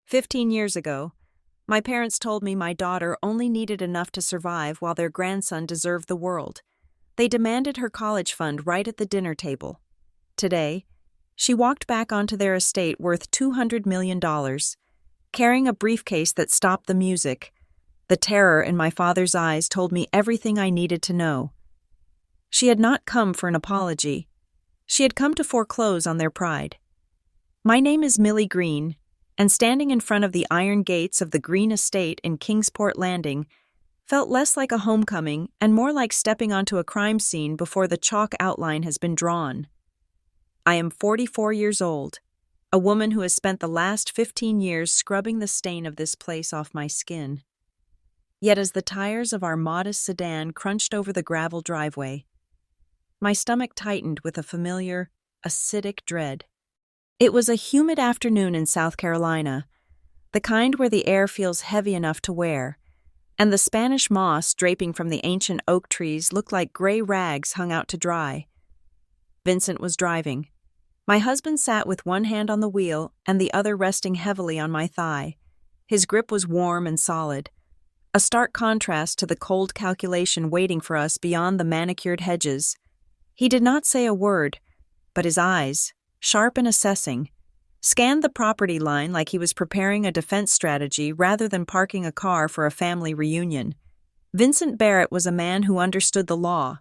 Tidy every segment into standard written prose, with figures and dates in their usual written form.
15 years ago, my parents told me my daughter only needed enough to survive while their grandson deserved the world. They demanded her college fund right at the dinner table. Today, she walked back onto their estate worth $200 million, carrying a briefcase that stopped the music. The terror in my father's eyes told me everything I needed to know. She had not come for an apology. She had come to foreclose on their pride. My name is Millie Green, and standing in front of the iron gates of the Green Estate in Kingsport Landing felt less like a homecoming and more like stepping onto a crime scene before the chalk outline has been drawn. I am 44 years old, a woman who has spent the last 15 years scrubbing the stain of this place off my skin. Yet as the tires of our modest sedan crunched over the gravel driveway, my stomach tightened with a familiar, acidic dread. It was a humid afternoon in South Carolina, the kind where the air feels heavy enough to wear, and the Spanish moss draping from the ancient oak trees looked like gray rags hung out to dry. Vincent was driving. My husband sat with one hand on the wheel and the other resting heavily on my thigh. His grip was warm and solid, a stark contrast to the cold calculation waiting for us beyond the manicured hedges. He did not say a word, but his eyes, sharp and assessing, scanned the property line like he was preparing a defense strategy rather than parking a car for a family reunion. Vincent Barrett was a man who understood the law,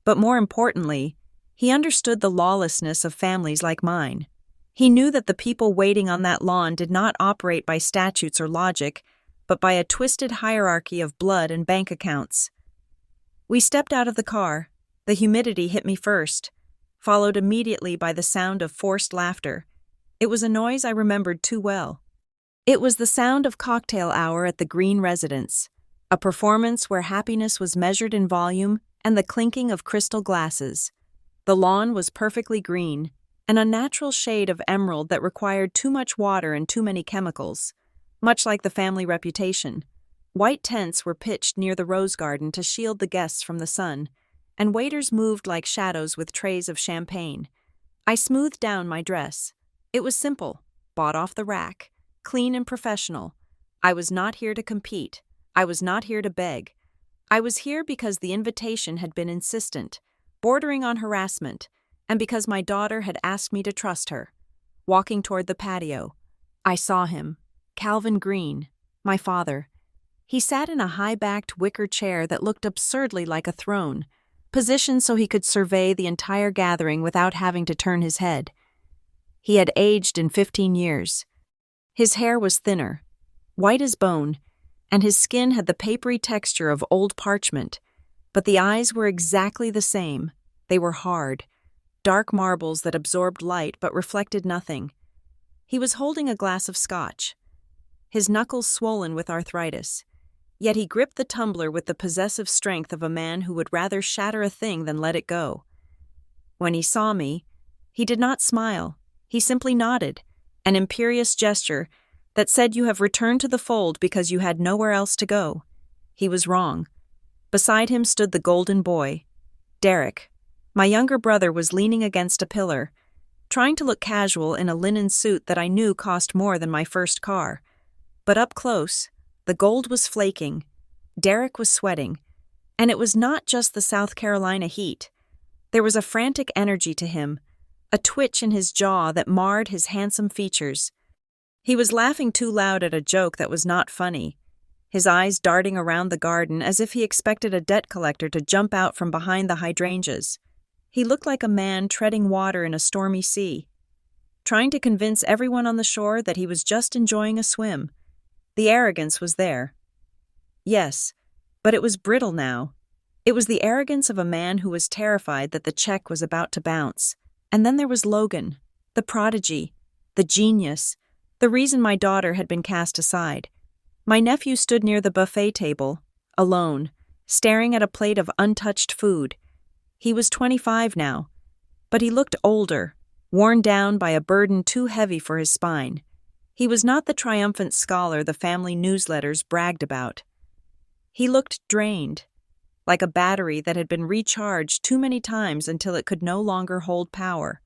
but more importantly, he understood the lawlessness of families like mine. He knew that the people waiting on that lawn did not operate by statutes or logic, but by a twisted hierarchy of blood and bank accounts. We stepped out of the car. The humidity hit me first, followed immediately by the sound of forced laughter. It was a noise I remembered too well. It was the sound of cocktail hour at the Green residence, a performance where happiness was measured in volume and the clinking of crystal glasses. The lawn was perfectly green, an unnatural shade of emerald that required too much water and too many chemicals, much like the family reputation. White tents were pitched near the rose garden to shield the guests from the sun, and waiters moved like shadows with trays of champagne. I smoothed down my dress. It was simple, bought off the rack, clean and professional. I was not here to compete. I was not here to beg. I was here because the invitation had been insistent, bordering on harassment, and because my daughter had asked me to trust her. Walking toward the patio, I saw him, Calvin Green, my father. He sat in a high-backed wicker chair that looked absurdly like a throne, positioned so he could survey the entire gathering without having to turn his head. He had aged in 15 years. His hair was thinner, white as bone, and his skin had the papery texture of old parchment, but the eyes were exactly the same. They were hard, dark marbles that absorbed light but reflected nothing. He was holding a glass of scotch, his knuckles swollen with arthritis. Yet he gripped the tumbler with the possessive strength of a man who would rather shatter a thing than let it go. When he saw me, he did not smile. He simply nodded, an imperious gesture that said you have returned to the fold because you had nowhere else to go. He was wrong. Beside him stood the golden boy, Derek. My younger brother was leaning against a pillar, trying to look casual in a linen suit that I knew cost more than my first car. But up close, the gold was flaking, Derek was sweating, and it was not just the South Carolina heat. There was a frantic energy to him, a twitch in his jaw that marred his handsome features. He was laughing too loud at a joke that was not funny, his eyes darting around the garden as if he expected a debt collector to jump out from behind the hydrangeas. He looked like a man treading water in a stormy sea, trying to convince everyone on the shore that he was just enjoying a swim. The arrogance was there. Yes, but it was brittle now. It was the arrogance of a man who was terrified that the check was about to bounce. And then there was Logan, the prodigy, the genius, the reason my daughter had been cast aside. My nephew stood near the buffet table, alone, staring at a plate of untouched food. He was 25 now, but he looked older, worn down by a burden too heavy for his spine. He was not the triumphant scholar the family newsletters bragged about. He looked drained, like a battery that had been recharged too many times until it could no longer hold power.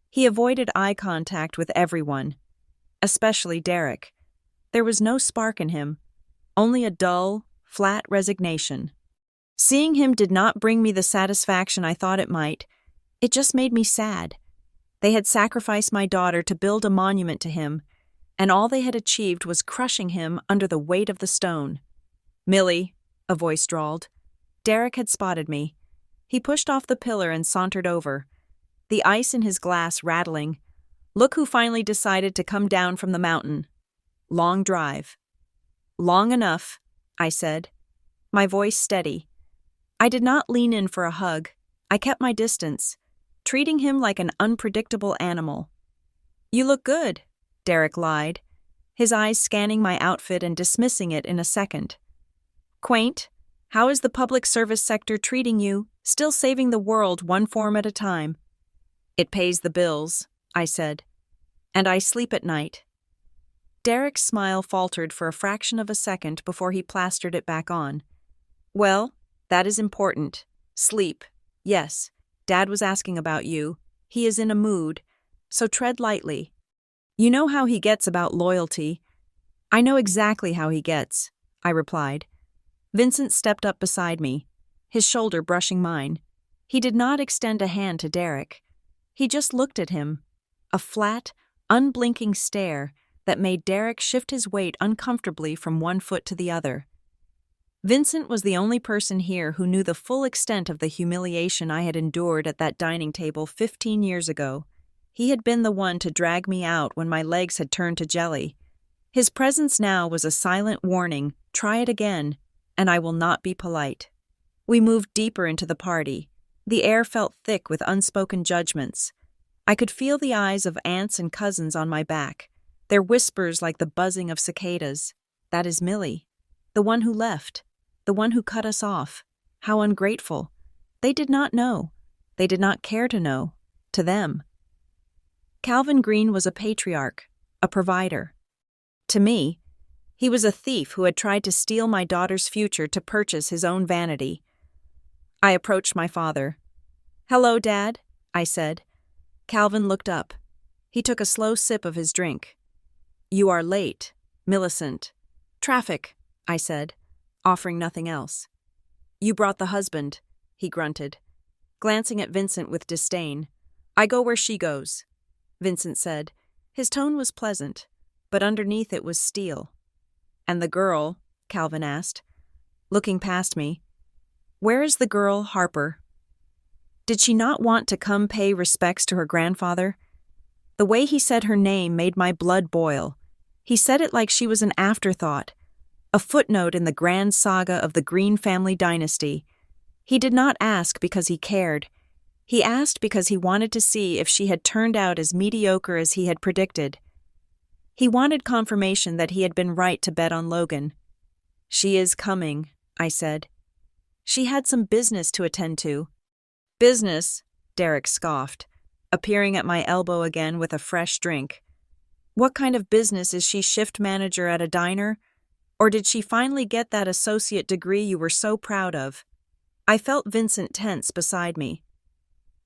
He avoided eye contact with everyone, especially Derek, There was no spark in him, only a dull, flat resignation. Seeing him did not bring me the satisfaction I thought it might. It just made me sad. They had sacrificed my daughter to build a monument to him, and all they had achieved was crushing him under the weight of the stone. "Millie," a voice drawled. Derek had spotted me. He pushed off the pillar and sauntered over, the ice in his glass rattling. "Look who finally decided to come down from the mountain. Long drive." "Long enough," I said, my voice steady. I did not lean in for a hug. I kept my distance, treating him like an unpredictable animal. "You look good," Derek lied, his eyes scanning my outfit and dismissing it in a second. "Quaint. How is the public service sector treating you, still saving the world one form at a time?" "It pays the bills," I said. "And I sleep at night." Derek's smile faltered for a fraction of a second before he plastered it back on. "Well, that is important. Sleep. Yes, Dad was asking about you. He is in a mood, so tread lightly. You know how he gets about loyalty." "I know exactly how he gets," I replied. Vincent stepped up beside me, his shoulder brushing mine. He did not extend a hand to Derek. He just looked at him, a flat, unblinking stare that made Derek shift his weight uncomfortably from one foot to the other. Vincent was the only person here who knew the full extent of the humiliation I had endured at that dining table 15 years ago. He had been the one to drag me out when my legs had turned to jelly. His presence now was a silent warning, try it again, and I will not be polite. We moved deeper into the party. The air felt thick with unspoken judgments. I could feel the eyes of aunts and cousins on my back, their whispers like the buzzing of cicadas. "That is Millie, the one who left, the one who cut us off. How ungrateful." They did not know. They did not care to know. To them. Calvin Green was a patriarch, a provider. To me, he was a thief who had tried to steal my daughter's future to purchase his own vanity. I approached my father. "Hello, Dad," I said. Calvin looked up. He took a slow sip of his drink. "You are late, Millicent." "Traffic," I said, offering nothing else. "You brought the husband," he grunted, glancing at Vincent with disdain. "I go where she goes," Vincent said. His tone was pleasant, but underneath it was steel. "And the girl?" Calvin asked, looking past me. "Where is the girl, Harper? Did she not want to come pay respects to her grandfather?" The way he said her name made my blood boil. He said it like she was an afterthought, a footnote in the grand saga of the Green family dynasty. He did not ask because he cared. He asked because he wanted to see if she had turned out as mediocre as he had predicted. He wanted confirmation that he had been right to bet on Logan. "She is coming," I said. "She had some business to attend to." "Business?" Derek scoffed, appearing at my elbow again with a fresh drink. "What kind of business is she, shift manager at a diner? Or did she finally get that associate degree you were so proud of?" I felt Vincent tense beside me.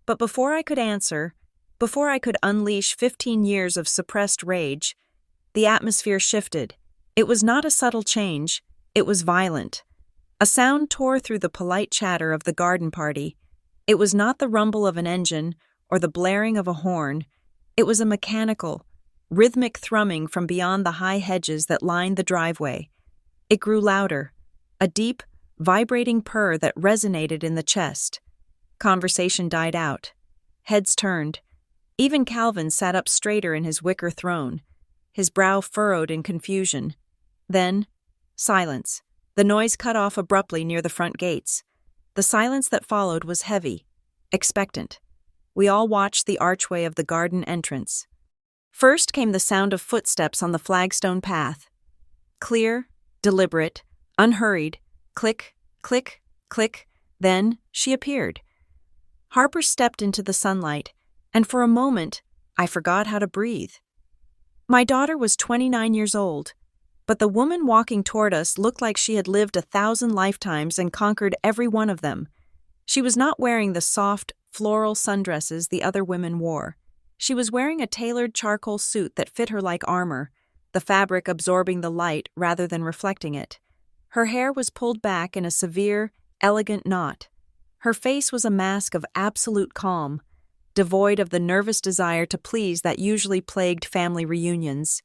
But before I could answer, before I could unleash 15 years of suppressed rage, the atmosphere shifted. It was not a subtle change, it was violent. A sound tore through the polite chatter of the garden party. It was not the rumble of an engine or the blaring of a horn. It was a mechanical, rhythmic thrumming from beyond the high hedges that lined the driveway. It grew louder, a deep, vibrating purr that resonated in the chest. Conversation died out. Heads turned. Even Calvin sat up straighter in his wicker throne, his brow furrowed in confusion. Then, silence. The noise cut off abruptly near the front gates. The silence that followed was heavy, expectant. We all watched the archway of the garden entrance. First came the sound of footsteps on the flagstone path. Clear, deliberate, unhurried, click, click, click. Then she appeared. Harper stepped into the sunlight, and for a moment, I forgot how to breathe. My daughter was 29 years old, but the woman walking toward us looked like she had lived 1,000 lifetimes and conquered every one of them. She was not wearing the soft, floral sundresses the other women wore. She was wearing a tailored charcoal suit that fit her like armor, the fabric absorbing the light rather than reflecting it. Her hair was pulled back in a severe, elegant knot. Her face was a mask of absolute calm, devoid of the nervous desire to please that usually plagued family reunions.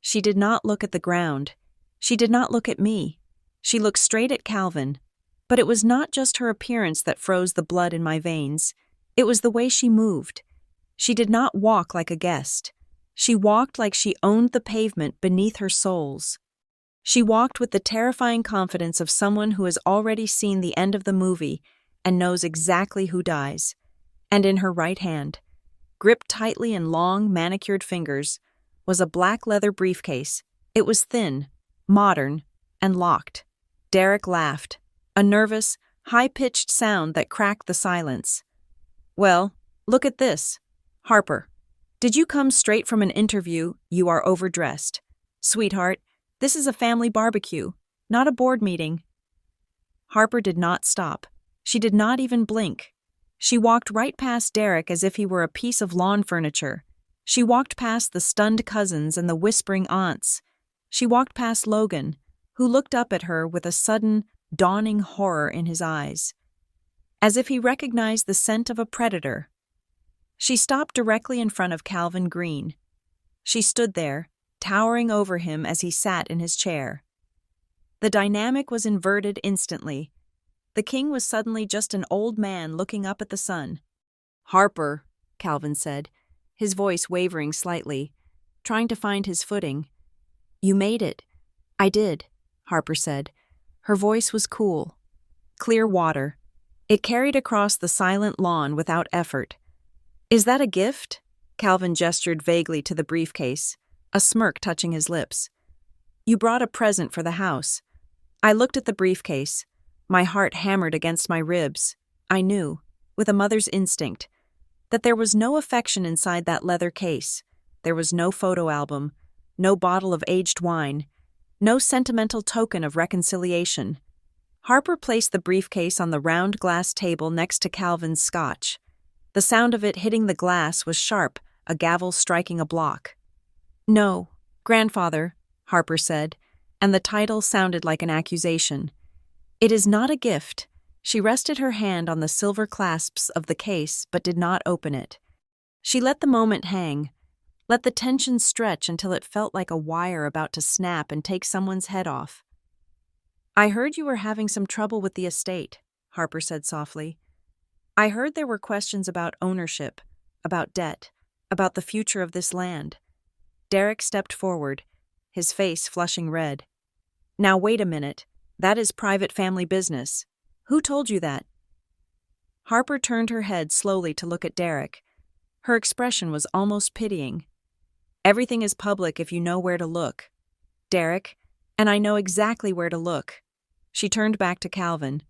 She did not look at the ground. She did not look at me. She looked straight at Calvin. But it was not just her appearance that froze the blood in my veins. It was the way she moved. She did not walk like a guest. She walked like she owned the pavement beneath her soles. She walked with the terrifying confidence of someone who has already seen the end of the movie and knows exactly who dies. And in her right hand, gripped tightly in long, manicured fingers, was a black leather briefcase. It was thin, modern, and locked. Derek laughed, a nervous, high-pitched sound that cracked the silence. "Well, look at this. Harper, did you come straight from an interview? You are overdressed. Sweetheart, this is a family barbecue, not a board meeting." Harper did not stop. She did not even blink. She walked right past Derek as if he were a piece of lawn furniture. She walked past the stunned cousins and the whispering aunts. She walked past Logan, who looked up at her with a sudden, dawning horror in his eyes, as if he recognized the scent of a predator. She stopped directly in front of Calvin Green. She stood there, towering over him as he sat in his chair. The dynamic was inverted instantly. The king was suddenly just an old man looking up at the sun. "Harper," Calvin said, his voice wavering slightly, trying to find his footing. "You made it." "I did," Harper said. Her voice was cool. Clear water. It carried across the silent lawn without effort. "Is that a gift?" Calvin gestured vaguely to the briefcase, a smirk touching his lips. "You brought a present for the house." I looked at the briefcase. My heart hammered against my ribs. I knew, with a mother's instinct, that there was no affection inside that leather case. There was no photo album, no bottle of aged wine, no sentimental token of reconciliation. Harper placed the briefcase on the round glass table next to Calvin's scotch. The sound of it hitting the glass was sharp, a gavel striking a block. "No, grandfather," Harper said, and the title sounded like an accusation. "It is not a gift." She rested her hand on the silver clasps of the case but did not open it. She let the moment hang, let the tension stretch until it felt like a wire about to snap and take someone's head off. "I heard you were having some trouble with the estate," Harper said softly. "I heard there were questions about ownership, about debt, about the future of this land." Derek stepped forward, his face flushing red. "Now wait a minute. That is private family business. Who told you that?" Harper turned her head slowly to look at Derek. Her expression was almost pitying. "Everything is public if you know where to look, Derek, and I know exactly where to look." She turned back to Calvin.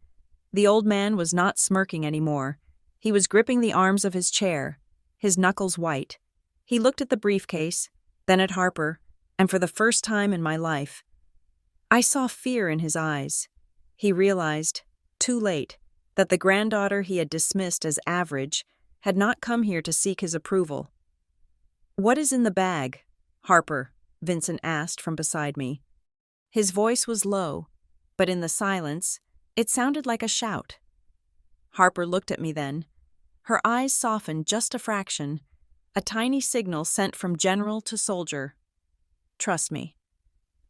The old man was not smirking anymore. He was gripping the arms of his chair, his knuckles white. He looked at the briefcase, then at Harper, and for the first time in my life, I saw fear in his eyes. He realized, too late, that the granddaughter he had dismissed as average had not come here to seek his approval. "What is in the bag, Harper?" Vincent asked from beside me. His voice was low, but in the silence, it sounded like a shout. Harper looked at me then. Her eyes softened just a fraction, a tiny signal sent from general to soldier. "Trust me."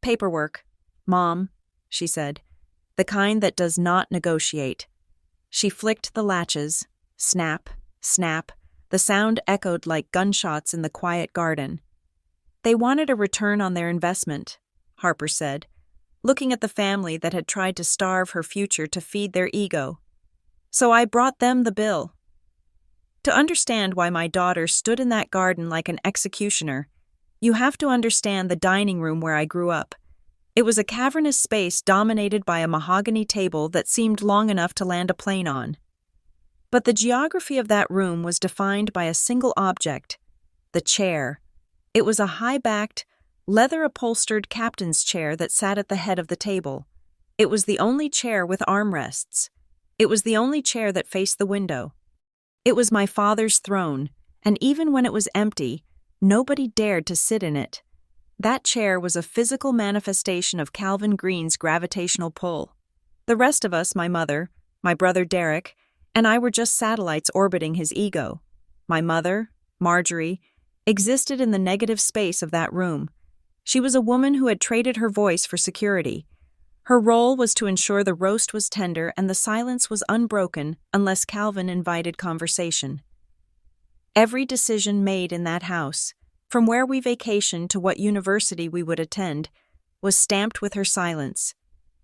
"Paperwork, Mom," she said, "the kind that does not negotiate." She flicked the latches. Snap, snap. The sound echoed like gunshots in the quiet garden. "They wanted a return on their investment," Harper said, looking at the family that had tried to starve her future to feed their ego. "So I brought them the bill." To understand why my daughter stood in that garden like an executioner, you have to understand the dining room where I grew up. It was a cavernous space dominated by a mahogany table that seemed long enough to land a plane on. But the geography of that room was defined by a single object, the chair. It was a high-backed, leather-upholstered captain's chair that sat at the head of the table. It was the only chair with armrests. It was the only chair that faced the window. It was my father's throne, and even when it was empty, nobody dared to sit in it. That chair was a physical manifestation of Calvin Green's gravitational pull. The rest of us, my mother, my brother Derek, and I were just satellites orbiting his ego. My mother, Marjorie, existed in the negative space of that room. She was a woman who had traded her voice for security. Her role was to ensure the roast was tender and the silence was unbroken unless Calvin invited conversation. Every decision made in that house, from where we vacationed to what university we would attend, was stamped with her silence.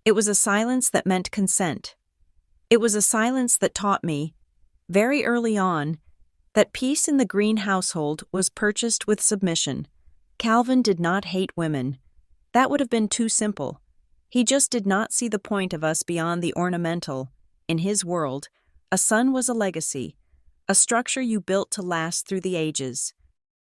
It was a silence that meant consent. It was a silence that taught me, very early on, that peace in the Green household was purchased with submission. Calvin did not hate women. That would have been too simple. He just did not see the point of us beyond the ornamental. In his world, a son was a legacy, a structure you built to last through the ages.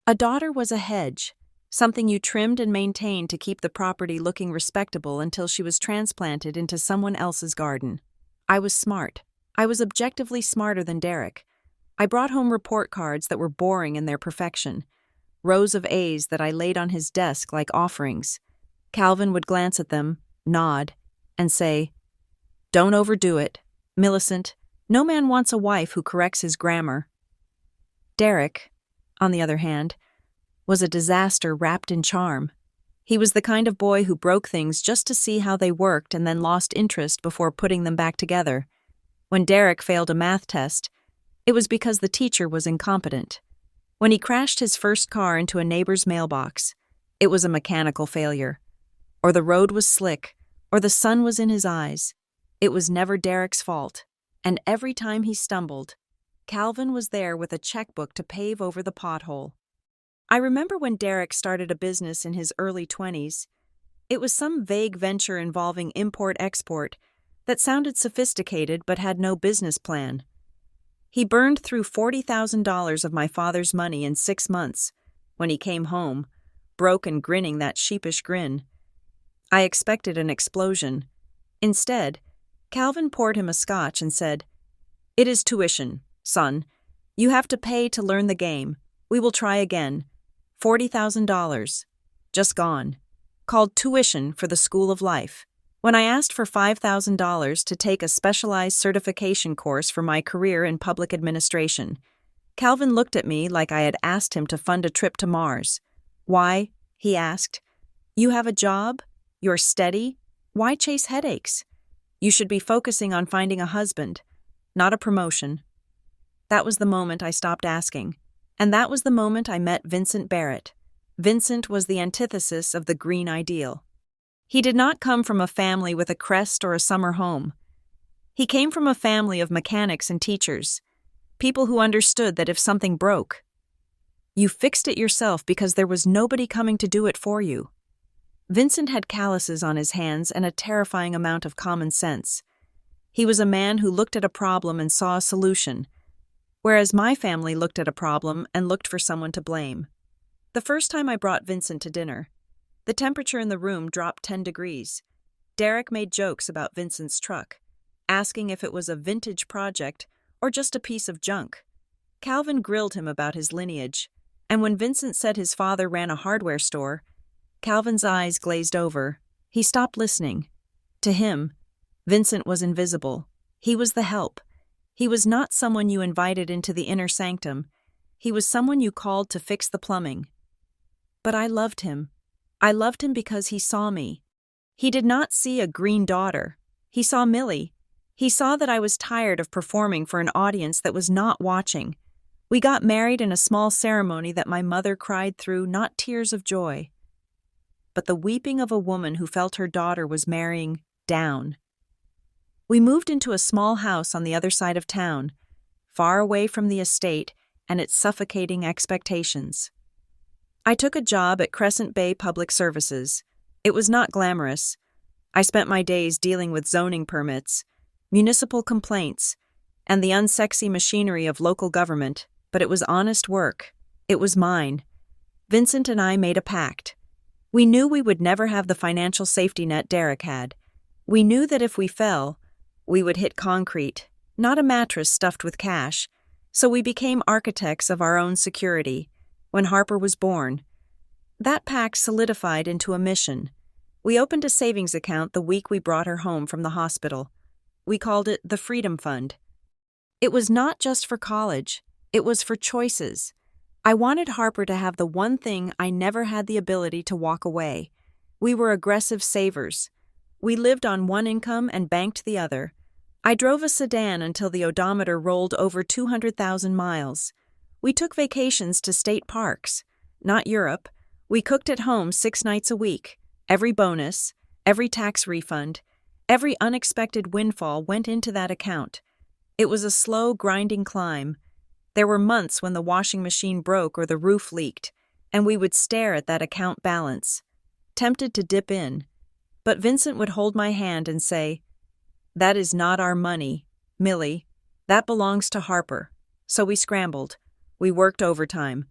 A daughter was a hedge, something you trimmed and maintained to keep the property looking respectable until she was transplanted into someone else's garden. I was smart. I was objectively smarter than Derek. I brought home report cards that were boring in their perfection, rows of A's that I laid on his desk like offerings. Calvin would glance at them, nod, and say, "Don't overdo it, Millicent. No man wants a wife who corrects his grammar." Derek, on the other hand, was a disaster wrapped in charm. He was the kind of boy who broke things just to see how they worked and then lost interest before putting them back together. When Derek failed a math test, it was because the teacher was incompetent. When he crashed his first car into a neighbor's mailbox, it was a mechanical failure. Or the road was slick, or the sun was in his eyes. It was never Derek's fault. And every time he stumbled, Calvin was there with a checkbook to pave over the pothole. I remember when Derek started a business in his early 20s. It was some vague venture involving import-export that sounded sophisticated but had no business plan. He burned through $40,000 of my father's money in 6 months. When he came home, broke and grinning that sheepish grin, I expected an explosion. Instead, Calvin poured him a scotch and said, "It is tuition, son. You have to pay to learn the game. We will try again. $40,000. Just gone. Called tuition for the school of life." When I asked for $5,000 to take a specialized certification course for my career in public administration, Calvin looked at me like I had asked him to fund a trip to Mars. "Why?" he asked. "You have a job? You're steady? Why chase headaches? You should be focusing on finding a husband, not a promotion." That was the moment I stopped asking. And that was the moment I met Vincent Barrett. Vincent was the antithesis of the Green ideal. He did not come from a family with a crest or a summer home. He came from a family of mechanics and teachers, people who understood that if something broke, you fixed it yourself because there was nobody coming to do it for you. Vincent had calluses on his hands and a terrifying amount of common sense. He was a man who looked at a problem and saw a solution, whereas my family looked at a problem and looked for someone to blame. The first time I brought Vincent to dinner, the temperature in the room dropped 10 degrees. Derek made jokes about Vincent's truck, asking if it was a vintage project or just a piece of junk. Calvin grilled him about his lineage, and when Vincent said his father ran a hardware store, Calvin's eyes glazed over. He stopped listening. To him, Vincent was invisible. He was the help. He was not someone you invited into the inner sanctum. He was someone you called to fix the plumbing. But I loved him. I loved him because he saw me. He did not see a green daughter. He saw Millie. He saw that I was tired of performing for an audience that was not watching. We got married in a small ceremony that my mother cried through, not tears of joy, but the weeping of a woman who felt her daughter was marrying down. We moved into a small house on the other side of town, far away from the estate and its suffocating expectations. I took a job at Crescent Bay Public Services. It was not glamorous. I spent my days dealing with zoning permits, municipal complaints, and the unsexy machinery of local government, but it was honest work. It was mine. Vincent and I made a pact. We knew we would never have the financial safety net Derek had. We knew that if we fell, we would hit concrete, not a mattress stuffed with cash, so we became architects of our own security. When Harper was born, That pact solidified into a mission. We opened a savings account the week we brought her home from the hospital. We called it the Freedom Fund. It was not just for college, it was for choices. I wanted Harper to have the one thing I never had the ability to walk away. We were aggressive savers. We lived on one income and banked the other. I drove a sedan until the odometer rolled over 200,000 miles. We took vacations to state parks, not Europe. We cooked at home 6 nights a week. Every bonus, every tax refund, every unexpected windfall went into that account. It was a slow, grinding climb. There were months when the washing machine broke or the roof leaked, and we would stare at that account balance, tempted to dip in. But Vincent would hold my hand and say, "That is not our money, Millie. That belongs to Harper." So we scrambled. We worked overtime.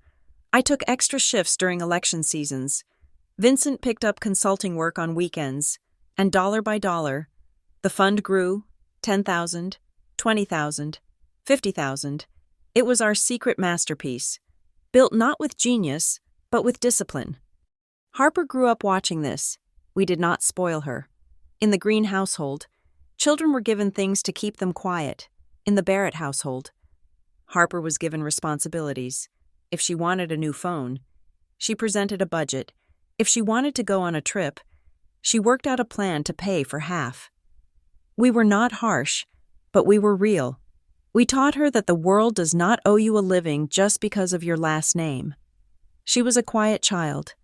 I took extra shifts during election seasons. Vincent picked up consulting work on weekends, and dollar by dollar, the fund grew, 10,000, 20,000, 50,000. It was our secret masterpiece, built not with genius, but with discipline. Harper grew up watching this. We did not spoil her. In the Green household, children were given things to keep them quiet. In the Barrett household, Harper was given responsibilities. If she wanted a new phone, she presented a budget. If she wanted to go on a trip, she worked out a plan to pay for half. We were not harsh, but we were real. We taught her that the world does not owe you a living just because of your last name. She was a quiet child,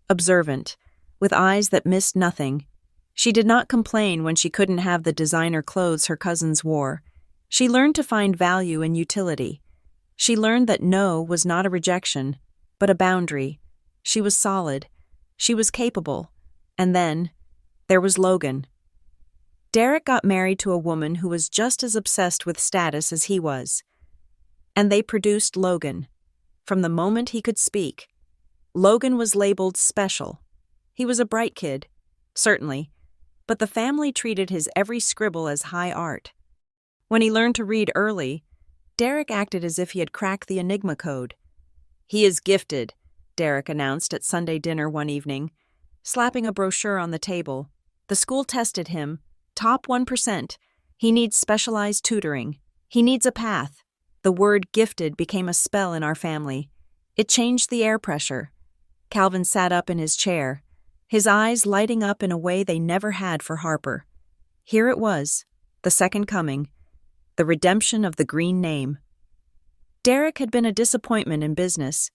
observant, with eyes that missed nothing. She did not complain when she couldn't have the designer clothes her cousins wore. She learned to find value in utility. She learned that no was not a rejection, but a boundary. She was solid. She was capable. And then, there was Logan. Derek got married to a woman who was just as obsessed with status as he was. And they produced Logan. From the moment he could speak, Logan was labeled special. He was a bright kid, certainly, but the family treated his every scribble as high art. When he learned to read early, Derek acted as if he had cracked the Enigma code. "He is gifted," Derek announced at Sunday dinner one evening, slapping a brochure on the table. "The school tested him. Top 1%. He needs specialized tutoring. He needs a path." The word gifted became a spell in our family. It changed the air pressure. Calvin sat up in his chair, his eyes lighting up in a way they never had for Harper. Here it was, the second coming, the redemption of the green name. Derek had been a disappointment in business,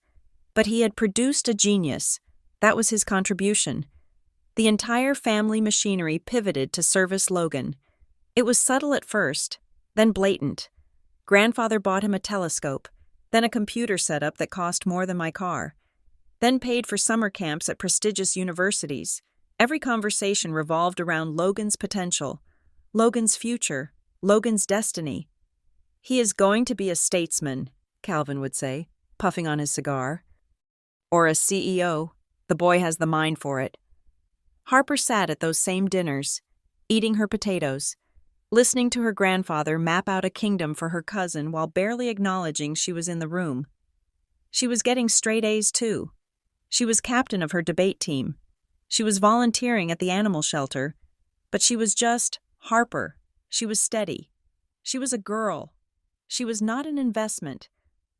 but he had produced a genius. That was his contribution. The entire family machinery pivoted to service Logan. It was subtle at first, then blatant. Grandfather bought him a telescope, then a computer setup that cost more than my car, then paid for summer camps at prestigious universities. Every conversation revolved around Logan's potential, Logan's future, Logan's destiny. "He is going to be a statesman," Calvin would say, puffing on his cigar. "Or a CEO. The boy has the mind for it." Harper sat at those same dinners, eating her potatoes, listening to her grandfather map out a kingdom for her cousin while barely acknowledging she was in the room. She was getting straight A's too. She was captain of her debate team. She was volunteering at the animal shelter. But she was just Harper. She was steady. She was a girl. She was not an investment.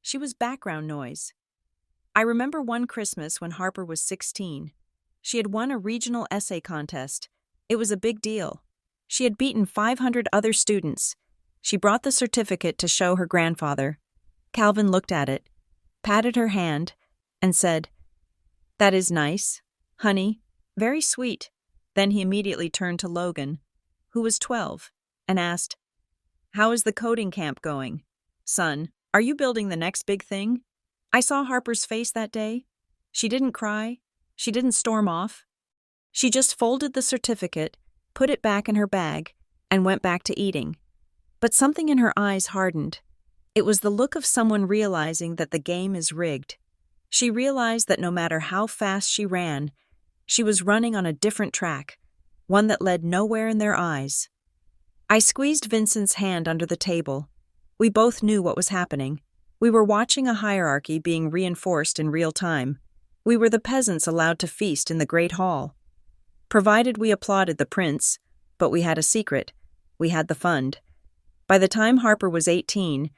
She was background noise. I remember one Christmas when Harper was 16. She had won a regional essay contest. It was a big deal. She had beaten 500 other students. She brought the certificate to show her grandfather. Calvin looked at it, patted her hand, and said, "That is nice, honey, very sweet." Then he immediately turned to Logan, who was 12, and asked, "How is the coding camp going? Son, are you building the next big thing?" I saw Harper's face that day. She didn't cry. She didn't storm off. She just folded the certificate, put it back in her bag, and went back to eating. But something in her eyes hardened. It was the look of someone realizing that the game is rigged. She realized that no matter how fast she ran, she was running on a different track, one that led nowhere in their eyes. I squeezed Vincent's hand under the table. We both knew what was happening. We were watching a hierarchy being reinforced in real time. We were the peasants allowed to feast in the great hall. Provided we applauded the prince, but we had a secret. We had the fund. By the time Harper was 18,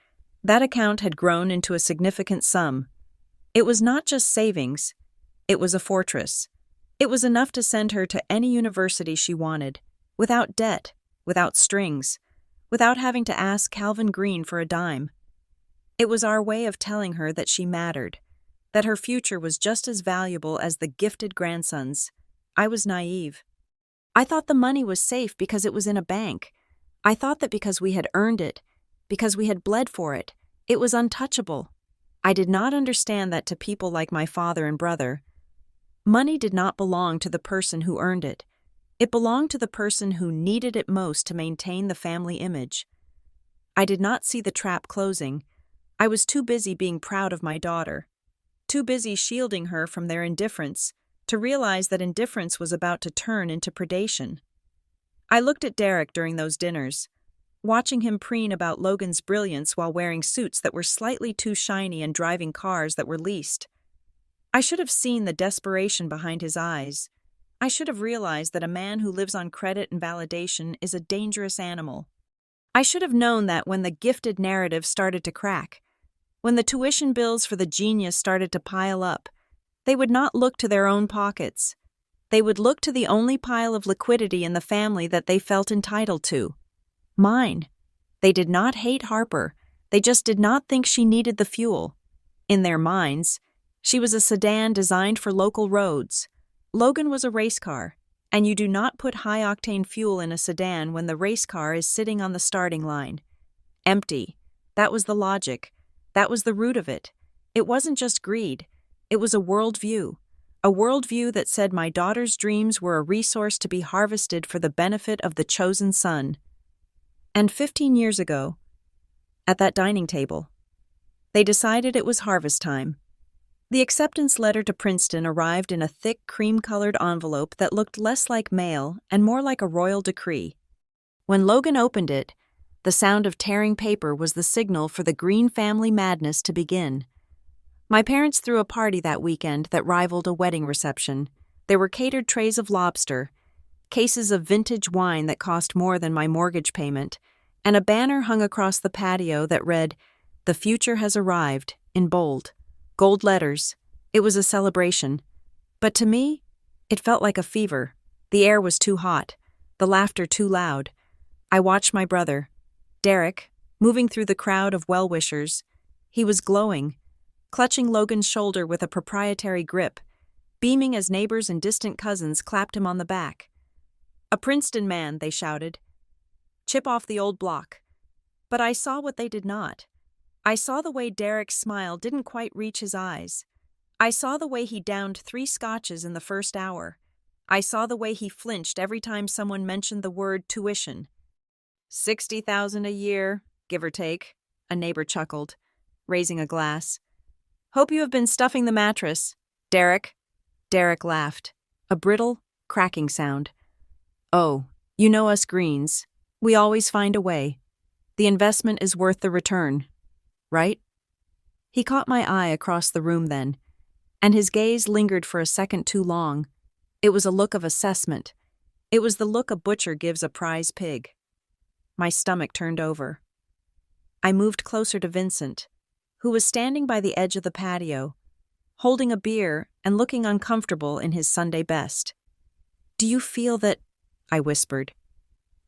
that account had grown into a significant sum. It was not just savings, it was a fortress. It was enough to send her to any university she wanted, without debt, without strings, without having to ask Calvin Green for a dime. It was our way of telling her that she mattered, that her future was just as valuable as the gifted grandson's. I was naive. I thought the money was safe because it was in a bank. I thought that because we had earned it, because we had bled for it, it was untouchable. I did not understand that to people like my father and brother, money did not belong to the person who earned it. It belonged to the person who needed it most to maintain the family image. I did not see the trap closing. I was too busy being proud of my daughter, too busy shielding her from their indifference, to realize that indifference was about to turn into predation. I looked at Derek during those dinners, watching him preen about Logan's brilliance while wearing suits that were slightly too shiny and driving cars that were leased. I should have seen the desperation behind his eyes. I should have realized that a man who lives on credit and validation is a dangerous animal. I should have known that when the gifted narrative started to crack, when the tuition bills for the genius started to pile up, they would not look to their own pockets. They would look to the only pile of liquidity in the family that they felt entitled to. Mine. They did not hate Harper. They just did not think she needed the fuel. In their minds, she was a sedan designed for local roads. Logan was a race car, and you do not put high-octane fuel in a sedan when the race car is sitting on the starting line. Empty. That was the logic. That was the root of it. It wasn't just greed. It was a worldview that said my daughter's dreams were a resource to be harvested for the benefit of the chosen son. And 15 years ago, at that dining table, they decided it was harvest time. The acceptance letter to Princeton arrived in a thick cream-colored envelope that looked less like mail and more like a royal decree. When Logan opened it, the sound of tearing paper was the signal for the Green family madness to begin. My parents threw a party that weekend that rivaled a wedding reception. There were catered trays of lobster, cases of vintage wine that cost more than my mortgage payment, and a banner hung across the patio that read, "The future has arrived," in bold. Gold letters. It was a celebration. But to me, it felt like a fever. The air was too hot, the laughter too loud. I watched my brother, Derek, moving through the crowd of well-wishers. He was glowing, clutching Logan's shoulder with a proprietary grip, beaming as neighbors and distant cousins clapped him on the back. "A Princeton man," they shouted. "Chip off the old block." But I saw what they did not. I saw the way Derek's smile didn't quite reach his eyes. I saw the way he downed 3 scotches in the first hour. I saw the way he flinched every time someone mentioned the word tuition. $60,000 a year, give or take, a neighbor chuckled, raising a glass. "Hope you have been stuffing the mattress, Derek." Derek laughed, a brittle, cracking sound. "Oh, you know us Greens. We always find a way. The investment is worth the return, right?" He caught my eye across the room then, and his gaze lingered for a second too long. It was a look of assessment. It was the look a butcher gives a prize pig. My stomach turned over. I moved closer to Vincent, who was standing by the edge of the patio, holding a beer and looking uncomfortable in his Sunday best. "Do you feel that—" I whispered.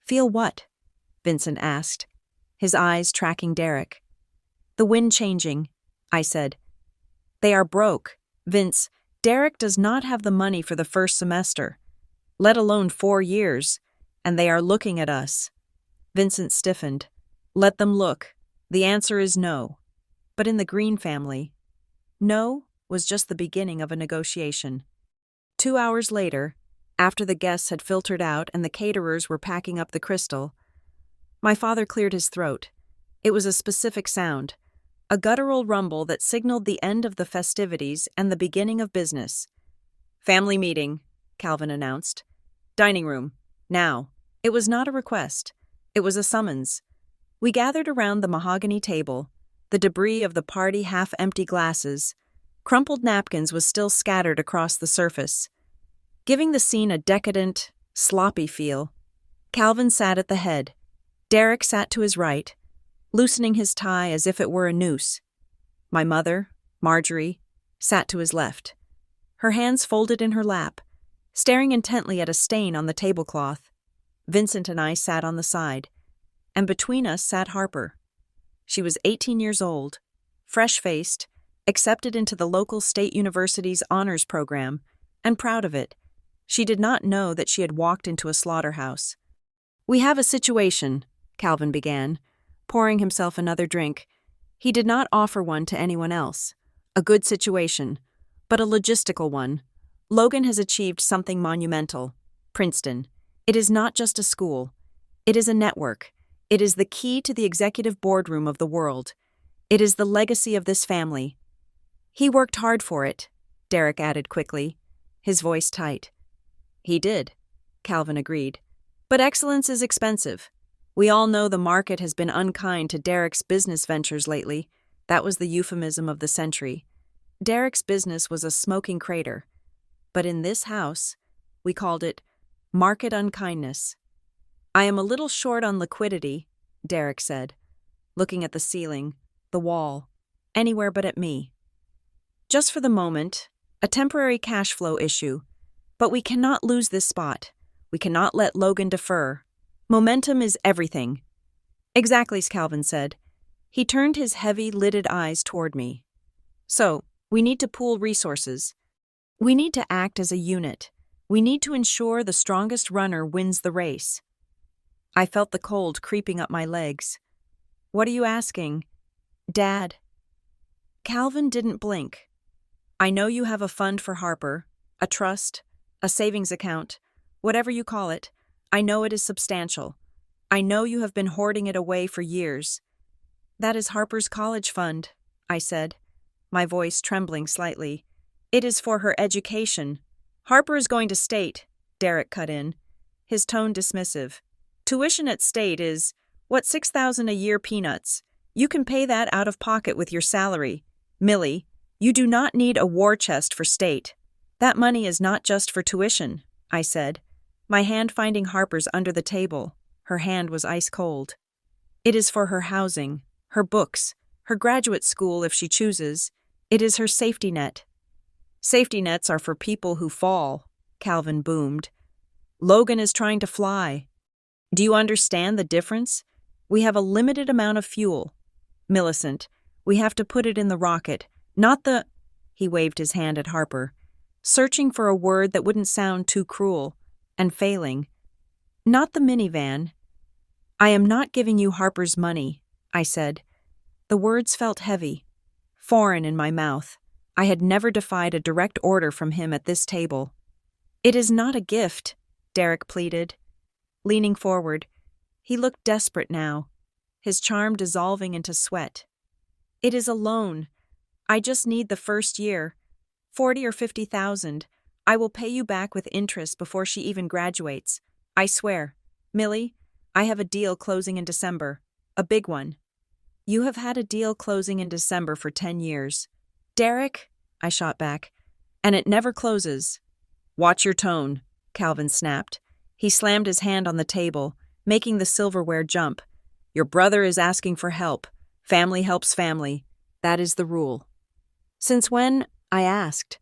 "Feel what?" Vincent asked, his eyes tracking Derek. "The wind changing," I said. "They are broke, Vince. Derek does not have the money for the first semester, let alone 4 years, and they are looking at us." Vincent stiffened. "Let them look. The answer is no." But in the Green family, no was just the beginning of a negotiation. 2 hours later, after the guests had filtered out and the caterers were packing up the crystal, my father cleared his throat. It was a specific sound, a guttural rumble that signaled the end of the festivities and the beginning of business. "Family meeting," Calvin announced. "Dining room, now." It was not a request. It was a summons. We gathered around the mahogany table, the debris of the party half-empty glasses, Crumpled napkins was still scattered across the surface, giving the scene a decadent, sloppy feel. Calvin sat at the head. Derek sat to his right, loosening his tie as if it were a noose. My mother, Marjorie, sat to his left, her hands folded in her lap, staring intently at a stain on the tablecloth. Vincent and I sat on the side, and between us sat Harper. She was 18 years old, fresh-faced, accepted into the local state university's honors program, and proud of it. She did not know that she had walked into a slaughterhouse. "We have a situation," Calvin began, pouring himself another drink. He did not offer one to anyone else. A good situation, but a logistical one. Logan has achieved something monumental. Princeton. It is not just a school. It is a network. It is the key to the executive boardroom of the world. It is the legacy of this family. He worked hard for it, Derek added quickly, his voice tight. He did, Calvin agreed. But excellence is expensive. We all know the market has been unkind to Derek's business ventures lately. That was the euphemism of the century. Derek's business was a smoking crater. But in this house, we called it market unkindness. "I am a little short on liquidity," Derek said, looking at the ceiling, the wall, anywhere but at me. "Just for the moment, a temporary cash flow issue. But we cannot lose this spot. We cannot let Logan defer. Momentum is everything." "Exactly," Calvin said. He turned his heavy, lidded eyes toward me. "So, we need to pool resources. We need to act as a unit. We need to ensure the strongest runner wins the race." I felt the cold creeping up my legs. "What are you asking?" "Dad." Calvin didn't blink. "I know you have a fund for Harper, a trust, a savings account, whatever you call it. I know it is substantial. I know you have been hoarding it away for years." "That is Harper's college fund," I said, my voice trembling slightly. "It is for her education." "Harper is going to state," Derek cut in, his tone dismissive. "Tuition at state is, what, $6,000 a year peanuts. You can pay that out of pocket with your salary. Millie, you do not need a war chest for state. That money is not just for tuition," I said, my hand finding Harper's under the table. Her hand was ice cold. "It is for her housing, her books, her graduate school if she chooses. It is her safety net." "Safety nets are for people who fall," Calvin boomed. "Logan is trying to fly. Do you understand the difference? We have a limited amount of fuel. Millicent, we have to put it in the rocket, not the—" He waved his hand at Harper, searching for a word that wouldn't sound too cruel, and failing. "Not the minivan." "I am not giving you Harper's money," I said. The words felt heavy, foreign in my mouth. I had never defied a direct order from him at this table. "It is not a gift," Derek pleaded. Leaning forward, he looked desperate now, his charm dissolving into sweat. "It is a loan. I just need the first year, 40 or 50,000. I will pay you back with interest before she even graduates. I swear. Millie, I have a deal closing in December. A big one." "You have had a deal closing in December for 10 years. Derek," I shot back, "and it never closes." "Watch your tone," Calvin snapped. He slammed his hand on the table, making the silverware jump. "Your brother is asking for help. Family helps family. That is the rule." "Since when?" I asked.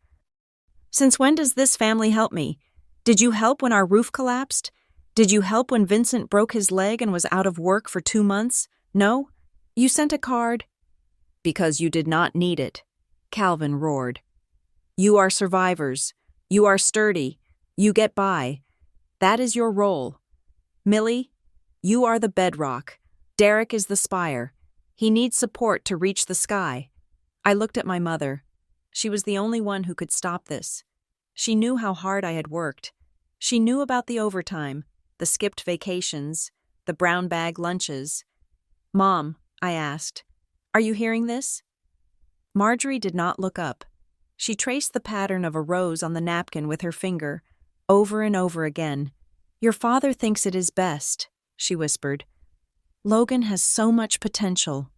"Since when does this family help me? Did you help when our roof collapsed? Did you help when Vincent broke his leg and was out of work for 2 months? No? You sent a card?" "Because you did not need it," Calvin roared. "You are survivors. You are sturdy. You get by. That is your role. Millie, you are the bedrock. Derek is the spire. He needs support to reach the sky." I looked at my mother. She was the only one who could stop this. She knew how hard I had worked. She knew about the overtime, the skipped vacations, the brown bag lunches. "Mom," I asked, "are you hearing this?" Marjorie did not look up. She traced the pattern of a rose on the napkin with her finger, over and over again. "Your father thinks it is best," she whispered. "Logan has so much potential."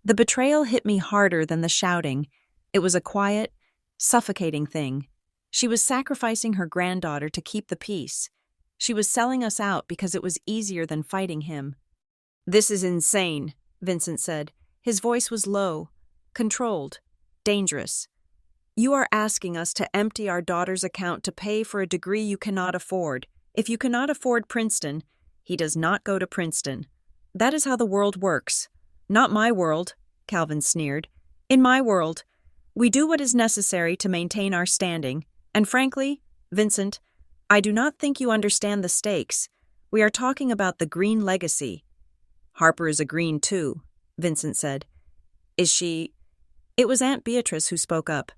The betrayal hit me harder than the shouting. It was a quiet, suffocating thing. She was sacrificing her granddaughter to keep the peace. She was selling us out because it was easier than fighting him. "This is insane," Vincent said. His voice was low, controlled, dangerous. "You are asking us to empty our daughter's account to pay for a degree you cannot afford. If you cannot afford Princeton, he does not go to Princeton. That is how the world works." "Not my world," Calvin sneered. "In my world, we do what is necessary to maintain our standing. And frankly, Vincent, I do not think you understand the stakes. We are talking about the green legacy." "Harper is a green too," Vincent said. "Is she—" It was Aunt Beatrice who spoke up.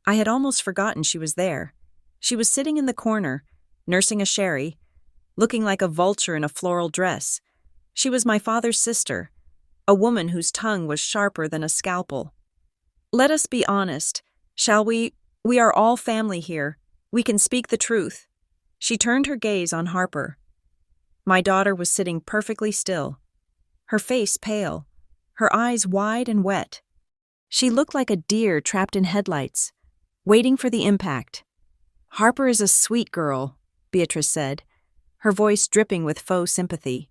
I had almost forgotten she was there. She was sitting in the corner, nursing a sherry, looking like a vulture in a floral dress. She was my father's sister, a woman whose tongue was sharper than a scalpel. "Let us be honest, shall we? We are all family here. We can speak the truth." She turned her gaze on Harper. My daughter was sitting perfectly still, her face pale, her eyes wide and wet. She looked like a deer trapped in headlights, waiting for the impact. "Harper is a sweet girl," Beatrice said, her voice dripping with faux sympathy.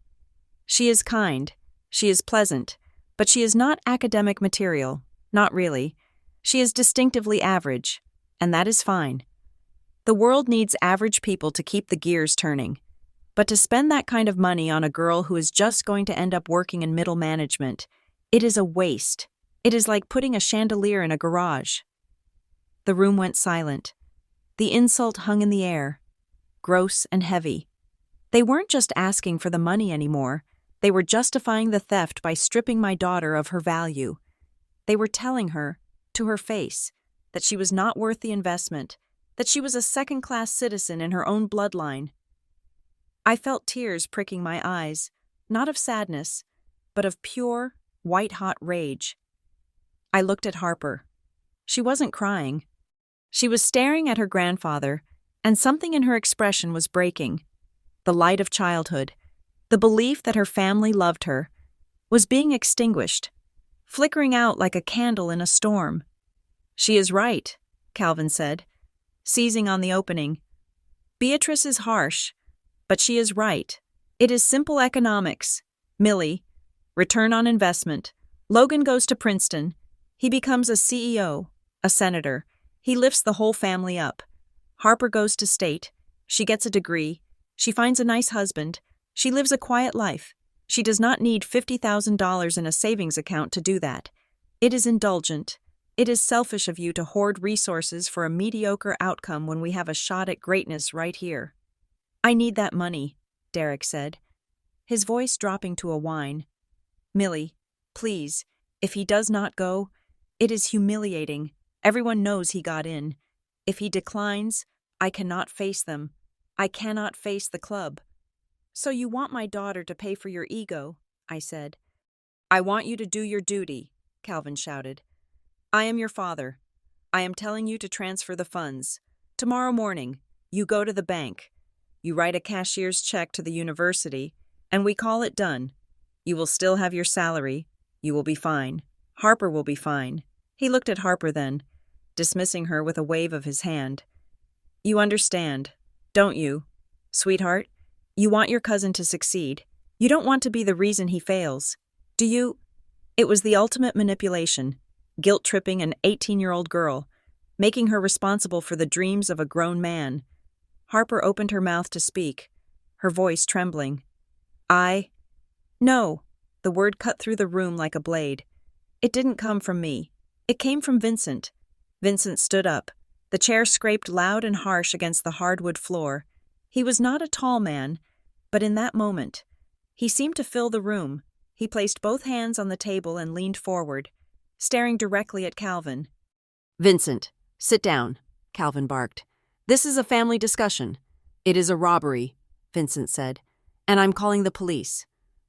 "She is kind, she is pleasant, but she is not academic material, not really. She is distinctively average, and that is fine. The world needs average people to keep the gears turning. But to spend that kind of money on a girl who is just going to end up working in middle management, it is a waste. It is like putting a chandelier in a garage." The room went silent. The insult hung in the air, gross and heavy. They weren't just asking for the money anymore. They were justifying the theft by stripping my daughter of her value. They were telling her, to her face, that she was not worth the investment, that she was a second-class citizen in her own bloodline. I felt tears pricking my eyes, not of sadness, but of pure, white-hot rage. I looked at Harper. She wasn't crying. She was staring at her grandfather, and something in her expression was breaking. The light of childhood, the belief that her family loved her, was being extinguished, flickering out like a candle in a storm. "She is right," Calvin said, seizing on the opening. "Beatrice is harsh, but she is right. It is simple economics. Millie, return on investment. Logan goes to Princeton. He becomes a CEO, a senator. He lifts the whole family up. Harper goes to state. She gets a degree. She finds a nice husband. She lives a quiet life. She does not need $50,000 in a savings account to do that. It is indulgent. It is selfish of you to hoard resources for a mediocre outcome when we have a shot at greatness right here." "I need that money," Derek said, his voice dropping to a whine. "Millie, please, if he does not go, it is humiliating. Everyone knows he got in. If he declines, I cannot face them. I cannot face the club." "So you want my daughter to pay for your ego," I said. "I want you to do your duty," Calvin shouted. "I am your father. I am telling you to transfer the funds. Tomorrow morning, you go to the bank. You write a cashier's check to the university, and we call it done. You will still have your salary. You will be fine. Harper will be fine." He looked at Harper then, dismissing her with a wave of his hand. "You understand, don't you, sweetheart? You want your cousin to succeed. You don't want to be the reason he fails. Do you?" It was the ultimate manipulation, guilt-tripping an 18-year-old girl, making her responsible for the dreams of a grown man. Harper opened her mouth to speak, her voice trembling. "No." The word cut through the room like a blade. "It didn't come from me. It came from Vincent." Vincent stood up. The chair scraped loud and harsh against the hardwood floor. He was not a tall man, but in that moment, he seemed to fill the room. He placed both hands on the table and leaned forward, staring directly at Calvin. "Vincent, sit down," Calvin barked. "This is a family discussion." "It is a robbery," Vincent said, "and I'm calling the police."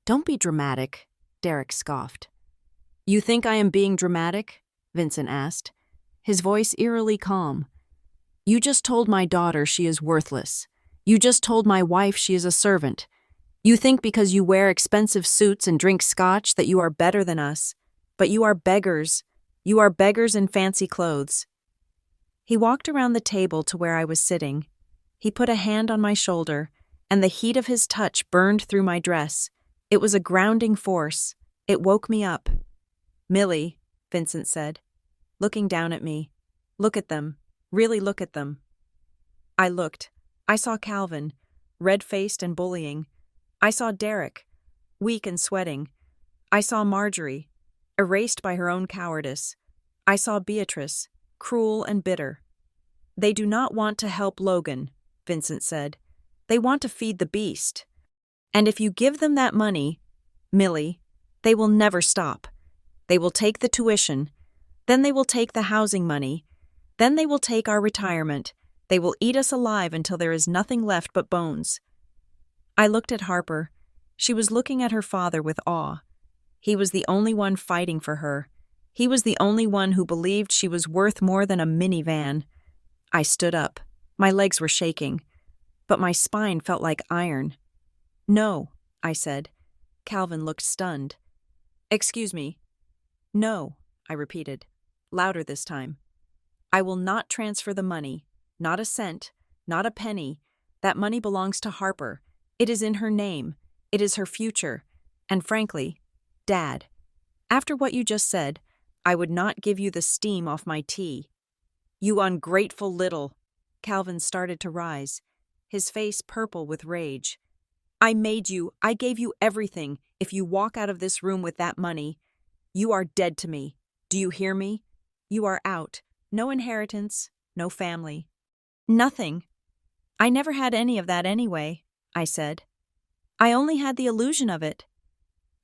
"Don't be dramatic," Derek scoffed. "You think I am being dramatic?" Vincent asked, his voice eerily calm. "You just told my daughter she is worthless. You just told my wife she is a servant. You think because you wear expensive suits and drink scotch that you are better than us, but you are beggars. You are beggars in fancy clothes." He walked around the table to where I was sitting. He put a hand on my shoulder, and the heat of his touch burned through my dress. It was a grounding force. It woke me up. "Millie," Vincent said, looking down at me. "Look at them. Really look at them." I looked. I saw Calvin, red-faced and bullying. I saw Derek, weak and sweating. I saw Marjorie, erased by her own cowardice. I saw Beatrice, cruel and bitter. "They do not want to help Logan," Vincent said. "They want to feed the beast. And if you give them that money, Millie, they will never stop. They will take the tuition. Then they will take the housing money. Then they will take our retirement. They will eat us alive until there is nothing left but bones." I looked at Harper. She was looking at her father with awe. He was the only one fighting for her. He was the only one who believed she was worth more than a minivan. I stood up. My legs were shaking, but my spine felt like iron. "No," I said. Calvin looked stunned. "Excuse me." "No," I repeated, louder this time. "I will not transfer the money. Not a cent, not a penny. That money belongs to Harper. It is in her name. It is her future. And frankly, Dad, after what you just said, I would not give you the steam off my tea." "You ungrateful little—" Calvin started to rise, his face purple with rage. "I made you. I gave you everything. If you walk out of this room with that money, you are dead to me. Do you hear me? You are out. No inheritance, no family. Nothing. I never had any of that anyway," I said. "I only had the illusion of it."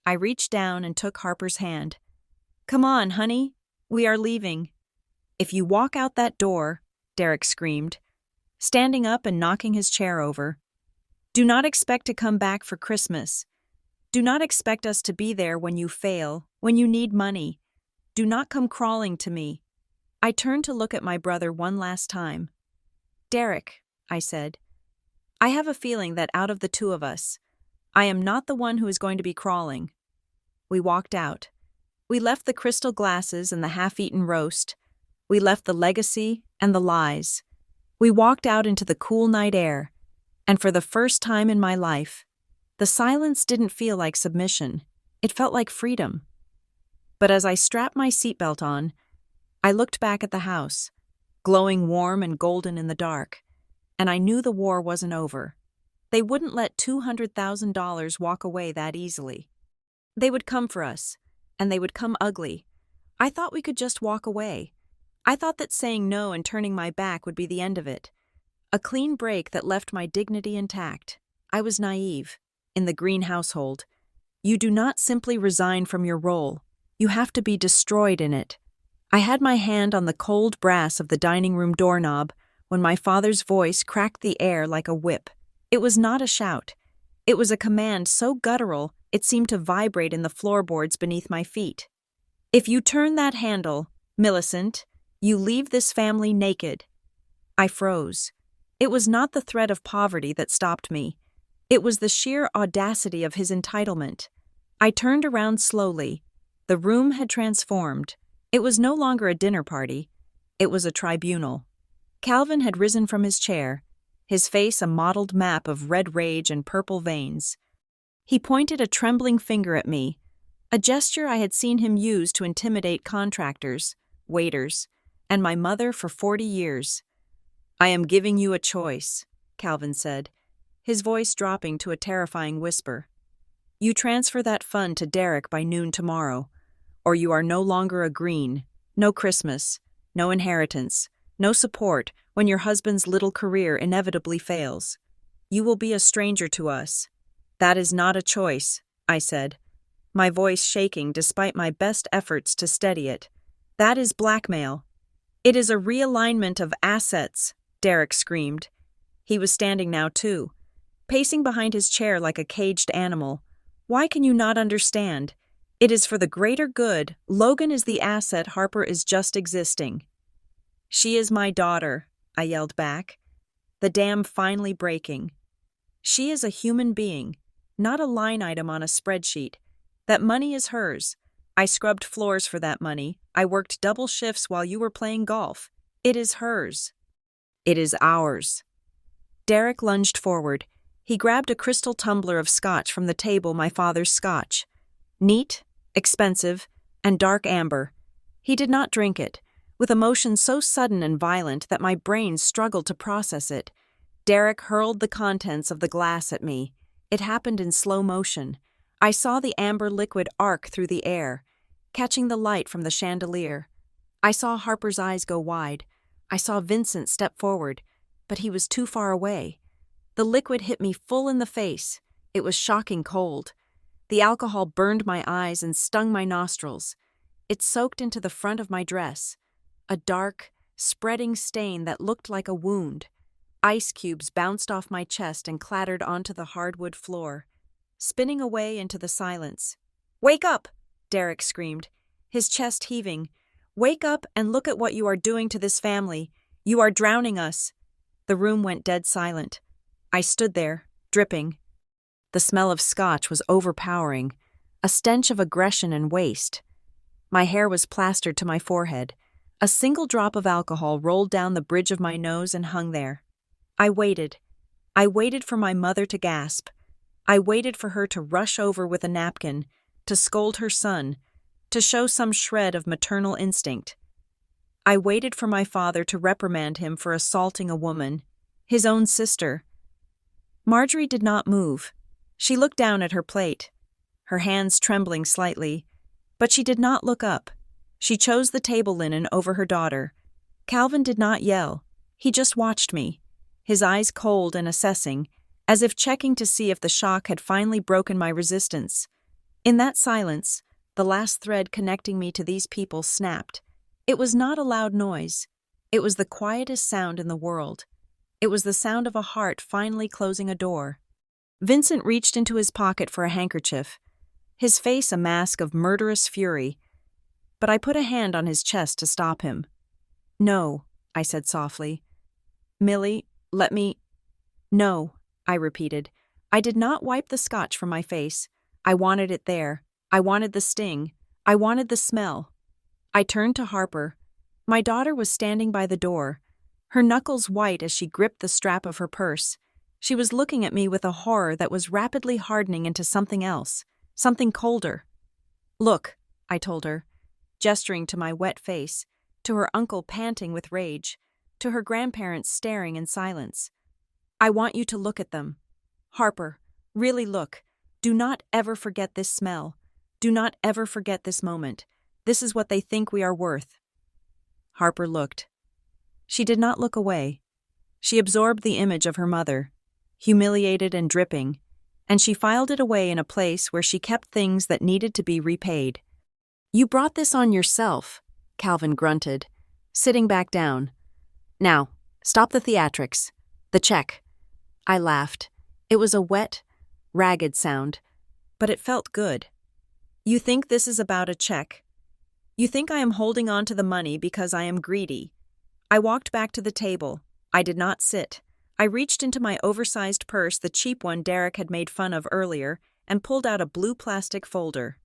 I reached down and took Harper's hand. "Come on, honey. We are leaving." "If you walk out that door," Derek screamed, standing up and knocking his chair over, "do not expect to come back for Christmas. Do not expect us to be there when you fail, when you need money. Do not come crawling to me." I turned to look at my brother one last time. "Derek," I said, "I have a feeling that out of the two of us, I am not the one who is going to be crawling." We walked out. We left the crystal glasses and the half-eaten roast. We left the legacy and the lies. We walked out into the cool night air, and for the first time in my life, the silence didn't feel like submission. It felt like freedom. But as I strapped my seatbelt on, I looked back at the house, glowing warm and golden in the dark, and I knew the war wasn't over. They wouldn't let $200,000 walk away that easily. They would come for us, and they would come ugly. I thought we could just walk away. I thought that saying no and turning my back would be the end of it. A clean break that left my dignity intact. I was naive. In the Green household, you do not simply resign from your role. You have to be destroyed in it. I had my hand on the cold brass of the dining room doorknob when my father's voice cracked the air like a whip. It was not a shout. It was a command so guttural it seemed to vibrate in the floorboards beneath my feet. "If you turn that handle, Millicent, you leave this family naked." I froze. It was not the threat of poverty that stopped me. It was the sheer audacity of his entitlement. I turned around slowly. The room had transformed. It was no longer a dinner party. It was a tribunal. Calvin had risen from his chair, his face a mottled map of red rage and purple veins. He pointed a trembling finger at me, a gesture I had seen him use to intimidate contractors, waiters, and my mother for 40 years. "I am giving you a choice," Calvin said, his voice dropping to a terrifying whisper. "You transfer that fund to Derek by noon tomorrow, or you are no longer a Green, no Christmas, no inheritance, no support when your husband's little career inevitably fails. You will be a stranger to us." "That is not a choice," I said, my voice shaking despite my best efforts to steady it. "That is blackmail." "It is a realignment of assets," Derek screamed. He was standing now too, pacing behind his chair like a caged animal. "Why can you not understand? It is for the greater good. Logan is the asset. Harper is just existing." "She is my daughter," I yelled back, the dam finally breaking. "She is a human being, not a line item on a spreadsheet. That money is hers. I scrubbed floors for that money. I worked double shifts while you were playing golf. It is hers. It is ours. Derek lunged forward. He grabbed a crystal tumbler of scotch from the table, my father's scotch. Neat, expensive, and dark amber. He did not drink it, with emotion so sudden and violent that my brain struggled to process it. Derek hurled the contents of the glass at me. It happened in slow motion. I saw the amber liquid arc through the air, catching the light from the chandelier. I saw Harper's eyes go wide. I saw Vincent step forward, but he was too far away. The liquid hit me full in the face. It was shocking cold. The alcohol burned my eyes and stung my nostrils. It soaked into the front of my dress, a dark, spreading stain that looked like a wound. Ice cubes bounced off my chest and clattered onto the hardwood floor, spinning away into the silence. "Wake up!" Derek screamed, his chest heaving. "Wake up and look at what you are doing to this family. You are drowning us." The room went dead silent. I stood there, dripping. The smell of scotch was overpowering, a stench of aggression and waste. My hair was plastered to my forehead. A single drop of alcohol rolled down the bridge of my nose and hung there. I waited. I waited for my mother to gasp. I waited for her to rush over with a napkin, to scold her son, to show some shred of maternal instinct. I waited for my father to reprimand him for assaulting a woman, his own sister. Marjorie did not move. She looked down at her plate, her hands trembling slightly, but she did not look up. She chose the table linen over her daughter. Calvin did not yell. He just watched me, his eyes cold and assessing, as if checking to see if the shock had finally broken my resistance. In that silence, the last thread connecting me to these people snapped. It was not a loud noise. It was the quietest sound in the world. It was the sound of a heart finally closing a door. Vincent reached into his pocket for a handkerchief, his face a mask of murderous fury, but I put a hand on his chest to stop him. "No," I said softly. "Millie, let me—" "No," I repeated. I did not wipe the scotch from my face. I wanted it there. I wanted the sting. I wanted the smell. I turned to Harper. My daughter was standing by the door, her knuckles white as she gripped the strap of her purse. She was looking at me with a horror that was rapidly hardening into something else, something colder. "Look," I told her, gesturing to my wet face, to her uncle panting with rage, to her grandparents staring in silence. "I want you to look at them. Harper, really look. Do not ever forget this smell. Do not ever forget this moment. This is what they think we are worth." Harper looked. She did not look away. She absorbed the image of her mother, humiliated and dripping, and she filed it away in a place where she kept things that needed to be repaid. "You brought this on yourself," Calvin grunted, sitting back down. "Now, stop the theatrics. The check." I laughed. It was a wet, ragged sound, but it felt good. "You think this is about a check? You think I am holding on to the money because I am greedy." I walked back to the table. I did not sit. I reached into my oversized purse, the cheap one Derek had made fun of earlier, and pulled out a blue plastic folder.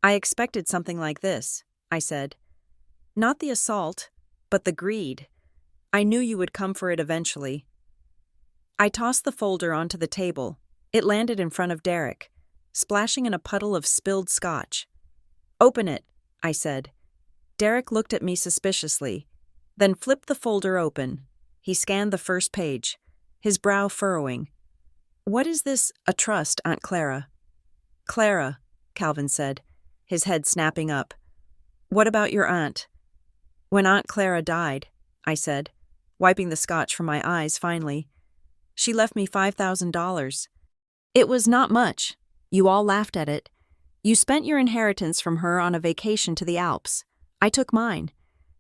"I expected something like this," I said. "Not the assault, but the greed. I knew you would come for it eventually." I tossed the folder onto the table. It landed in front of Derek, splashing in a puddle of spilled scotch. "Open it," I said. Derek looked at me suspiciously, then flipped the folder open. He scanned the first page, his brow furrowing. "What is this, a trust, Aunt Clara?" "Clara," Calvin said, his head snapping up. "What about your aunt?" "When Aunt Clara died," I said, wiping the scotch from my eyes finally, "she left me $5,000. It was not much. You all laughed at it. You spent your inheritance from her on a vacation to the Alps. I took mine,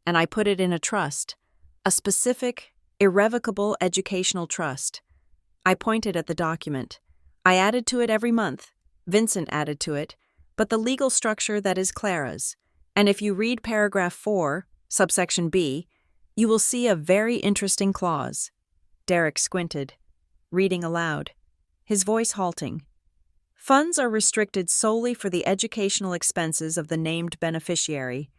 and I put it in a trust, a specific, irrevocable educational trust. I pointed at the document. I added to it every month. Vincent added to it, but the legal structure that is Clara's. And if you read paragraph 4, subsection B, you will see a very interesting clause." Derek squinted, reading aloud, his voice halting. Funds are restricted solely for the educational expenses of the named beneficiary,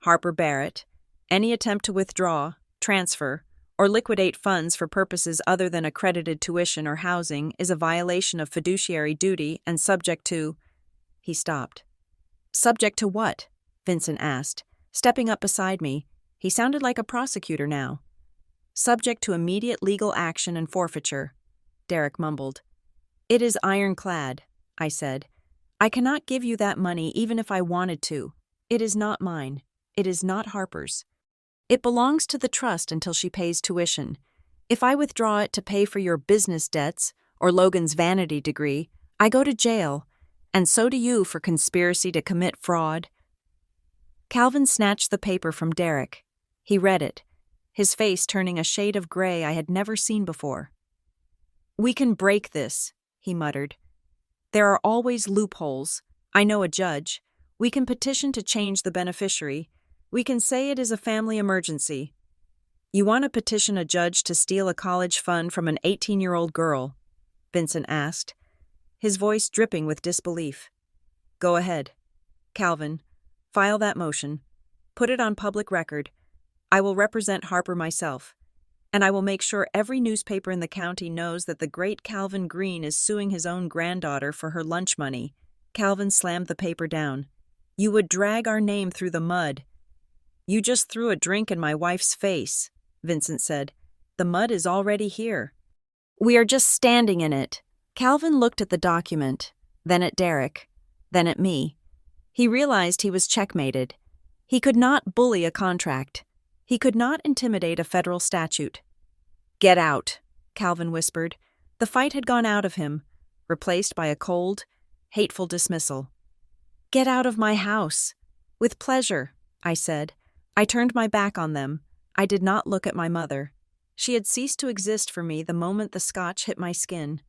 Harper Barrett. Any attempt to withdraw, transfer, or liquidate funds for purposes other than accredited tuition or housing is a violation of fiduciary duty and subject to— He stopped. Subject to what? Vincent asked, stepping up beside me. He sounded like a prosecutor now. Subject to immediate legal action and forfeiture, Derek mumbled. It is ironclad, I said. I cannot give you that money even if I wanted to. It is not mine. It is not Harper's. It belongs to the trust until she pays tuition. If I withdraw it to pay for your business debts or Logan's vanity degree, I go to jail, and so do you for conspiracy to commit fraud. Calvin snatched the paper from Derek. He read it, his face turning a shade of gray I had never seen before. We can break this, he muttered. There are always loopholes. I know a judge. We can petition to change the beneficiary. We can say it is a family emergency. You want to petition a judge to steal a college fund from an 18-year-old girl? Vincent asked, his voice dripping with disbelief. Go ahead. Calvin, file that motion. Put it on public record. I will represent Harper myself, and I will make sure every newspaper in the county knows that the great Calvin Green is suing his own granddaughter for her lunch money. Calvin slammed the paper down. You would drag our name through the mud. You just threw a drink in my wife's face, Vincent said. The mud is already here. We are just standing in it. Calvin looked at the document, then at Derek, then at me. He realized he was checkmated. He could not bully a contract. He could not intimidate a federal statute. Get out, Calvin whispered. The fight had gone out of him, replaced by a cold, hateful dismissal. Get out of my house. With pleasure, I said. I turned my back on them. I did not look at my mother. She had ceased to exist for me the moment the scotch hit my skin.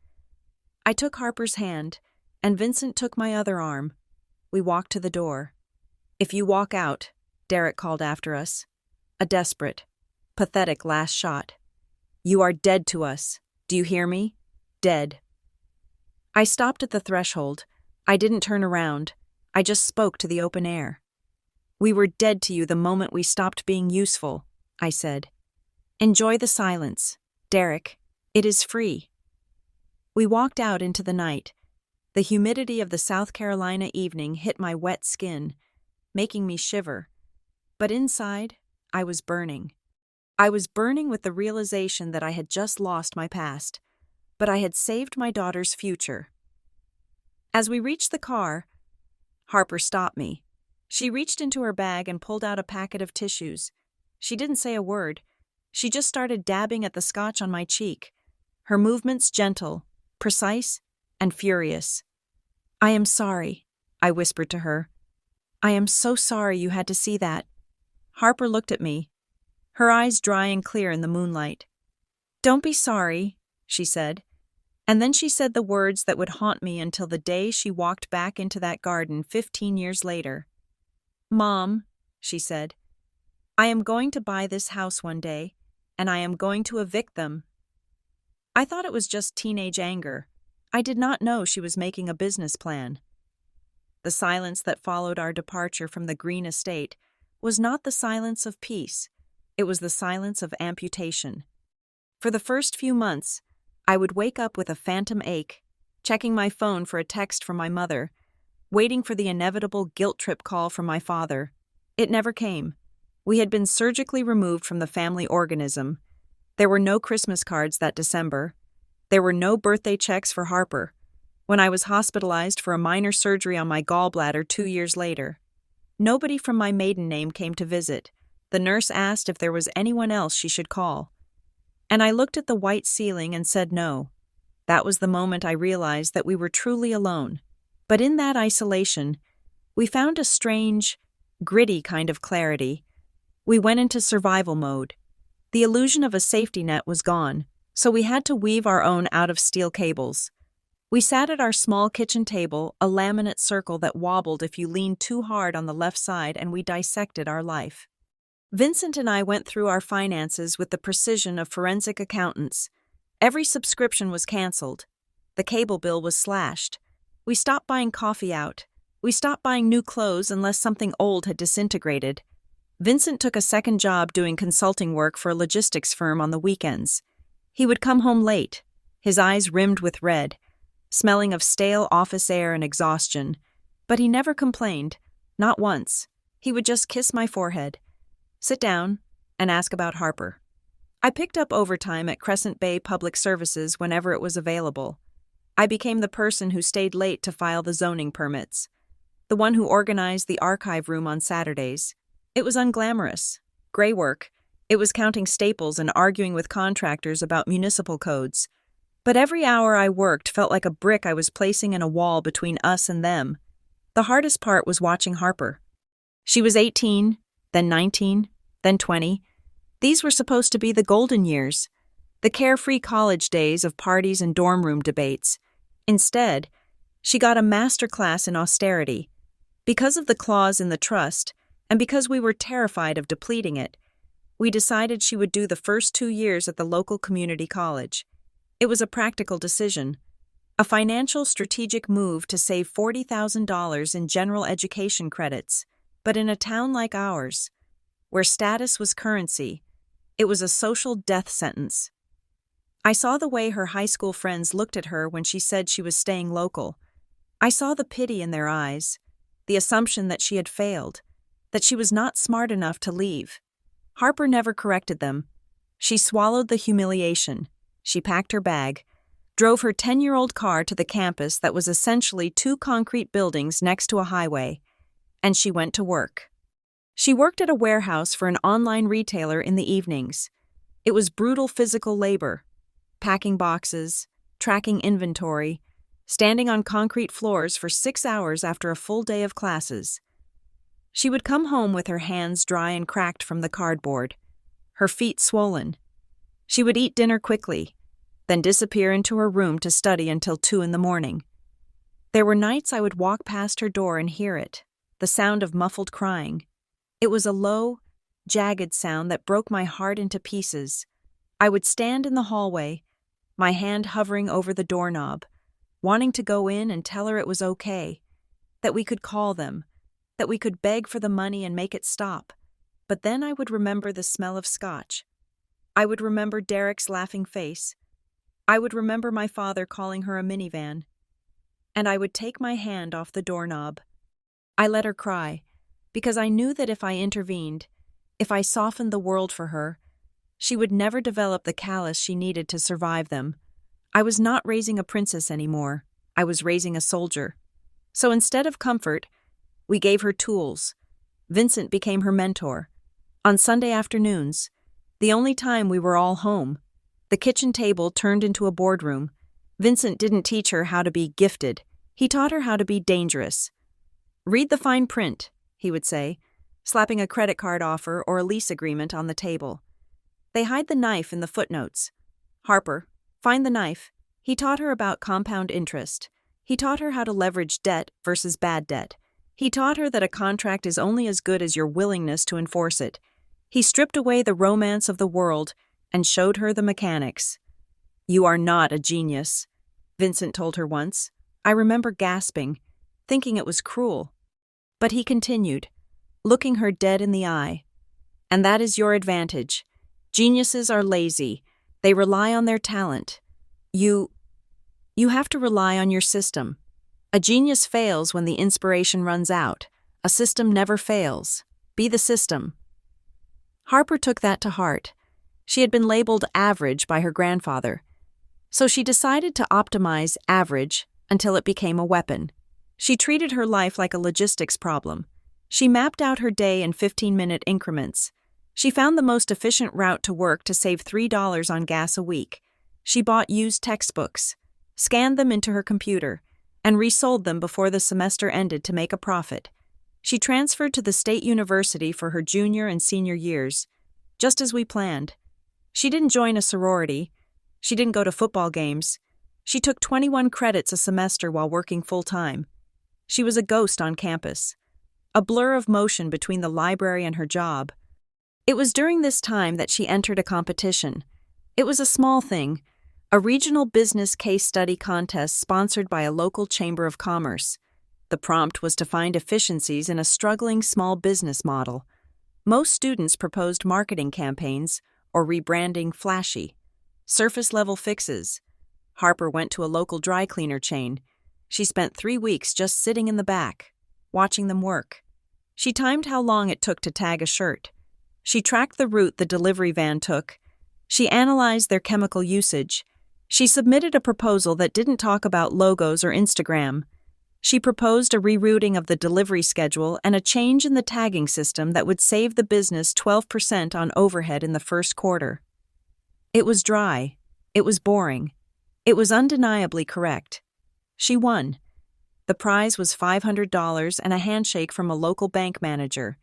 I took Harper's hand, and Vincent took my other arm. We walked to the door. If you walk out, Derek called after us. A desperate, pathetic last shot. You are dead to us. Do you hear me? Dead. I stopped at the threshold. I didn't turn around. I just spoke to the open air. We were dead to you the moment we stopped being useful, I said. Enjoy the silence, Derek. It is free. We walked out into the night. The humidity of the South Carolina evening hit my wet skin, making me shiver. But inside, I was burning. I was burning with the realization that I had just lost my past, but I had saved my daughter's future. As we reached the car, Harper stopped me. She reached into her bag and pulled out a packet of tissues. She didn't say a word. She just started dabbing at the scotch on my cheek, her movements gentle, precise, and furious. I am sorry, I whispered to her. I am so sorry you had to see that. Harper looked at me, her eyes dry and clear in the moonlight. Don't be sorry, she said. And then she said the words that would haunt me until the day she walked back into that garden 15 years later. Mom, she said, I am going to buy this house one day, and I am going to evict them. I thought it was just teenage anger. I did not know she was making a business plan. The silence that followed our departure from the Green estate was not the silence of peace. It was the silence of amputation. For the first few months, I would wake up with a phantom ache, checking my phone for a text from my mother, waiting for the inevitable guilt trip call from my father. It never came. We had been surgically removed from the family organism. There were no Christmas cards that December. There were no birthday checks for Harper. When I was hospitalized for a minor surgery on my gallbladder 2 years later, nobody from my maiden name came to visit. The nurse asked if there was anyone else she should call. And I looked at the white ceiling and said no. That was the moment I realized that we were truly alone. But in that isolation, we found a strange, gritty kind of clarity. We went into survival mode. The illusion of a safety net was gone, so we had to weave our own out of steel cables. We sat at our small kitchen table, a laminate circle that wobbled if you leaned too hard on the left side, and we dissected our life. Vincent and I went through our finances with the precision of forensic accountants. Every subscription was canceled. The cable bill was slashed. We stopped buying coffee out. We stopped buying new clothes unless something old had disintegrated. Vincent took a second job doing consulting work for a logistics firm on the weekends. He would come home late, his eyes rimmed with red, smelling of stale office air and exhaustion. But he never complained, not once. He would just kiss my forehead, sit down, and ask about Harper. I picked up overtime at Crescent Bay Public Services whenever it was available. I became the person who stayed late to file the zoning permits, the one who organized the archive room on Saturdays. It was unglamorous, gray work. It was counting staples and arguing with contractors about municipal codes. But every hour I worked felt like a brick I was placing in a wall between us and them. The hardest part was watching Harper. She was 18, then 19, then 20. These were supposed to be the golden years, the carefree college days of parties and dorm room debates. Instead, she got a master class in austerity. Because of the clause in the trust, and because we were terrified of depleting it, we decided she would do the first 2 years at the local community college. It was a practical decision, a financial strategic move to save $40,000 in general education credits. But in a town like ours, where status was currency, it was a social death sentence. I saw the way her high school friends looked at her when she said she was staying local. I saw the pity in their eyes, the assumption that she had failed, that she was not smart enough to leave. Harper never corrected them. She swallowed the humiliation. She packed her bag, drove her 10-year-old car to the campus that was essentially 2 concrete buildings next to a highway, and she went to work. She worked at a warehouse for an online retailer in the evenings. It was brutal physical labor, packing boxes, tracking inventory, standing on concrete floors for 6 hours after a full day of classes. She would come home with her hands dry and cracked from the cardboard, her feet swollen. She would eat dinner quickly, then disappear into her room to study until 2 in the morning. There were nights I would walk past her door and hear it, the sound of muffled crying. It was a low, jagged sound that broke my heart into pieces. I would stand in the hallway, my hand hovering over the doorknob, wanting to go in and tell her it was okay, that we could call them, that we could beg for the money and make it stop. But then I would remember the smell of scotch. I would remember Derek's laughing face. I would remember my father calling her a minivan. And I would take my hand off the doorknob. I let her cry, because I knew that if I intervened, if I softened the world for her, she would never develop the callus she needed to survive them. I was not raising a princess anymore. I was raising a soldier. So instead of comfort, we gave her tools. Vincent became her mentor. On Sunday afternoons, the only time we were all home, the kitchen table turned into a boardroom. Vincent didn't teach her how to be gifted. He taught her how to be dangerous. "Read the fine print," he would say, slapping a credit card offer or a lease agreement on the table. "They hide the knife in the footnotes. Harper, find the knife." He taught her about compound interest. He taught her how to leverage debt versus bad debt. He taught her that a contract is only as good as your willingness to enforce it. He stripped away the romance of the world and showed her the mechanics. "You are not a genius," Vincent told her once. I remember gasping, thinking it was cruel. But he continued, looking her dead in the eye. "And that is your advantage. Geniuses are lazy. They rely on their talent. You have to rely on your system. A genius fails when the inspiration runs out. A system never fails. Be the system." Harper took that to heart. She had been labeled average by her grandfather. So she decided to optimize average until it became a weapon. She treated her life like a logistics problem. She mapped out her day in 15-minute increments. She found the most efficient route to work to save $3 on gas a week. She bought used textbooks, scanned them into her computer, and resold them before the semester ended to make a profit. She transferred to the state university for her junior and senior years, just as we planned. She didn't join a sorority. She didn't go to football games. She took 21 credits a semester while working full-time. She was a ghost on campus, a blur of motion between the library and her job. It was during this time that she entered a competition. It was a small thing, A regional business case study contest sponsored by a local chamber of commerce. The prompt was to find efficiencies in a struggling small business model. Most students proposed marketing campaigns or rebranding flashy, surface-level fixes. Harper went to a local dry cleaner chain. She spent 3 weeks just sitting in the back, watching them work. She timed how long it took to tag a shirt. She tracked the route the delivery van took. She analyzed their chemical usage. She submitted a proposal that didn't talk about logos or Instagram. She proposed a rerouting of the delivery schedule and a change in the tagging system that would save the business 12% on overhead in the first quarter. It was dry. It was boring. It was undeniably correct. She won. The prize was $500 and a handshake from a local bank manager.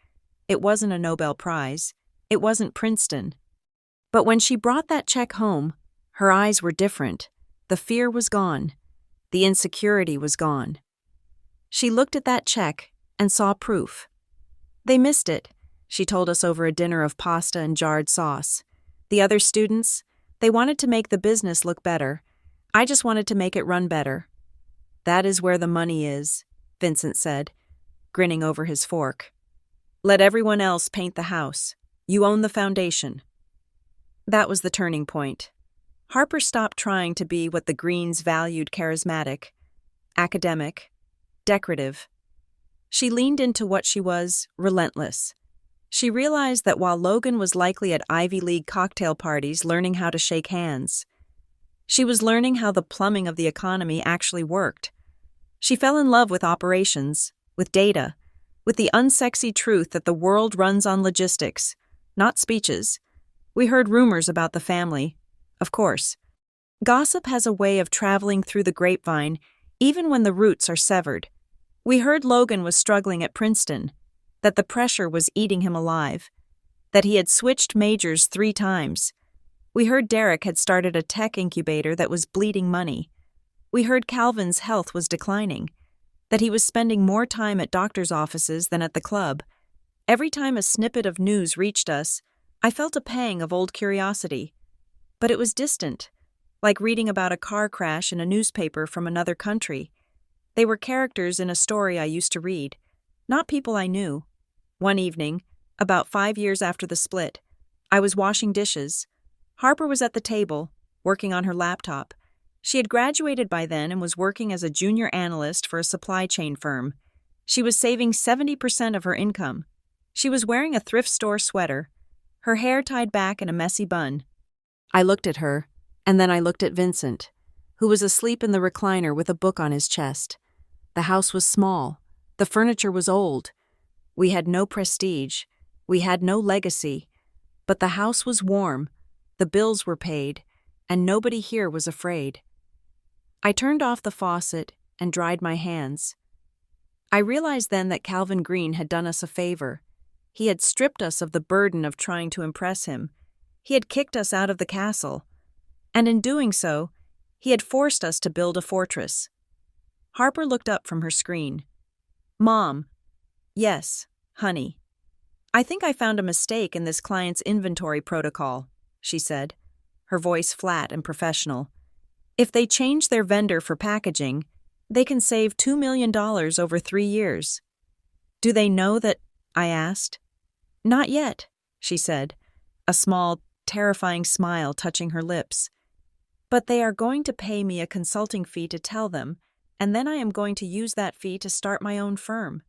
It wasn't a Nobel Prize. It wasn't Princeton. But when she brought that check home, her eyes were different. The fear was gone. The insecurity was gone. She looked at that check and saw proof. They missed it, she told us over a dinner of pasta and jarred sauce. The other students, they wanted to make the business look better. I just wanted to make it run better. That is where the money is, Vincent said, grinning over his fork. Let everyone else paint the house. You own the foundation. That was the turning point. Harper stopped trying to be what the Greens valued: charismatic, academic, decorative. She leaned into what she was: relentless. She realized that while Logan was likely at Ivy League cocktail parties learning how to shake hands, she was learning how the plumbing of the economy actually worked. She fell in love with operations, with data, with the unsexy truth that the world runs on logistics, not speeches. We heard rumors about the family. Of course. Gossip has a way of traveling through the grapevine, even when the roots are severed. We heard Logan was struggling at Princeton, that the pressure was eating him alive, that he had switched majors 3 times. We heard Derek had started a tech incubator that was bleeding money. We heard Calvin's health was declining, that he was spending more time at doctor's offices than at the club. Every time a snippet of news reached us, I felt a pang of old curiosity. But it was distant, like reading about a car crash in a newspaper from another country. They were characters in a story I used to read, not people I knew. One evening, about 5 years after the split, I was washing dishes. Harper was at the table, working on her laptop. She had graduated by then and was working as a junior analyst for a supply chain firm. She was saving 70% of her income. She was wearing a thrift store sweater, her hair tied back in a messy bun. I looked at her, and then I looked at Vincent, who was asleep in the recliner with a book on his chest. The house was small. The furniture was old. We had no prestige. We had no legacy. But the house was warm. The bills were paid, and nobody here was afraid. I turned off the faucet and dried my hands. I realized then that Calvin Green had done us a favor. He had stripped us of the burden of trying to impress him. He had kicked us out of the castle. And in doing so, he had forced us to build a fortress. Harper looked up from her screen. Mom. Yes, honey. I think I found a mistake in this client's inventory protocol, she said, her voice flat and professional. If they change their vendor for packaging, they can save $2 million over 3 years. Do they know that? I asked. Not yet, she said, a small, terrifying smile touching her lips. But they are going to pay me a consulting fee to tell them, and then I am going to use that fee to start my own firm.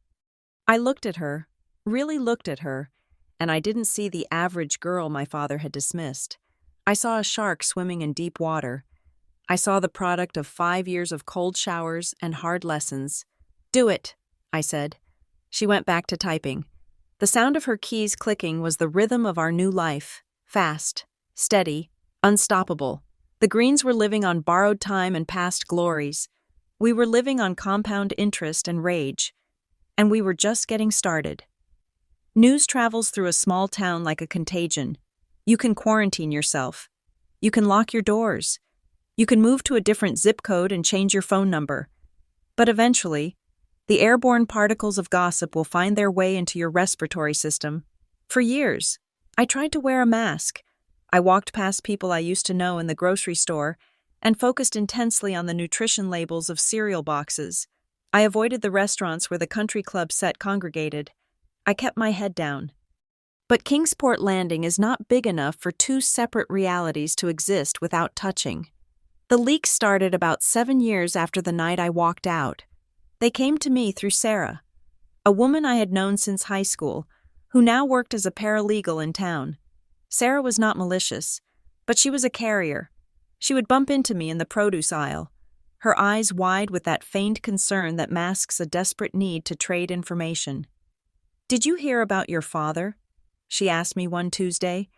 I looked at her, really looked at her, and I didn't see the average girl my father had dismissed. I saw a shark swimming in deep water. I saw the product of 5 years of cold showers and hard lessons. Do it, I said. She went back to typing. The sound of her keys clicking was the rhythm of our new life. Fast, steady, unstoppable. The Greens were living on borrowed time and past glories. We were living on compound interest and rage. And we were just getting started. News travels through a small town like a contagion. You can quarantine yourself. You can lock your doors. You can move to a different zip code and change your phone number. But eventually, the airborne particles of gossip will find their way into your respiratory system. For years, I tried to wear a mask. I walked past people I used to know in the grocery store, and focused intensely on the nutrition labels of cereal boxes. I avoided the restaurants where the country club set congregated. I kept my head down. But Kingsport Landing is not big enough for two separate realities to exist without touching. The leaks started about 7 years after the night I walked out. They came to me through Sarah, a woman I had known since high school, who now worked as a paralegal in town. Sarah was not malicious, but she was a carrier. She would bump into me in the produce aisle, her eyes wide with that feigned concern that masks a desperate need to trade information. "Did you hear about your father?" she asked me one Tuesday,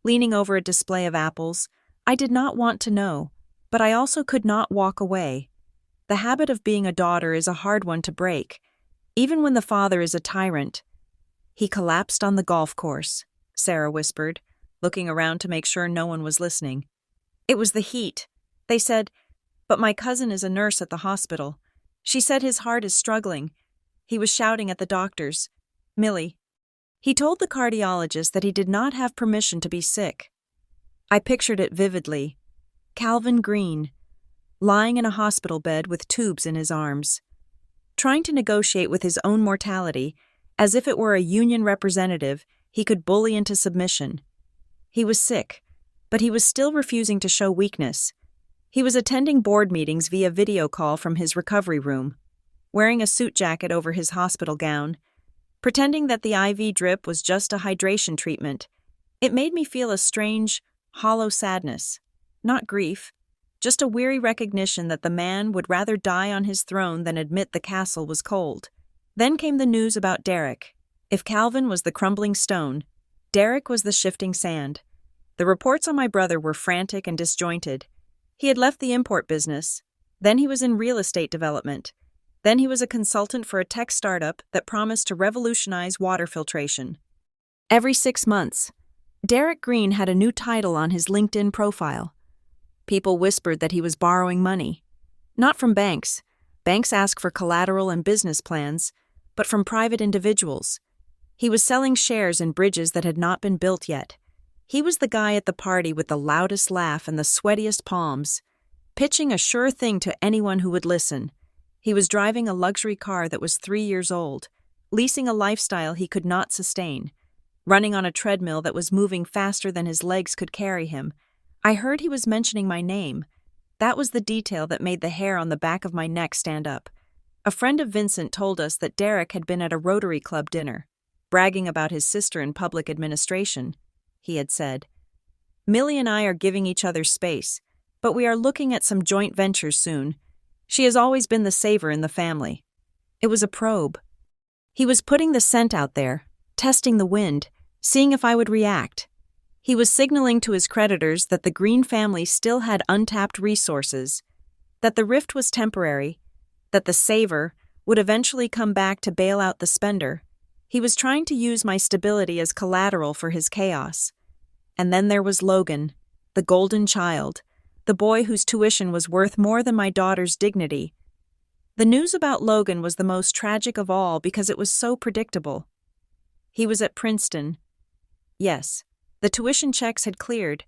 leaning over a display of apples. I did not want to know, but I also could not walk away. The habit of being a daughter is a hard one to break, even when the father is a tyrant. "He collapsed on the golf course," Sarah whispered, looking around to make sure no one was listening. "It was the heat," they said, "but my cousin is a nurse at the hospital. She said his heart is struggling." He was shouting at the doctors. "Millie." He told the cardiologist that he did not have permission to be sick. I pictured it vividly. Calvin Green, lying in a hospital bed with tubes in his arms, trying to negotiate with his own mortality, as if it were a union representative he could bully into submission. He was sick, but he was still refusing to show weakness. He was attending board meetings via video call from his recovery room, wearing a suit jacket over his hospital gown, pretending that the IV drip was just a hydration treatment. It made me feel a strange, hollow sadness. Not grief, just a weary recognition that the man would rather die on his throne than admit the castle was cold. Then came the news about Derek. If Calvin was the crumbling stone, Derek was the shifting sand. The reports on my brother were frantic and disjointed. He had left the import business. Then he was in real estate development. Then he was a consultant for a tech startup that promised to revolutionize water filtration. Every 6 months, Derek Green had a new title on his LinkedIn profile. People whispered that he was borrowing money. Not from banks. Banks ask for collateral and business plans, but from private individuals. He was selling shares in bridges that had not been built yet. He was the guy at the party with the loudest laugh and the sweatiest palms, pitching a sure thing to anyone who would listen. He was driving a luxury car that was 3 years old, leasing a lifestyle he could not sustain, running on a treadmill that was moving faster than his legs could carry him. I heard he was mentioning my name. That was the detail that made the hair on the back of my neck stand up. A friend of Vincent told us that Derek had been at a Rotary Club dinner, bragging about his sister in public administration. He had said, "Millie and I are giving each other space, but we are looking at some joint ventures soon. She has always been the saver in the family." It was a probe. He was putting the scent out there, testing the wind, seeing if I would react. He was signaling to his creditors that the Green family still had untapped resources, that the rift was temporary, that the saver would eventually come back to bail out the spender. He was trying to use my stability as collateral for his chaos. And then there was Logan, the golden child, the boy whose tuition was worth more than my daughter's dignity. The news about Logan was the most tragic of all because it was so predictable. He was at Princeton. Yes, the tuition checks had cleared,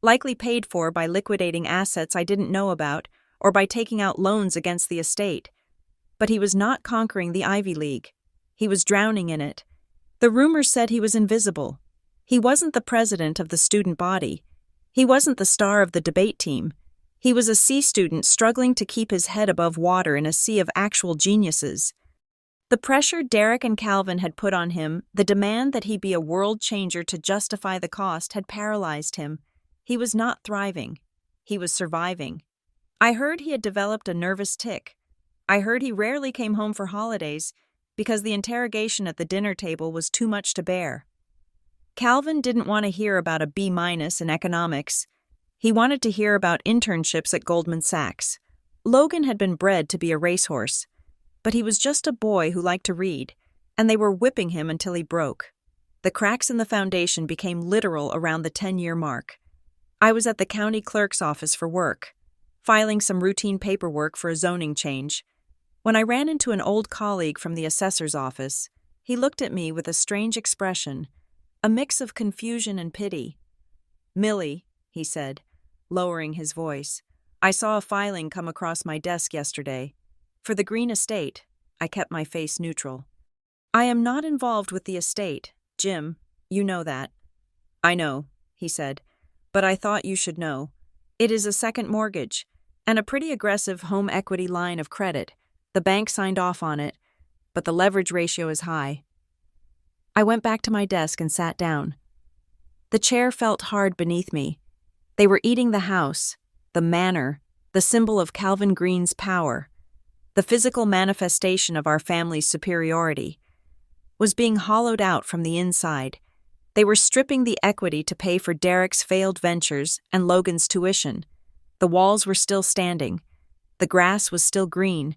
likely paid for by liquidating assets I didn't know about or by taking out loans against the estate. But he was not conquering the Ivy League. He was drowning in it. The rumors said he was invisible. He wasn't the president of the student body. He wasn't the star of the debate team. He was a C student struggling to keep his head above water in a sea of actual geniuses. The pressure Derek and Calvin had put on him, the demand that he be a world changer to justify the cost, had paralyzed him. He was not thriving. He was surviving. I heard he had developed a nervous tic. I heard he rarely came home for holidays because the interrogation at the dinner table was too much to bear. Calvin didn't want to hear about a B- in economics. He wanted to hear about internships at Goldman Sachs. Logan had been bred to be a racehorse, but he was just a boy who liked to read, and they were whipping him until he broke. The cracks in the foundation became literal around the 10-year mark. I was at the county clerk's office for work, filing some routine paperwork for a zoning change, when I ran into an old colleague from the assessor's office. He looked at me with a strange expression, a mix of confusion and pity. "Millie," he said, lowering his voice, I saw a filing come across my desk yesterday. For the Green estate, I kept my face neutral. I am not involved with the estate, Jim, you know that. I know, he said, but I thought you should know. It is a second mortgage, and a pretty aggressive home equity line of credit. The bank signed off on it, but the leverage ratio is high. I went back to my desk and sat down. The chair felt hard beneath me. They were eating the house, the manor, the symbol of Calvin Green's power, the physical manifestation of our family's superiority, was being hollowed out from the inside. They were stripping the equity to pay for Derek's failed ventures and Logan's tuition. The walls were still standing. The grass was still green,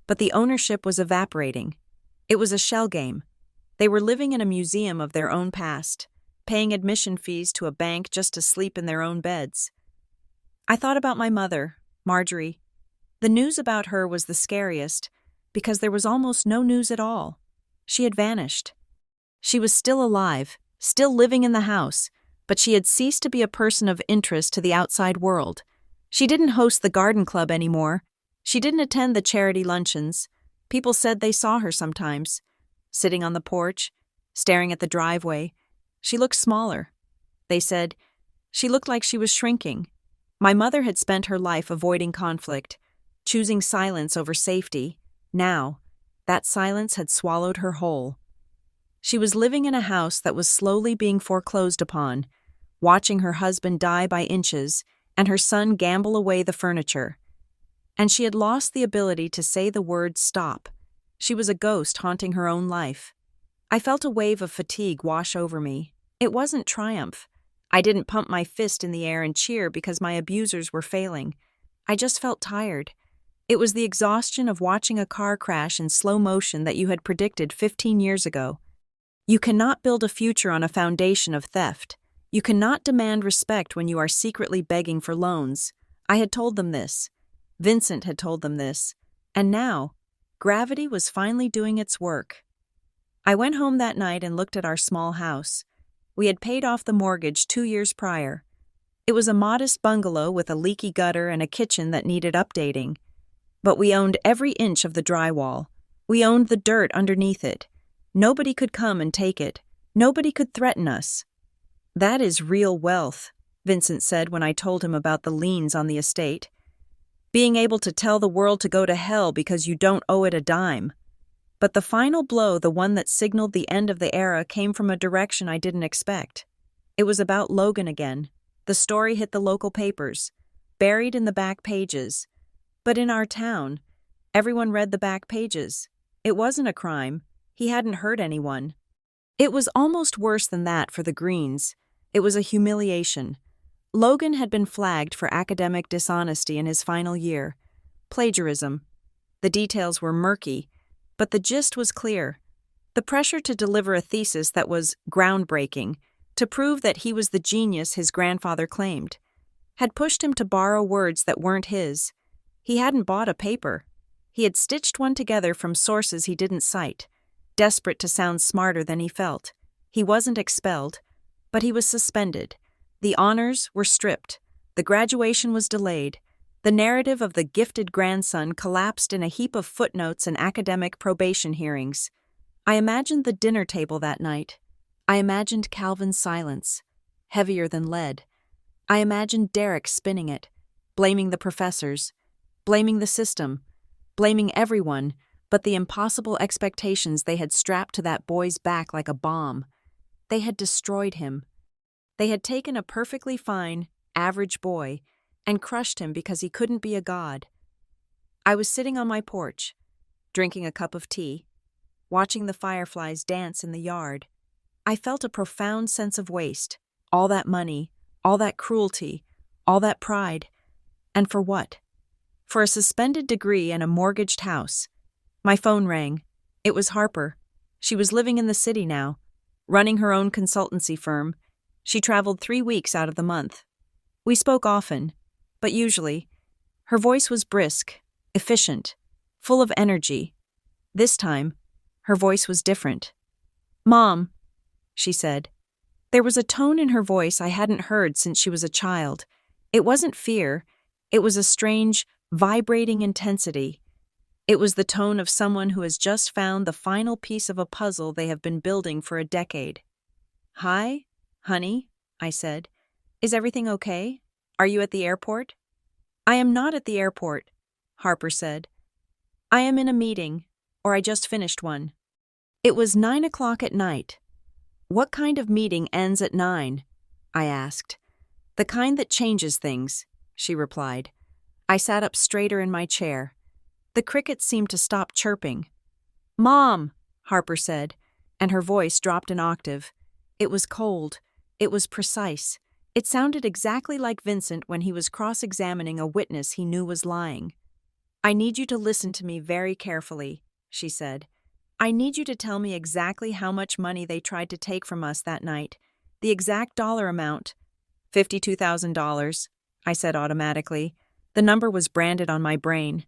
but the ownership was evaporating. It was a shell game. They were living in a museum of their own past, paying admission fees to a bank just to sleep in their own beds. I thought about my mother, Marjorie. The news about her was the scariest, because there was almost no news at all. She had vanished. She was still alive, still living in the house, but she had ceased to be a person of interest to the outside world. She didn't host the garden club anymore. She didn't attend the charity luncheons. People said they saw her sometimes, sitting on the porch, staring at the driveway. She looked smaller. They said she looked like she was shrinking. My mother had spent her life avoiding conflict, choosing silence over safety. Now, that silence had swallowed her whole. She was living in a house that was slowly being foreclosed upon, watching her husband die by inches and her son gamble away the furniture. And she had lost the ability to say the word stop. She was a ghost haunting her own life. I felt a wave of fatigue wash over me. It wasn't triumph. I didn't pump my fist in the air and cheer because my abusers were failing. I just felt tired. It was the exhaustion of watching a car crash in slow motion that you had predicted 15 years ago. You cannot build a future on a foundation of theft. You cannot demand respect when you are secretly begging for loans. I had told them this. Vincent had told them this. And now, gravity was finally doing its work. I went home that night and looked at our small house. We had paid off the mortgage 2 years prior. It was a modest bungalow with a leaky gutter and a kitchen that needed updating. But we owned every inch of the drywall. We owned the dirt underneath it. Nobody could come and take it. Nobody could threaten us. That is real wealth, Vincent said when I told him about the liens on the estate. Being able to tell the world to go to hell because you don't owe it a dime. But the final blow, the one that signaled the end of the era, came from a direction I didn't expect. It was about Logan again. The story hit the local papers, buried in the back pages. But in our town, everyone read the back pages. It wasn't a crime. He hadn't hurt anyone. It was almost worse than that for the Greens. It was a humiliation. Logan had been flagged for academic dishonesty in his final year. Plagiarism. The details were murky, but the gist was clear. The pressure to deliver a thesis that was groundbreaking, to prove that he was the genius his grandfather claimed, had pushed him to borrow words that weren't his. He hadn't bought a paper. He had stitched one together from sources he didn't cite, desperate to sound smarter than he felt. He wasn't expelled, but he was suspended. The honors were stripped. The graduation was delayed. The narrative of the gifted grandson collapsed in a heap of footnotes and academic probation hearings. I imagined the dinner table that night. I imagined Calvin's silence, heavier than lead. I imagined Derek spinning it, blaming the professors, blaming the system, blaming everyone but the impossible expectations they had strapped to that boy's back like a bomb. They had destroyed him. They had taken a perfectly fine, average boy and crushed him because he couldn't be a god. I was sitting on my porch, drinking a cup of tea, watching the fireflies dance in the yard. I felt a profound sense of waste, all that money, all that cruelty, all that pride. And for what? For a suspended degree and a mortgaged house. My phone rang. It was Harper. She was living in the city now, running her own consultancy firm. She traveled 3 weeks out of the month. We spoke often, but usually, her voice was brisk, efficient, full of energy. This time, her voice was different. "Mom," she said. There was a tone in her voice I hadn't heard since she was a child. It wasn't fear. It was a strange, vibrating intensity. It was the tone of someone who has just found the final piece of a puzzle they have been building for a decade. "Hi, honey," I said. "Is everything okay? Are you at the airport?" "I am not at the airport," Harper said. "I am in a meeting, or I just finished one." It was 9 o'clock at night. "What kind of meeting ends at 9?" I asked. "The kind that changes things," she replied. I sat up straighter in my chair. The crickets seemed to stop chirping. "Mom," Harper said, and her voice dropped an octave. It was cold. It was precise. It sounded exactly like Vincent when he was cross-examining a witness he knew was lying. "I need you to listen to me very carefully," she said. "I need you to tell me exactly how much money they tried to take from us that night. The exact dollar amount." $52,000, I said automatically. The number was branded on my brain.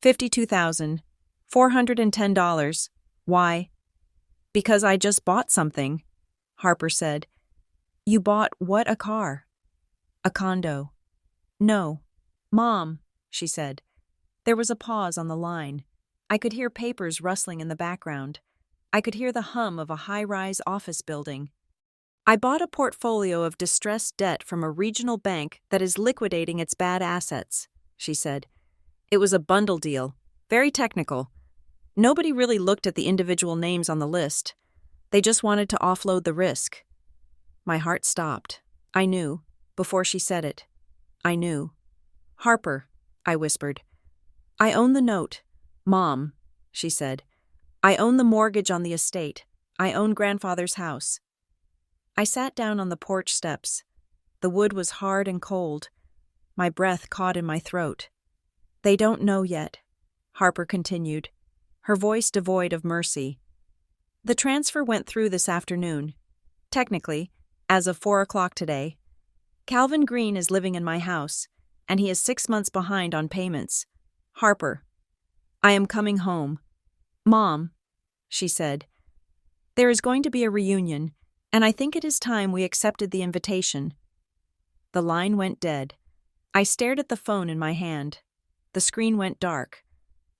$52,410. Why? "Because I just bought something," Harper said. "You bought what? A car?" "A condo." "No. Mom," she said. There was a pause on the line. I could hear papers rustling in the background. I could hear the hum of a high-rise office building. "I bought a portfolio of distressed debt from a regional bank that is liquidating its bad assets," she said. "It was a bundle deal, very technical. Nobody really looked at the individual names on the list. They just wanted to offload the risk." My heart stopped. I knew, before she said it. I knew. "Harper," I whispered. "I own the note." "Mom," she said. "I own the mortgage on the estate. I own grandfather's house." I sat down on the porch steps. The wood was hard and cold. My breath caught in my throat. "They don't know yet," Harper continued, her voice devoid of mercy. "The transfer went through this afternoon. Technically, as of 4 o'clock today. Calvin Green is living in my house, and he is 6 months behind on payments. Harper, I am coming home." "Mom," she said, "there is going to be a reunion, and I think it is time we accepted the invitation." The line went dead. I stared at the phone in my hand. The screen went dark,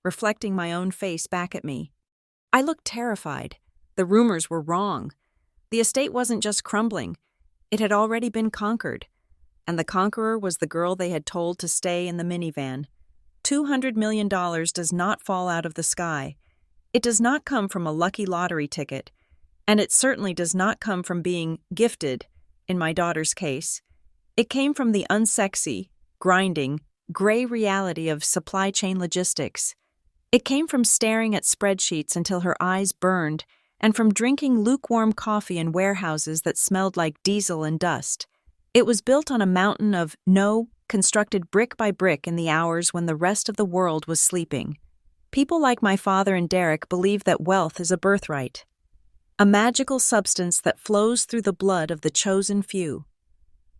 reflecting my own face back at me. I looked terrified. The rumors were wrong. The estate wasn't just crumbling. It had already been conquered. And the conqueror was the girl they had told to stay in the minivan. $200 million does not fall out of the sky. It does not come from a lucky lottery ticket. And it certainly does not come from being gifted, in my daughter's case. It came from the unsexy, grinding, gray reality of supply chain logistics. It came from staring at spreadsheets until her eyes burned, and from drinking lukewarm coffee in warehouses that smelled like diesel and dust. It was built on a mountain of no, constructed brick by brick in the hours when the rest of the world was sleeping. People like my father and Derek believe that wealth is a birthright, a magical substance that flows through the blood of the chosen few.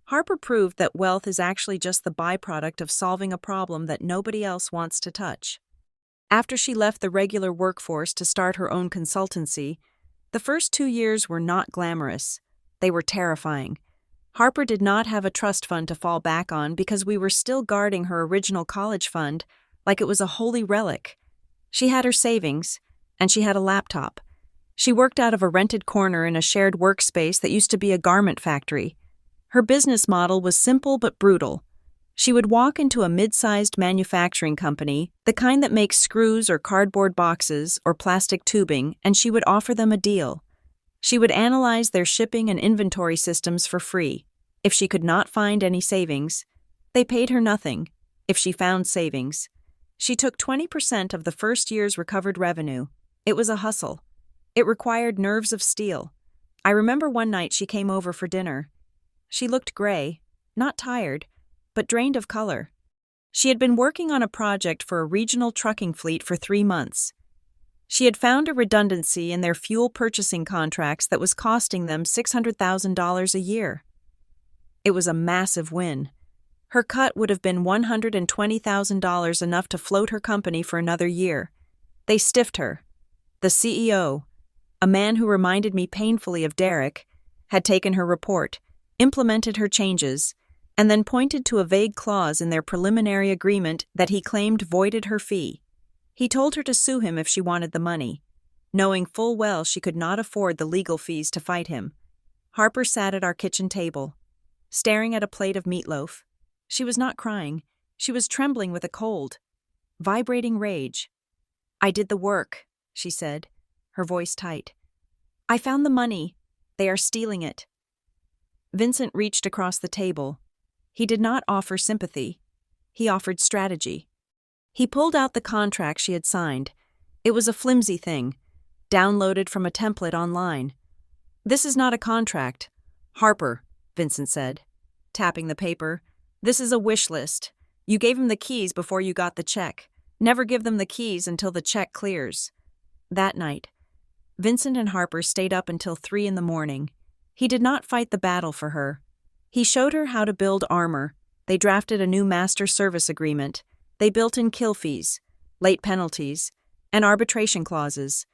Harper proved that wealth is actually just the byproduct of solving a problem that nobody else wants to touch. After she left the regular workforce to start her own consultancy, the first 2 years were not glamorous. They were terrifying. Harper did not have a trust fund to fall back on because we were still guarding her original college fund like it was a holy relic. She had her savings, and she had a laptop. She worked out of a rented corner in a shared workspace that used to be a garment factory. Her business model was simple but brutal. She would walk into a mid-sized manufacturing company, the kind that makes screws or cardboard boxes or plastic tubing, and she would offer them a deal. She would analyze their shipping and inventory systems for free. If she could not find any savings, they paid her nothing. If she found savings, she took 20% of the first year's recovered revenue. It was a hustle. It required nerves of steel. I remember one night she came over for dinner. She looked gray, not tired, but drained of color. She had been working on a project for a regional trucking fleet for 3 months. She had found a redundancy in their fuel purchasing contracts that was costing them $600,000 a year. It was a massive win. Her cut would have been $120,000, enough to float her company for another year. They stiffed her. The CEO, a man who reminded me painfully of Derek, had taken her report, implemented her changes, and then pointed to a vague clause in their preliminary agreement that he claimed voided her fee. He told her to sue him if she wanted the money, knowing full well she could not afford the legal fees to fight him. Harper sat at our kitchen table, staring at a plate of meatloaf. She was not crying. She was trembling with a cold, vibrating rage. "I did the work," she said, her voice tight. "I found the money. They are stealing it." Vincent reached across the table. He did not offer sympathy. He offered strategy. He pulled out the contract she had signed. It was a flimsy thing, downloaded from a template online. "This is not a contract, Harper," Vincent said, tapping the paper. "This is a wish list. You gave him the keys before you got the check. Never give them the keys until the check clears." That night, Vincent and Harper stayed up until 3 a.m. He did not fight the battle for her. He showed her how to build armor. They drafted a new master service agreement. They built in kill fees, late penalties, and arbitration clauses.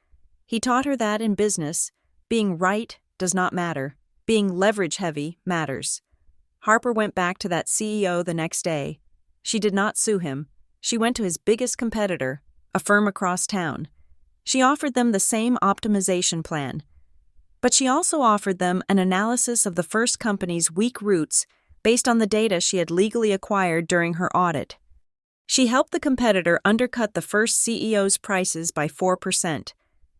He taught her that in business, being right does not matter. Being leverage-heavy matters. Harper went back to that CEO the next day. She did not sue him. She went to his biggest competitor, a firm across town. She offered them the same optimization plan. But she also offered them an analysis of the first company's weak roots based on the data she had legally acquired during her audit. She helped the competitor undercut the first CEO's prices by 4%.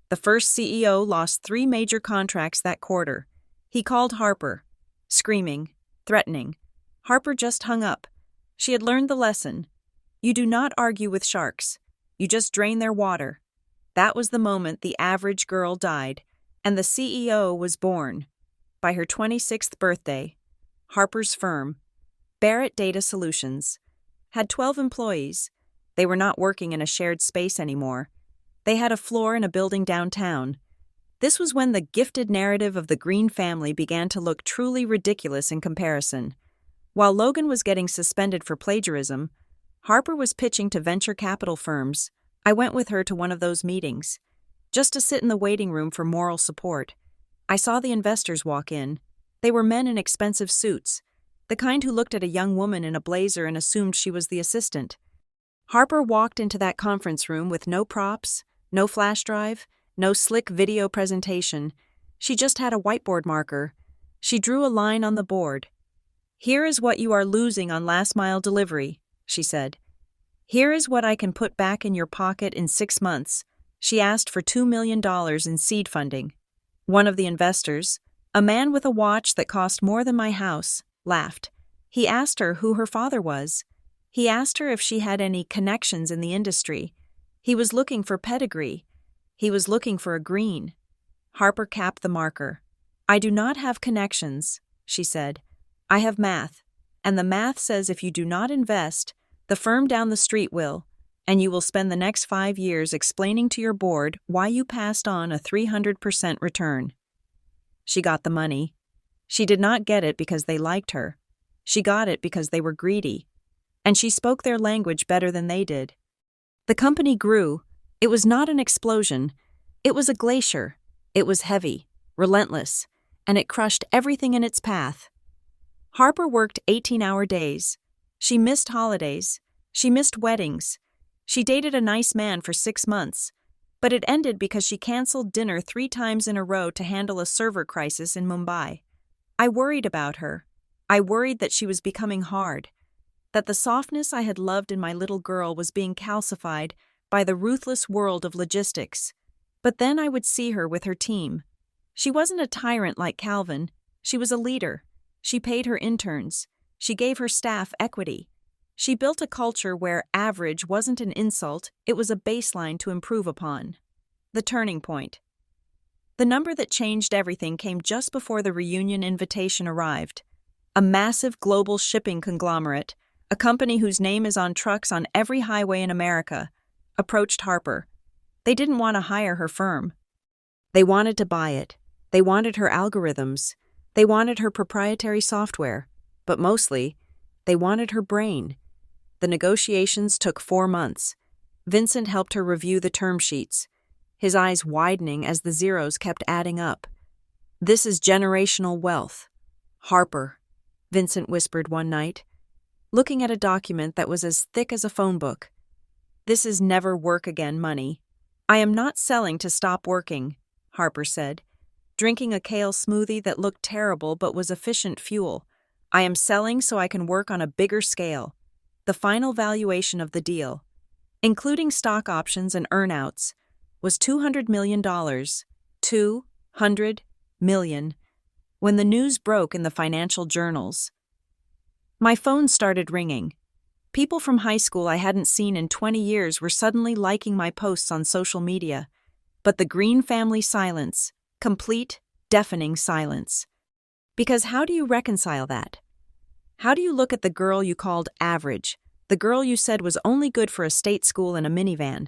The first CEO lost 3 major contracts that quarter. He called Harper, screaming, threatening. Harper just hung up. She had learned the lesson. You do not argue with sharks. You just drain their water. That was the moment the average girl died, and the CEO was born. By her 26th birthday, Harper's firm, Barrett Data Solutions, had 12 employees. They were not working in a shared space anymore. They had a floor in a building downtown. This was when the gifted narrative of the Green family began to look truly ridiculous in comparison. While Logan was getting suspended for plagiarism, Harper was pitching to venture capital firms. I went with her to one of those meetings, just to sit in the waiting room for moral support. I saw the investors walk in. They were men in expensive suits, the kind who looked at a young woman in a blazer and assumed she was the assistant. Harper walked into that conference room with no props, no flash drive, no slick video presentation. She just had a whiteboard marker. She drew a line on the board. "Here is what you are losing on last-mile delivery," she said. "Here is what I can put back in your pocket in 6 months." She asked for $2 million in seed funding. One of the investors, a man with a watch that cost more than my house, laughed. He asked her who her father was. He asked her if she had any connections in the industry. He was looking for pedigree. He was looking for a green. Harper capped the marker. "I do not have connections," she said. "I have math, and the math says if you do not invest, the firm down the street will, and you will spend the next 5 years explaining to your board why you passed on a 300% return." She got the money. She did not get it because they liked her. She got it because they were greedy, and she spoke their language better than they did. The company grew. It was not an explosion. It was a glacier. It was heavy, relentless, and it crushed everything in its path. Harper worked 18-hour days. She missed holidays. She missed weddings. She dated a nice man for 6 months, but it ended because she canceled dinner 3 times in a row to handle a server crisis in Mumbai. I worried about her. I worried that she was becoming hard, that the softness I had loved in my little girl was being calcified by the ruthless world of logistics. But then I would see her with her team. She wasn't a tyrant like Calvin. She was a leader. She paid her interns. She gave her staff equity. She built a culture where average wasn't an insult, it was a baseline to improve upon. The turning point. The number that changed everything came just before the reunion invitation arrived. A massive global shipping conglomerate, a company whose name is on trucks on every highway in America, approached Harper. They didn't want to hire her firm. They wanted to buy it. They wanted her algorithms. They wanted her proprietary software. But mostly, they wanted her brain. The negotiations took 4 months. Vincent helped her review the term sheets, his eyes widening as the zeros kept adding up. This is generational wealth. Harper, Vincent whispered one night, looking at a document that was as thick as a phone book. This is never work again money. I am not selling to stop working, Harper said, drinking a kale smoothie that looked terrible but was efficient fuel. I am selling so I can work on a bigger scale. The final valuation of the deal, including stock options and earnouts, was $200 million. $200 million. When the news broke in the financial journals. My phone started ringing. People from high school I hadn't seen in 20 years were suddenly liking my posts on social media. But the Green family silence, complete, deafening silence. Because how do you reconcile that? How do you look at the girl you called average, the girl you said was only good for a state school and a minivan,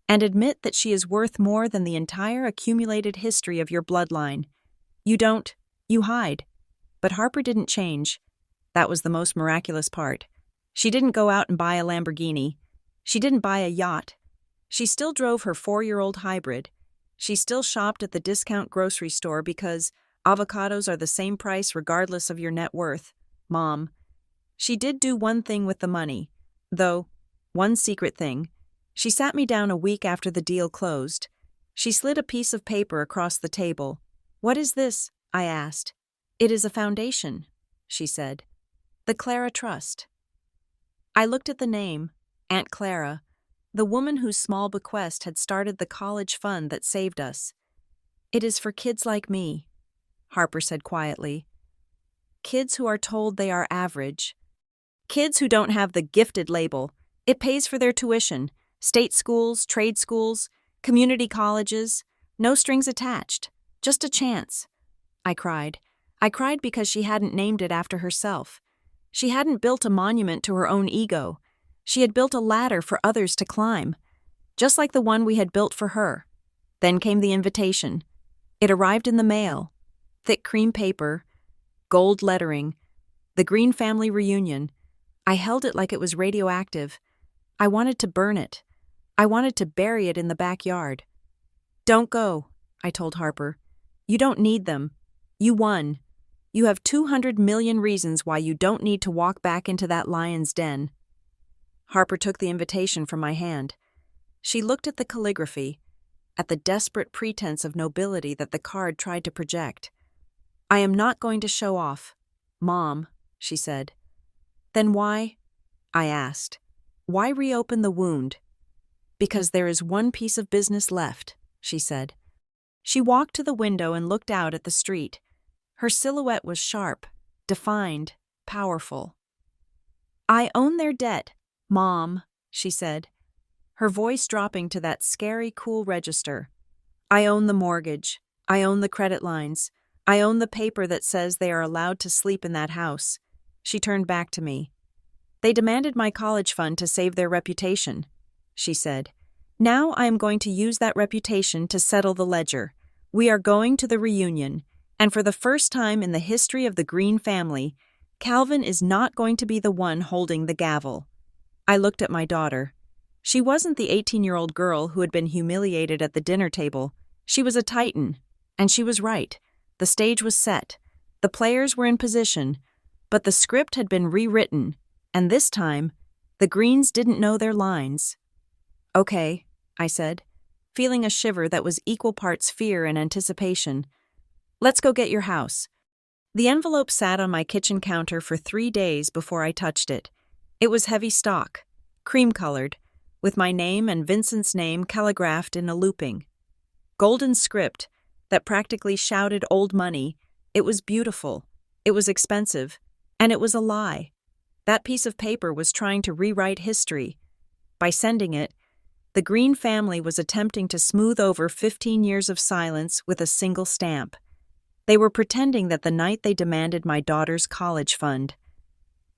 and admit that she is worth more than the entire accumulated history of your bloodline? You don't, you hide. But Harper didn't change. That was the most miraculous part. She didn't go out and buy a Lamborghini. She didn't buy a yacht. She still drove her 4-year-old hybrid. She still shopped at the discount grocery store because avocados are the same price regardless of your net worth, Mom. She did do one thing with the money, though, one secret thing. She sat me down a week after the deal closed. She slid a piece of paper across the table. "What is this?" I asked. "It is a foundation," she said. "The Clara Trust." I looked at the name, Aunt Clara, the woman whose small bequest had started the college fund that saved us. "It is for kids like me," Harper said quietly. "Kids who are told they are average. Kids who don't have the gifted label. It pays for their tuition, state schools, trade schools, community colleges, no strings attached, just a chance." I cried. I cried because she hadn't named it after herself. She hadn't built a monument to her own ego. She had built a ladder for others to climb, just like the one we had built for her. Then came the invitation. It arrived in the mail. Thick cream paper, gold lettering, the Green family reunion. I held it like it was radioactive. I wanted to burn it. I wanted to bury it in the backyard. "Don't go," I told Harper. "You don't need them. You won. You have 200 million reasons why you don't need to walk back into that lion's den." Harper took the invitation from my hand. She looked at the calligraphy, at the desperate pretense of nobility that the card tried to project. "I am not going to show off, Mom," she said. "Then why?" I asked. "Why reopen the wound?" "Because there is one piece of business left," she said. She walked to the window and looked out at the street. Her silhouette was sharp, defined, powerful. "I own their debt, Mom," she said, her voice dropping to that scary, cool register. "I own the mortgage. I own the credit lines. I own the paper that says they are allowed to sleep in that house." She turned back to me. "They demanded my college fund to save their reputation," she said. "Now I am going to use that reputation to settle the ledger. We are going to the reunion. And for the first time in the history of the Green family, Calvin is not going to be the one holding the gavel." I looked at my daughter. She wasn't the 18-year-old girl who had been humiliated at the dinner table. She was a titan, and she was right. The stage was set. The players were in position, but the script had been rewritten, and this time, the Greens didn't know their lines. "Okay," I said, feeling a shiver that was equal parts fear and anticipation. "Let's go get your house." The envelope sat on my kitchen counter for 3 days before I touched it. It was heavy stock, cream-colored, with my name and Vincent's name calligraphed in a looping. Golden script that practically shouted old money. It was beautiful, it was expensive, and it was a lie. That piece of paper was trying to rewrite history. By sending it, the Green family was attempting to smooth over 15 years of silence with a single stamp. They were pretending that the night they demanded my daughter's college fund,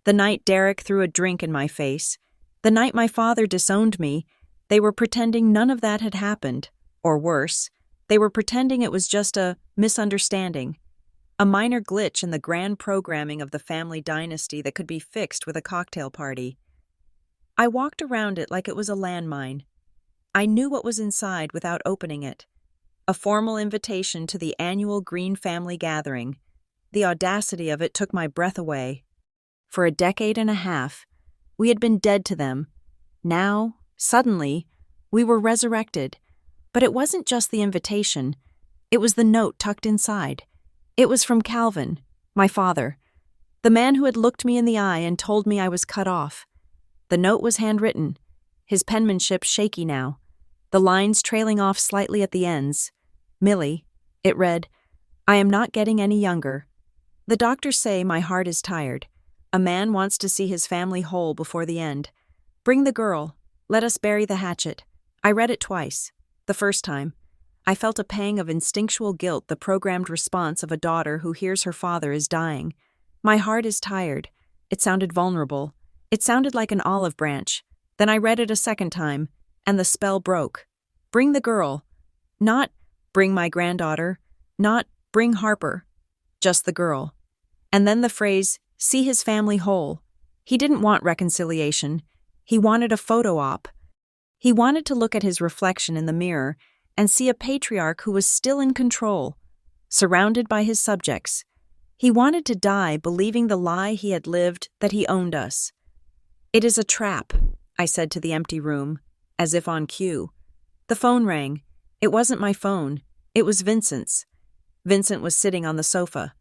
the night Derek threw a drink in my face, the night my father disowned me, they were pretending none of that had happened, or worse, they were pretending it was just a misunderstanding, a minor glitch in the grand programming of the family dynasty that could be fixed with a cocktail party. I walked around it like it was a landmine. I knew what was inside without opening it. A formal invitation to the annual Green family gathering. The audacity of it took my breath away. For a decade and a half, we had been dead to them. Now, suddenly, we were resurrected. But it wasn't just the invitation. It was the note tucked inside. It was from Calvin, my father, the man who had looked me in the eye and told me I was cut off. The note was handwritten, his penmanship shaky now, the lines trailing off slightly at the ends. Millie, it read, I am not getting any younger. The doctors say my heart is tired. A man wants to see his family whole before the end. Bring the girl. Let us bury the hatchet. I read it twice. The first time, I felt a pang of instinctual guilt, the programmed response of a daughter who hears her father is dying. My heart is tired. It sounded vulnerable. It sounded like an olive branch. Then I read it a second time, and the spell broke. Bring the girl. Not bring my granddaughter. Not bring Harper. Just the girl. And then the phrase, see his family whole. He didn't want reconciliation. He wanted a photo op. He wanted to look at his reflection in the mirror and see a patriarch who was still in control, surrounded by his subjects. He wanted to die believing the lie he had lived that he owned us. It is a trap, I said to the empty room, as if on cue. The phone rang. It wasn't my phone. It was Vincent's. Vincent was sitting on the sofa,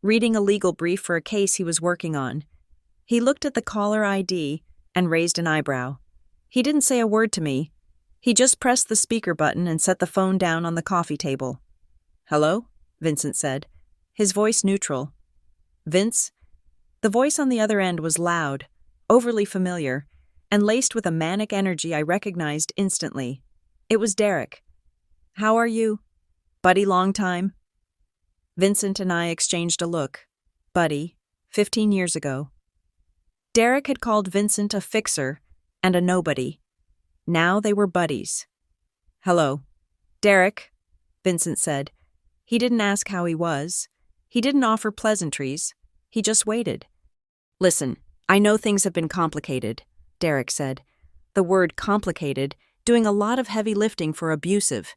reading a legal brief for a case he was working on. He looked at the caller ID and raised an eyebrow. He didn't say a word to me. He just pressed the speaker button and set the phone down on the coffee table. Hello? Vincent said, his voice neutral. Vince? The voice on the other end was loud, overly familiar, and laced with a manic energy I recognized instantly. It was Derek. How are you? Buddy, long time? Vincent and I exchanged a look. Buddy, 15 years ago. Derek had called Vincent a fixer and a nobody. Now they were buddies. Hello. Derek, Vincent said. He didn't ask how he was. He didn't offer pleasantries. He just waited. Listen, I know things have been complicated, Derek said. The word complicated, doing a lot of heavy lifting for abusive.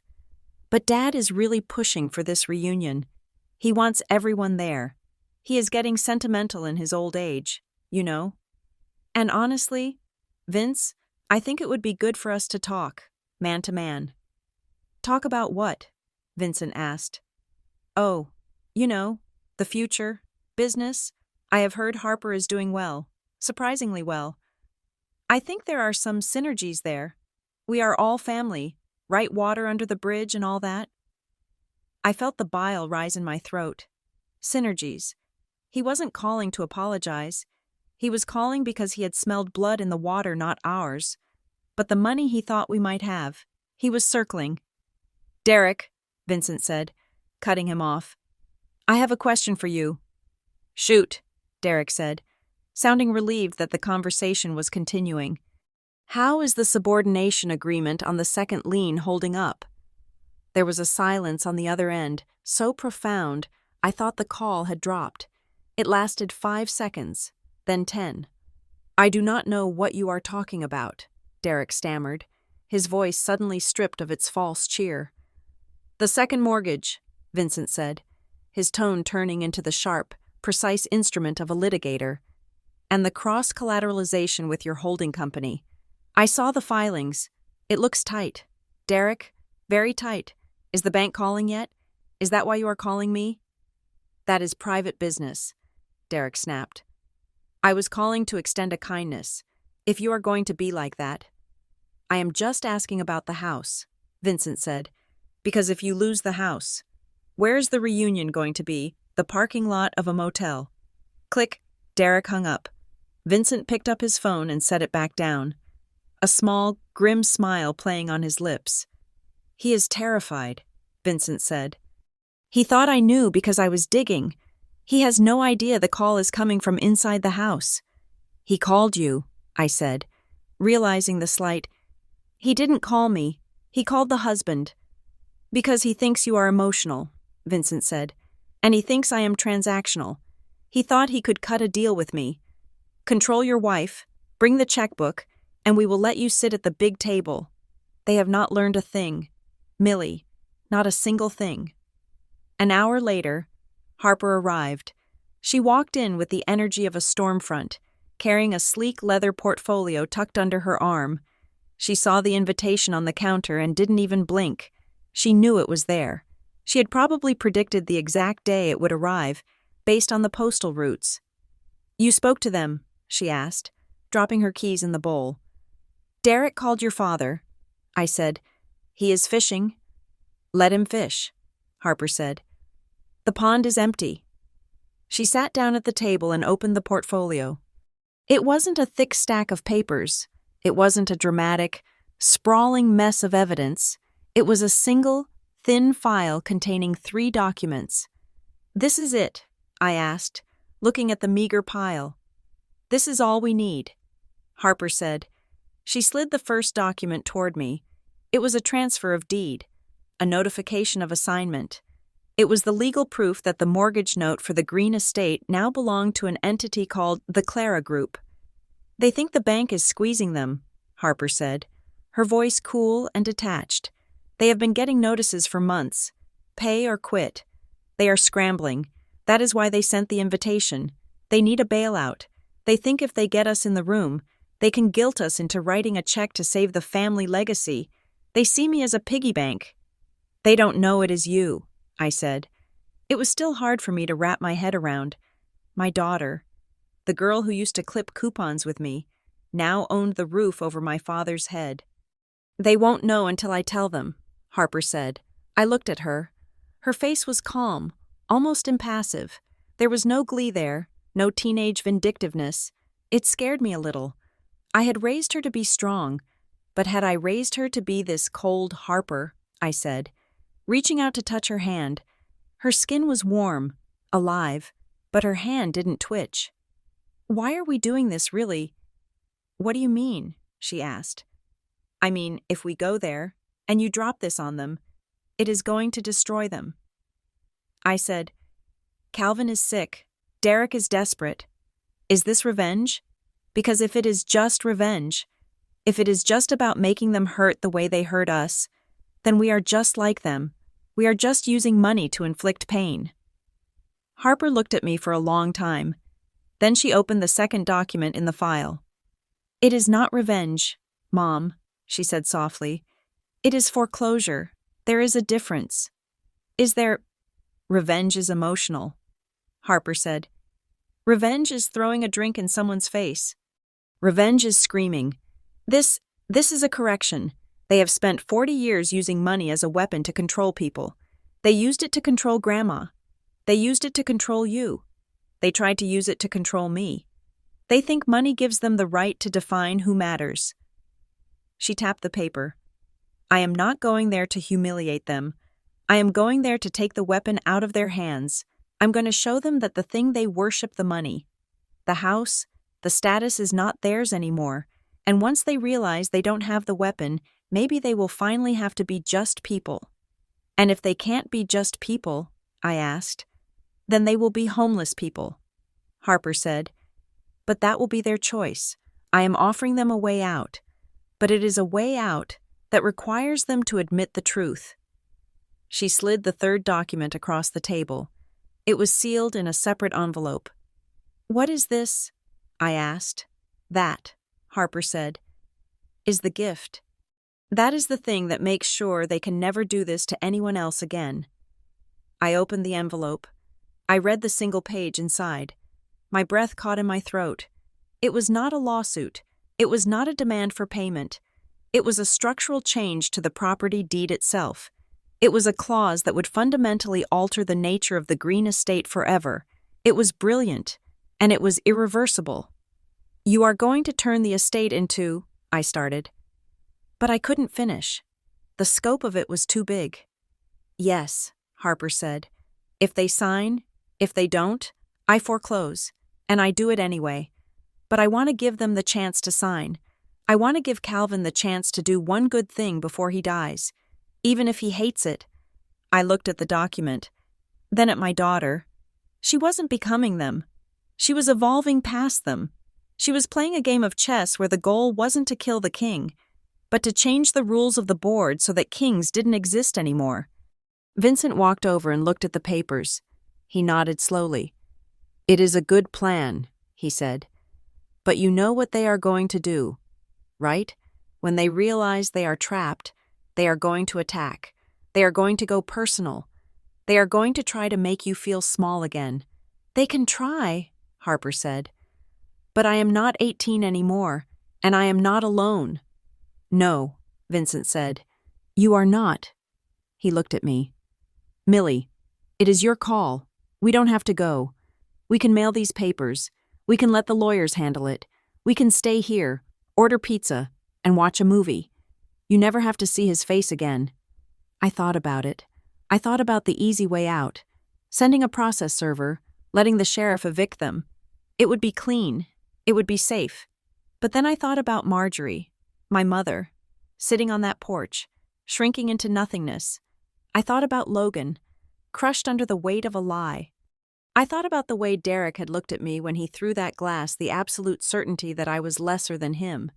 But Dad is really pushing for this reunion. He wants everyone there. He is getting sentimental in his old age, you know. And honestly, Vince, I think it would be good for us to talk, man to man. Talk about what? Vincent asked. Oh, you know, the future, business. I have heard Harper is doing well, surprisingly well. I think there are some synergies there. We are all family, right water under the bridge and all that. I felt the bile rise in my throat. Synergies. He wasn't calling to apologize. He was calling because he had smelled blood in the water, not ours. But the money he thought we might have, he was circling. Derek, Vincent said, cutting him off. I have a question for you. Shoot, Derek said, sounding relieved that the conversation was continuing. How is the subordination agreement on the second lien holding up? There was a silence on the other end, so profound, I thought the call had dropped. It lasted 5 seconds, then 10. I do not know what you are talking about, Derek stammered, his voice suddenly stripped of its false cheer. The second mortgage, Vincent said, his tone turning into the sharp, precise instrument of a litigator. And the cross-collateralization with your holding company. I saw the filings. It looks tight. Derek, very tight. Is the bank calling yet? Is that why you are calling me? That is private business, Derek snapped. I was calling to extend a kindness, if you are going to be like that. I am just asking about the house, Vincent said, because if you lose the house, where's the reunion going to be? The parking lot of a motel. Click, Derek hung up. Vincent picked up his phone and set it back down, a small, grim smile playing on his lips. He is terrified, Vincent said. He thought I knew because I was digging. He has no idea the call is coming from inside the house. He called you, I said, realizing the slight. He didn't call me. He called the husband. Because he thinks you are emotional, Vincent said, and he thinks I am transactional. He thought he could cut a deal with me. Control your wife, bring the checkbook, and we will let you sit at the big table. They have not learned a thing. Millie, not a single thing. An hour later, Harper arrived. She walked in with the energy of a storm front, carrying a sleek leather portfolio tucked under her arm. She saw the invitation on the counter and didn't even blink. She knew it was there. She had probably predicted the exact day it would arrive, based on the postal routes. "You spoke to them?" she asked, dropping her keys in the bowl. "Derek called your father," I said. "He is fishing." "Let him fish," Harper said. "The pond is empty." She sat down at the table and opened the portfolio. It wasn't a thick stack of papers. It wasn't a dramatic, sprawling mess of evidence. It was a single, thin file containing 3 documents. "This is it?" I asked, looking at the meager pile. "This is all we need," Harper said. She slid the first document toward me. It was a transfer of deed, a notification of assignment. It was the legal proof that the mortgage note for the Green estate now belonged to an entity called the Clara Group. "They think the bank is squeezing them," Harper said, her voice cool and detached. "They have been getting notices for months. Pay or quit. They are scrambling. That is why they sent the invitation. They need a bailout. They think if they get us in the room, they can guilt us into writing a check to save the family legacy. They see me as a piggy bank." "They don't know it is you," I said. It was still hard for me to wrap my head around. My daughter, the girl who used to clip coupons with me, now owned the roof over my father's head. "They won't know until I tell them," Harper said. I looked at her. Her face was calm, almost impassive. There was no glee there, no teenage vindictiveness. It scared me a little. I had raised her to be strong, but had I raised her to be this cold Harper? I said, reaching out to touch her hand. Her skin was warm, alive, but her hand didn't twitch. "Why are we doing this, really?" "What do you mean?" she asked. "I mean, if we go there, and you drop this on them, it is going to destroy them." I said, "Calvin is sick. Derek is desperate. Is this revenge? Because if it is just revenge, if it is just about making them hurt the way they hurt us, then we are just like them. We are just using money to inflict pain." Harper looked at me for a long time. Then she opened the second document in the file. "It is not revenge, Mom," she said softly. "It is foreclosure. There is a difference." "Is there—" "Revenge is emotional," Harper said. "Revenge is throwing a drink in someone's face. Revenge is screaming. This is a correction. They have spent 40 years using money as a weapon to control people. They used it to control Grandma. They used it to control you. They tried to use it to control me. They think money gives them the right to define who matters." She tapped the paper. "I am not going there to humiliate them. I am going there to take the weapon out of their hands. I'm going to show them that the thing they worship, the money, the house, the status is not theirs anymore. And once they realize they don't have the weapon, maybe they will finally have to be just people." "And if they can't be just people," I asked, "then they will be homeless people," Harper said. "But that will be their choice. I am offering them a way out. But it is a way out that requires them to admit the truth." She slid the third document across the table. It was sealed in a separate envelope. "What is this?" I asked. "That," Harper said, "is the gift. That is the thing that makes sure they can never do this to anyone else again." I opened the envelope. I read the single page inside. My breath caught in my throat. It was not a lawsuit. It was not a demand for payment. It was a structural change to the property deed itself. It was a clause that would fundamentally alter the nature of the Green estate forever. It was brilliant, and it was irreversible. "You are going to turn the estate into—" I started. But I couldn't finish. The scope of it was too big. "Yes," Harper said. "If they sign, if they don't, I foreclose, and I do it anyway. But I want to give them the chance to sign. I want to give Calvin the chance to do one good thing before he dies, even if he hates it." I looked at the document, then at my daughter. She wasn't becoming them. She was evolving past them. She was playing a game of chess where the goal wasn't to kill the king, but to change the rules of the board so that kings didn't exist anymore. Vincent walked over and looked at the papers. He nodded slowly. "It is a good plan," he said. "But you know what they are going to do, right? When they realize they are trapped, they are going to attack. They are going to go personal. They are going to try to make you feel small again." "They can try," Harper said. "But I am not 18 anymore, and I am not alone." "No," Vincent said. "You are not." He looked at me. "Millie, it is your call. We don't have to go. We can mail these papers. We can let the lawyers handle it. We can stay here, order pizza, and watch a movie. You never have to see his face again." I thought about it. I thought about the easy way out. Sending a process server, letting the sheriff evict them. It would be clean. It would be safe. But then I thought about Marjorie, my mother, sitting on that porch, shrinking into nothingness. I thought about Logan, crushed under the weight of a lie. I thought about the way Derek had looked at me when he threw that glass, the absolute certainty that I was lesser than him.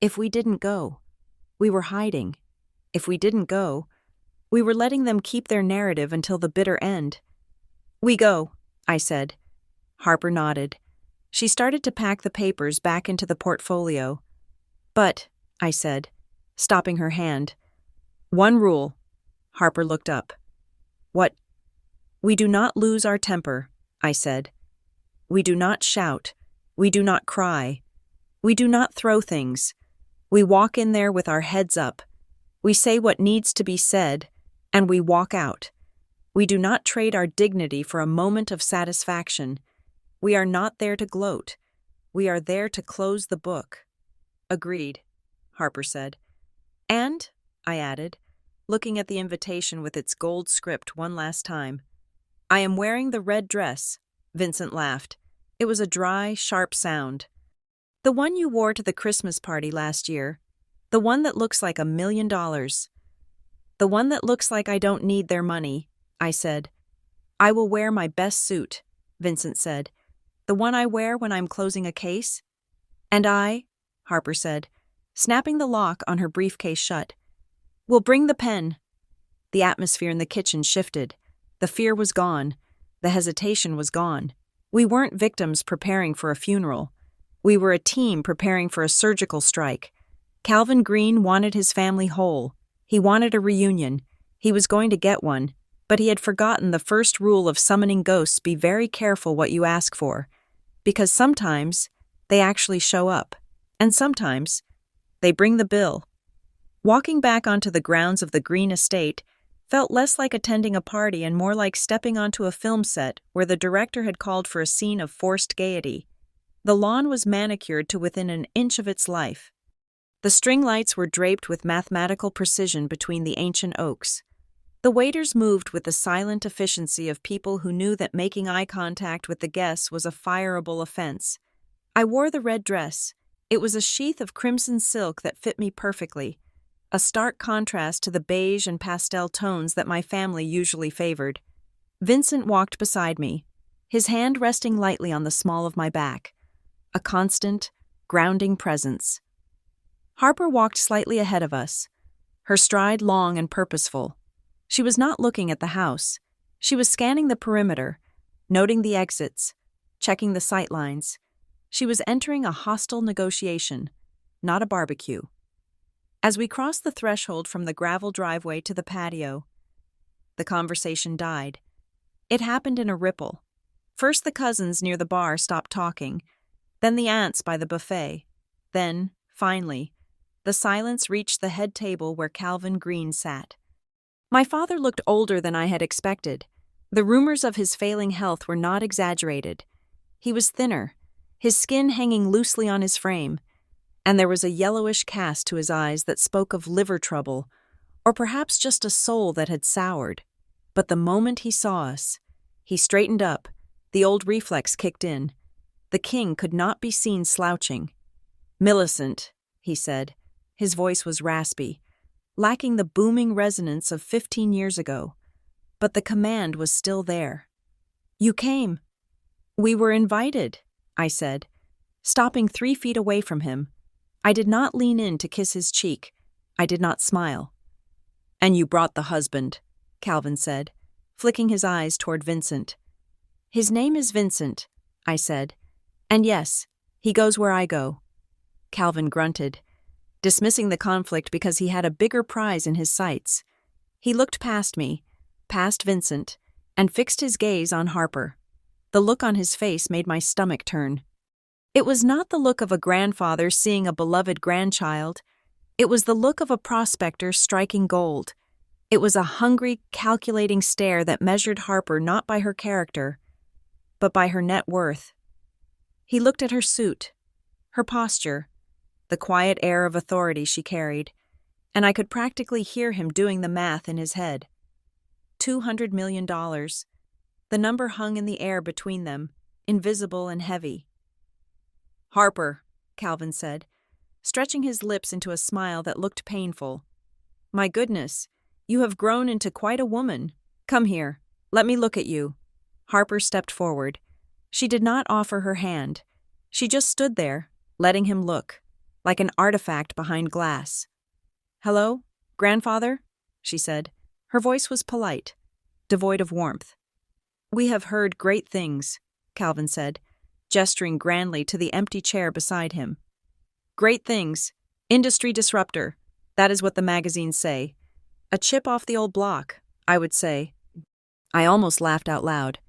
If we didn't go, we were hiding. If we didn't go, we were letting them keep their narrative until the bitter end. "We go," I said. Harper nodded. She started to pack the papers back into the portfolio. "But," I said, stopping her hand. "One rule." Harper looked up. "What?" "We do not lose our temper," I said. "We do not shout. We do not cry. We do not throw things. We walk in there with our heads up. We say what needs to be said, and we walk out. We do not trade our dignity for a moment of satisfaction. We are not there to gloat. We are there to close the book." "Agreed," Harper said. "And," I added, looking at the invitation with its gold script one last time, "I am wearing the red dress." Vincent laughed. It was a dry, sharp sound. "The one you wore to the Christmas party last year. The one that looks like $1 million. The one that looks like I don't need their money," I said. "I will wear my best suit," Vincent said. "The one I wear when I'm closing a case." "And I," Harper said, snapping the lock on her briefcase shut, "will bring the pen." The atmosphere in the kitchen shifted. The fear was gone. The hesitation was gone. We weren't victims preparing for a funeral. We were a team preparing for a surgical strike. Calvin Green wanted his family whole. He wanted a reunion. He was going to get one, but he had forgotten the first rule of summoning ghosts: be very careful what you ask for, because sometimes they actually show up, and sometimes they bring the bill. Walking back onto the grounds of the Green estate felt less like attending a party and more like stepping onto a film set where the director had called for a scene of forced gaiety. The lawn was manicured to within an inch of its life. The string lights were draped with mathematical precision between the ancient oaks. The waiters moved with the silent efficiency of people who knew that making eye contact with the guests was a fireable offense. I wore the red dress. It was a sheath of crimson silk that fit me perfectly, a stark contrast to the beige and pastel tones that my family usually favored. Vincent walked beside me, his hand resting lightly on the small of my back, a constant, grounding presence. Harper walked slightly ahead of us, her stride long and purposeful. She was not looking at the house. She was scanning the perimeter, noting the exits, checking the sightlines. She was entering a hostile negotiation, not a barbecue. As we crossed the threshold from the gravel driveway to the patio, the conversation died. It happened in a ripple. First the cousins near the bar stopped talking, then the aunts by the buffet, then, finally, the silence reached the head table where Calvin Green sat. My father looked older than I had expected. The rumors of his failing health were not exaggerated. He was thinner, his skin hanging loosely on his frame, and there was a yellowish cast to his eyes that spoke of liver trouble, or perhaps just a soul that had soured. But the moment he saw us, he straightened up, the old reflex kicked in. The king could not be seen slouching. "Millicent," he said. His voice was raspy, lacking the booming resonance of 15 years ago, but the command was still there. "You came." "We were invited," I said, stopping 3 feet away from him. I did not lean in to kiss his cheek. I did not smile. "And you brought the husband," Calvin said, flicking his eyes toward Vincent. His name is Vincent, I said. And yes, he goes where I go. Calvin grunted, dismissing the conflict because he had a bigger prize in his sights. He looked past me, past Vincent, and fixed his gaze on Harper. The look on his face made my stomach turn. It was not the look of a grandfather seeing a beloved grandchild. It was the look of a prospector striking gold. It was a hungry, calculating stare that measured Harper not by her character, but by her net worth. He looked at her suit, her posture, the quiet air of authority she carried, and I could practically hear him doing the math in his head. $200 million. The number hung in the air between them, invisible and heavy. Harper, Calvin said, stretching his lips into a smile that looked painful. My goodness, you have grown into quite a woman. Come here, let me look at you. Harper stepped forward. She did not offer her hand. She just stood there, letting him look, like an artifact behind glass. Hello, grandfather, she said. Her voice was polite, devoid of warmth. We have heard great things, Calvin said, gesturing grandly to the empty chair beside him. Great things. Industry disruptor. That is what the magazines say. A chip off the old block, I would say. I almost laughed out loud.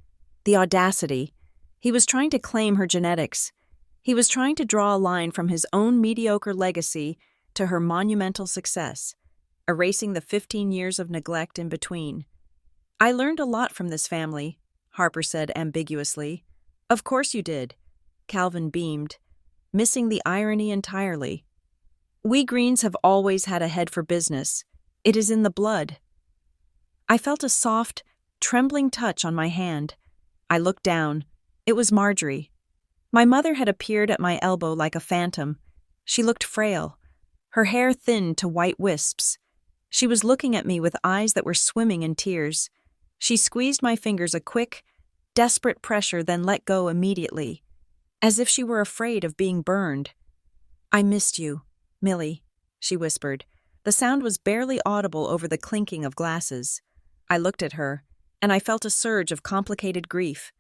The audacity. He was trying to claim her genetics. He was trying to draw a line from his own mediocre legacy to her monumental success, erasing the 15 years of neglect in between. I learned a lot from this family, Harper said ambiguously. Of course you did. Calvin beamed, missing the irony entirely. We Greens have always had a head for business. It is in the blood. I felt a soft, trembling touch on my hand. I looked down. It was Marjorie. My mother had appeared at my elbow like a phantom. She looked frail, her hair thinned to white wisps. She was looking at me with eyes that were swimming in tears. She squeezed my fingers a quick, desperate pressure, then let go immediately, as if she were afraid of being burned. I missed you, Millie, she whispered. The sound was barely audible over the clinking of glasses. I looked at her, and I felt a surge of complicated grief.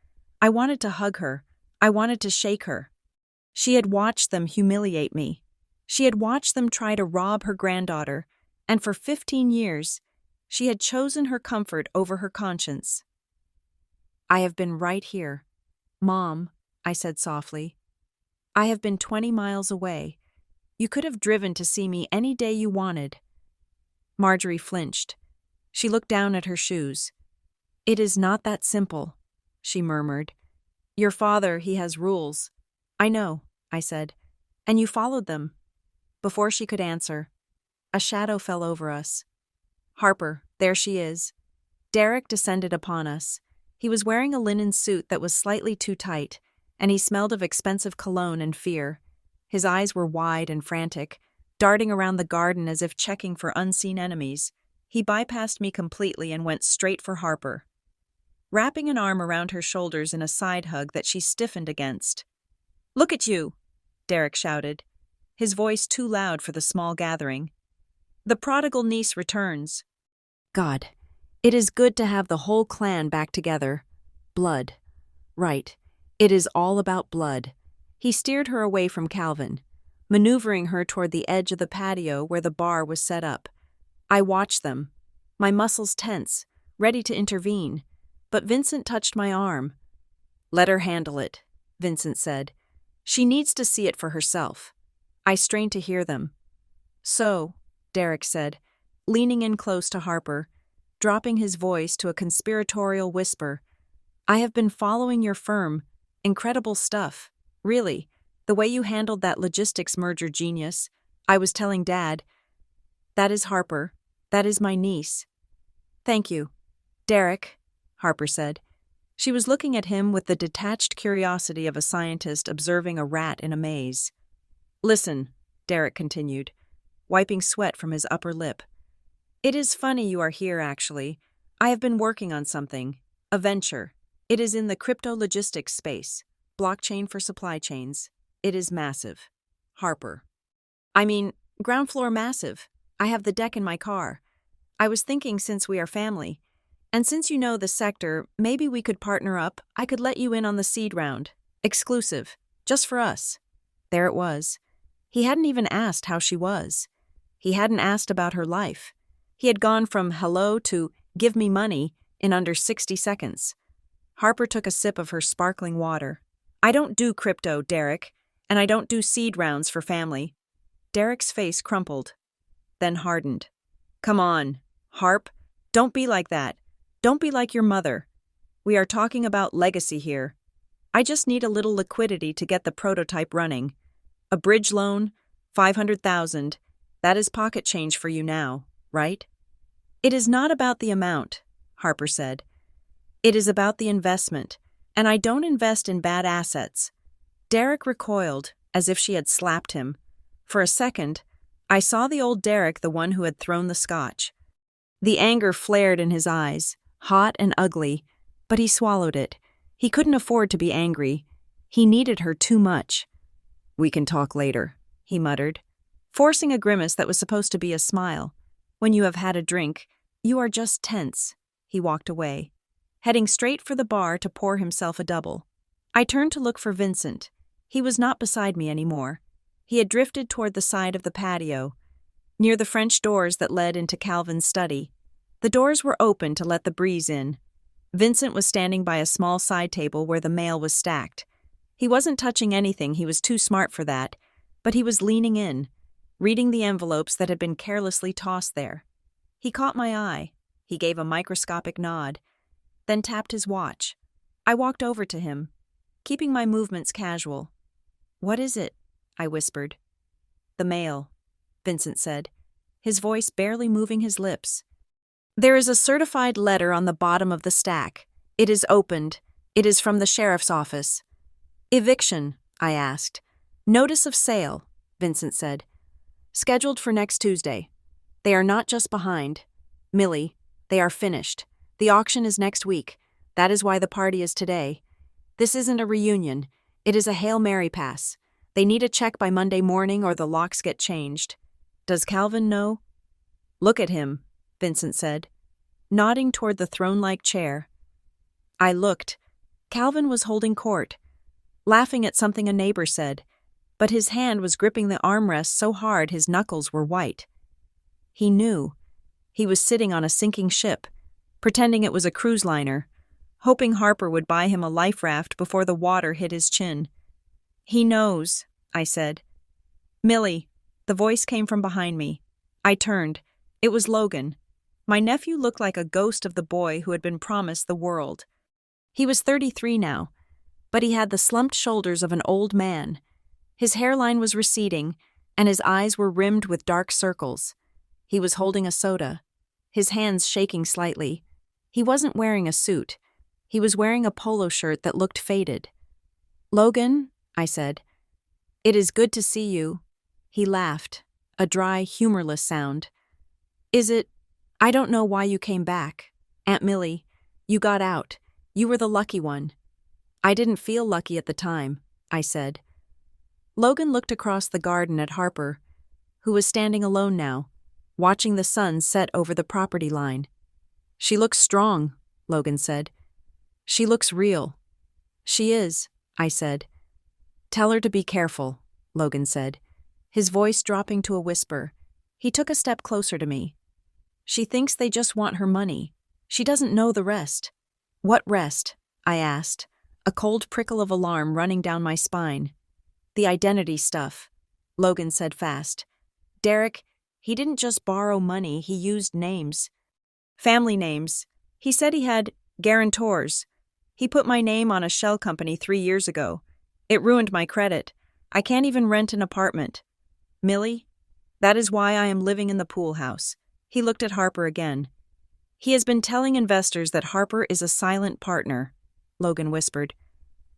I wanted to hug her. I wanted to shake her. She had watched them humiliate me. She had watched them try to rob her granddaughter, and for 15 years, she had chosen her comfort over her conscience. I have been right here. Mom, I said softly. I have been 20 miles away. You could have driven to see me any day you wanted. Marjorie flinched. She looked down at her shoes. It is not that simple, she murmured. Your father, he has rules. I know, I said. And you followed them. Before she could answer, a shadow fell over us. Harper, there she is. Derek descended upon us. He was wearing a linen suit that was slightly too tight, and he smelled of expensive cologne and fear. His eyes were wide and frantic, darting around the garden as if checking for unseen enemies. He bypassed me completely and went straight for Harper, wrapping an arm around her shoulders in a side hug that she stiffened against. Look at you, Derek shouted, his voice too loud for the small gathering. The prodigal niece returns. God, it is good to have the whole clan back together. Blood. Right. It is all about blood. He steered her away from Calvin, maneuvering her toward the edge of the patio where the bar was set up. I watched them, my muscles tense, ready to intervene, but Vincent touched my arm. Let her handle it, Vincent said. She needs to see it for herself. I strained to hear them. So, Derek said, leaning in close to Harper, dropping his voice to a conspiratorial whisper, I have been following your firm. Incredible stuff. Really. The way you handled that logistics merger, genius. I was telling Dad. That is Harper. That is my niece. Thank you. Derek, Harper said. She was looking at him with the detached curiosity of a scientist observing a rat in a maze. Listen, Derek continued, wiping sweat from his upper lip. It is funny you are here, actually. I have been working on something. A venture. It is in the crypto-logistics space. Blockchain for supply chains. It is massive. Harper. I mean, ground floor massive. I have the deck in my car. I was thinking since we are family, And since you know the sector, maybe we could partner up. I could let you in on the seed round. Exclusive. Just for us. There it was. He hadn't even asked how she was. He hadn't asked about her life. He had gone from hello to give me money in under 60 seconds. Harper took a sip of her sparkling water. I don't do crypto, Derek, and I don't do seed rounds for family. Derek's face crumpled, then hardened. Come on, Harp. Don't be like that. Don't be like your mother. We are talking about legacy here. I just need a little liquidity to get the prototype running. A bridge loan, $500,000. That is pocket change for you now, right? It is not about the amount, Harper said. It is about the investment, and I don't invest in bad assets. Derek recoiled, as if she had slapped him. For a second, I saw the old Derek, the one who had thrown the scotch. The anger flared in his eyes, hot and ugly, but he swallowed it. He couldn't afford to be angry. He needed her too much. We can talk later, he muttered, forcing a grimace that was supposed to be a smile. When you have had a drink, you are just tense. He walked away, heading straight for the bar to pour himself a double. I turned to look for Vincent. He was not beside me anymore. He had drifted toward the side of the patio, near the French doors that led into Calvin's study. The doors were open to let the breeze in. Vincent was standing by a small side table where the mail was stacked. He wasn't touching anything, he was too smart for that, but he was leaning in, reading the envelopes that had been carelessly tossed there. He caught my eye. He gave a microscopic nod, then tapped his watch. I walked over to him, keeping my movements casual. What is it? I whispered. The mail, Vincent said, his voice barely moving his lips. There is a certified letter on the bottom of the stack. It is opened. It is from the sheriff's office. Eviction, I asked. Notice of sale, Vincent said. Scheduled for next Tuesday. They are not just behind. Millie, they are finished. The auction is next week. That is why the party is today. This isn't a reunion. It is a Hail Mary pass. They need a check by Monday morning or the locks get changed. Does Calvin know? Look at him, Vincent said, nodding toward the throne-like chair. I looked. Calvin was holding court, laughing at something a neighbor said, but his hand was gripping the armrest so hard his knuckles were white. He knew. He was sitting on a sinking ship, pretending it was a cruise liner, hoping Harper would buy him a life raft before the water hit his chin. He knows, I said. Millie, the voice came from behind me. I turned. It was Logan. My nephew looked like a ghost of the boy who had been promised the world. He was 33 now, but he had the slumped shoulders of an old man. His hairline was receding, and his eyes were rimmed with dark circles. He was holding a soda, his hands shaking slightly. He wasn't wearing a suit. He was wearing a polo shirt that looked faded. Logan, I said, it is good to see you. He laughed, a dry, humorless sound. I don't know why you came back. Aunt Millie, you got out. You were the lucky one. I didn't feel lucky at the time, I said. Logan looked across the garden at Harper, who was standing alone now, watching the sun set over the property line. She looks strong, Logan said. She looks real. She is, I said. Tell her to be careful, Logan said, his voice dropping to a whisper. He took a step closer to me. She thinks they just want her money. She doesn't know the rest. What rest? I asked, a cold prickle of alarm running down my spine. The identity stuff, Logan said fast. Derek, he didn't just borrow money, he used names. Family names. He said he had guarantors. He put my name on a shell company 3 years ago. It ruined my credit. I can't even rent an apartment. Millie, that is why I am living in the pool house. He looked at Harper again. He has been telling investors that Harper is a silent partner, Logan whispered.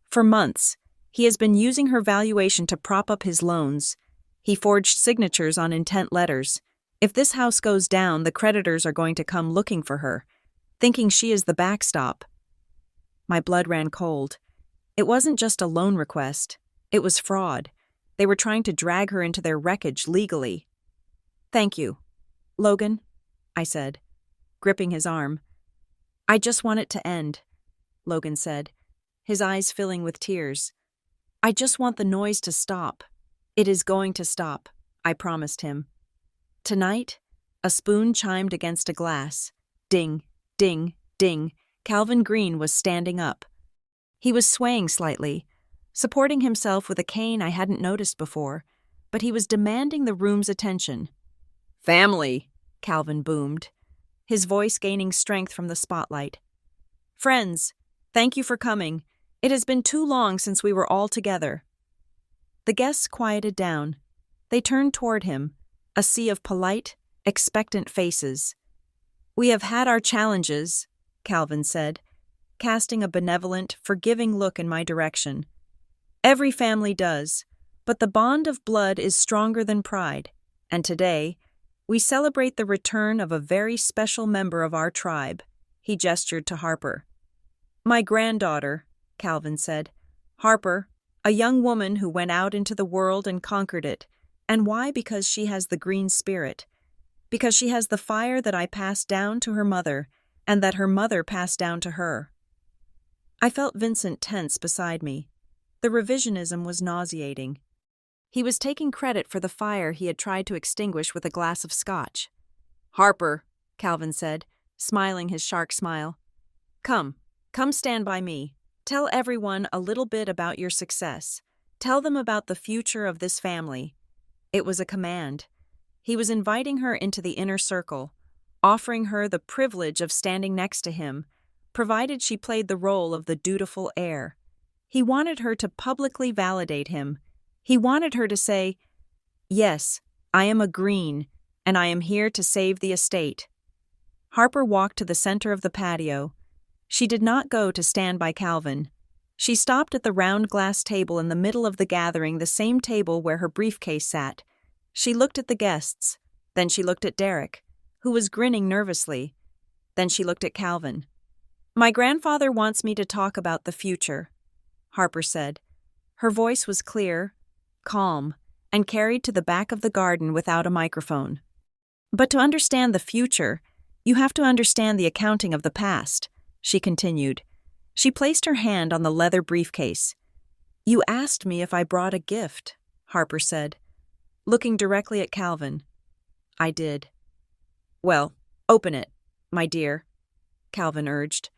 For months, he has been using her valuation to prop up his loans. He forged signatures on intent letters. If this house goes down, the creditors are going to come looking for her, thinking she is the backstop. My blood ran cold. It wasn't just a loan request. It was fraud. They were trying to drag her into their wreckage legally. Thank you. Logan, I said, gripping his arm. I just want it to end, Logan said, his eyes filling with tears. I just want the noise to stop. It is going to stop, I promised him. Tonight, a spoon chimed against a glass. Ding, ding, ding. Calvin Green was standing up. He was swaying slightly, supporting himself with a cane I hadn't noticed before, but he was demanding the room's attention. Family, Calvin boomed, his voice gaining strength from the spotlight. Friends, thank you for coming. It has been too long since we were all together. The guests quieted down. They turned toward him, a sea of polite, expectant faces. We have had our challenges, Calvin said, casting a benevolent, forgiving look in my direction. Every family does, but the bond of blood is stronger than pride, and today, we celebrate the return of a very special member of our tribe, he gestured to Harper. My granddaughter, Calvin said. Harper, a young woman who went out into the world and conquered it. And why? Because she has the green spirit. Because she has the fire that I passed down to her mother, and that her mother passed down to her. I felt Vincent tense beside me. The revisionism was nauseating. He was taking credit for the fire he had tried to extinguish with a glass of scotch. Harper, Calvin said, smiling his shark smile. Come stand by me. Tell everyone a little bit about your success. Tell them about the future of this family. It was a command. He was inviting her into the inner circle, offering her the privilege of standing next to him, provided she played the role of the dutiful heir. He wanted her to publicly validate him. He wanted her to say, Yes, I am a Green, and I am here to save the estate. Harper walked to the center of the patio. She did not go to stand by Calvin. She stopped at the round glass table in the middle of the gathering, the same table where her briefcase sat. She looked at the guests. Then she looked at Derek, who was grinning nervously. Then she looked at Calvin. My grandfather wants me to talk about the future, Harper said. Her voice was clear, calm, and carried to the back of the garden without a microphone. But to understand the future, you have to understand the accounting of the past, she continued. She placed her hand on the leather briefcase. You asked me if I brought a gift, Harper said, looking directly at Calvin. I did. Well, open it, my dear, Calvin urged,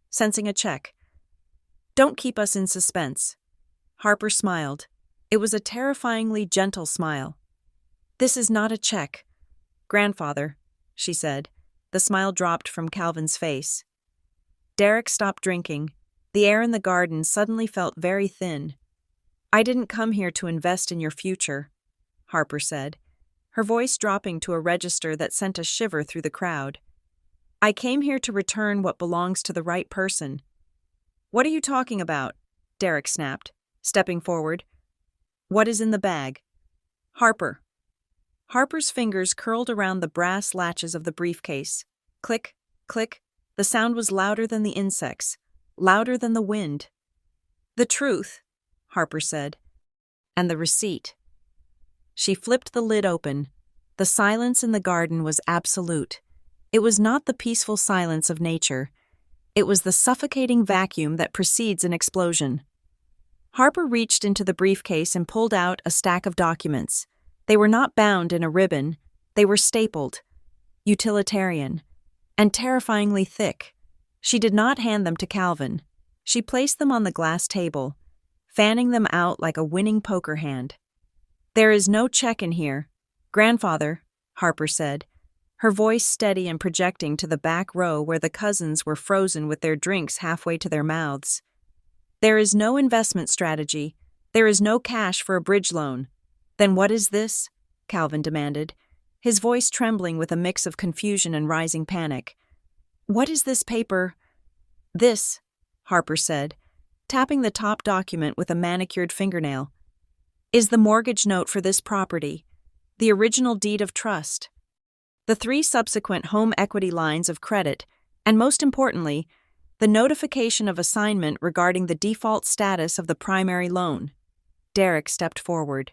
sensing a check. Don't keep us in suspense. Harper smiled. It was a terrifyingly gentle smile. This is not a check. Grandfather, she said. The smile dropped from Calvin's face. Derek stopped drinking. The air in the garden suddenly felt very thin. I didn't come here to invest in your future, Harper said, her voice dropping to a register that sent a shiver through the crowd. I came here to return what belongs to the right person. What are you talking about? Derek snapped, stepping forward. What is in the bag? Harper. Harper's fingers curled around the brass latches of the briefcase. Click, click. The sound was louder than the insects, louder than the wind. The truth, Harper said, and the receipt. She flipped the lid open. The silence in the garden was absolute. It was not the peaceful silence of nature. It was the suffocating vacuum that precedes an explosion. Harper reached into the briefcase and pulled out a stack of documents. They were not bound in a ribbon. They were stapled, utilitarian, and terrifyingly thick. She did not hand them to Calvin. She placed them on the glass table, fanning them out like a winning poker hand. There is no check in here, Grandfather, Harper said, her voice steady and projecting to the back row where the cousins were frozen with their drinks halfway to their mouths. There is no investment strategy. There is no cash for a bridge loan. Then what is this? Calvin demanded, his voice trembling with a mix of confusion and rising panic. What is this paper? This, Harper said, tapping the top document with a manicured fingernail, is the mortgage note for this property, the original deed of trust. The 3 subsequent home equity lines of credit, and most importantly, the notification of assignment regarding the default status of the primary loan. Derek stepped forward,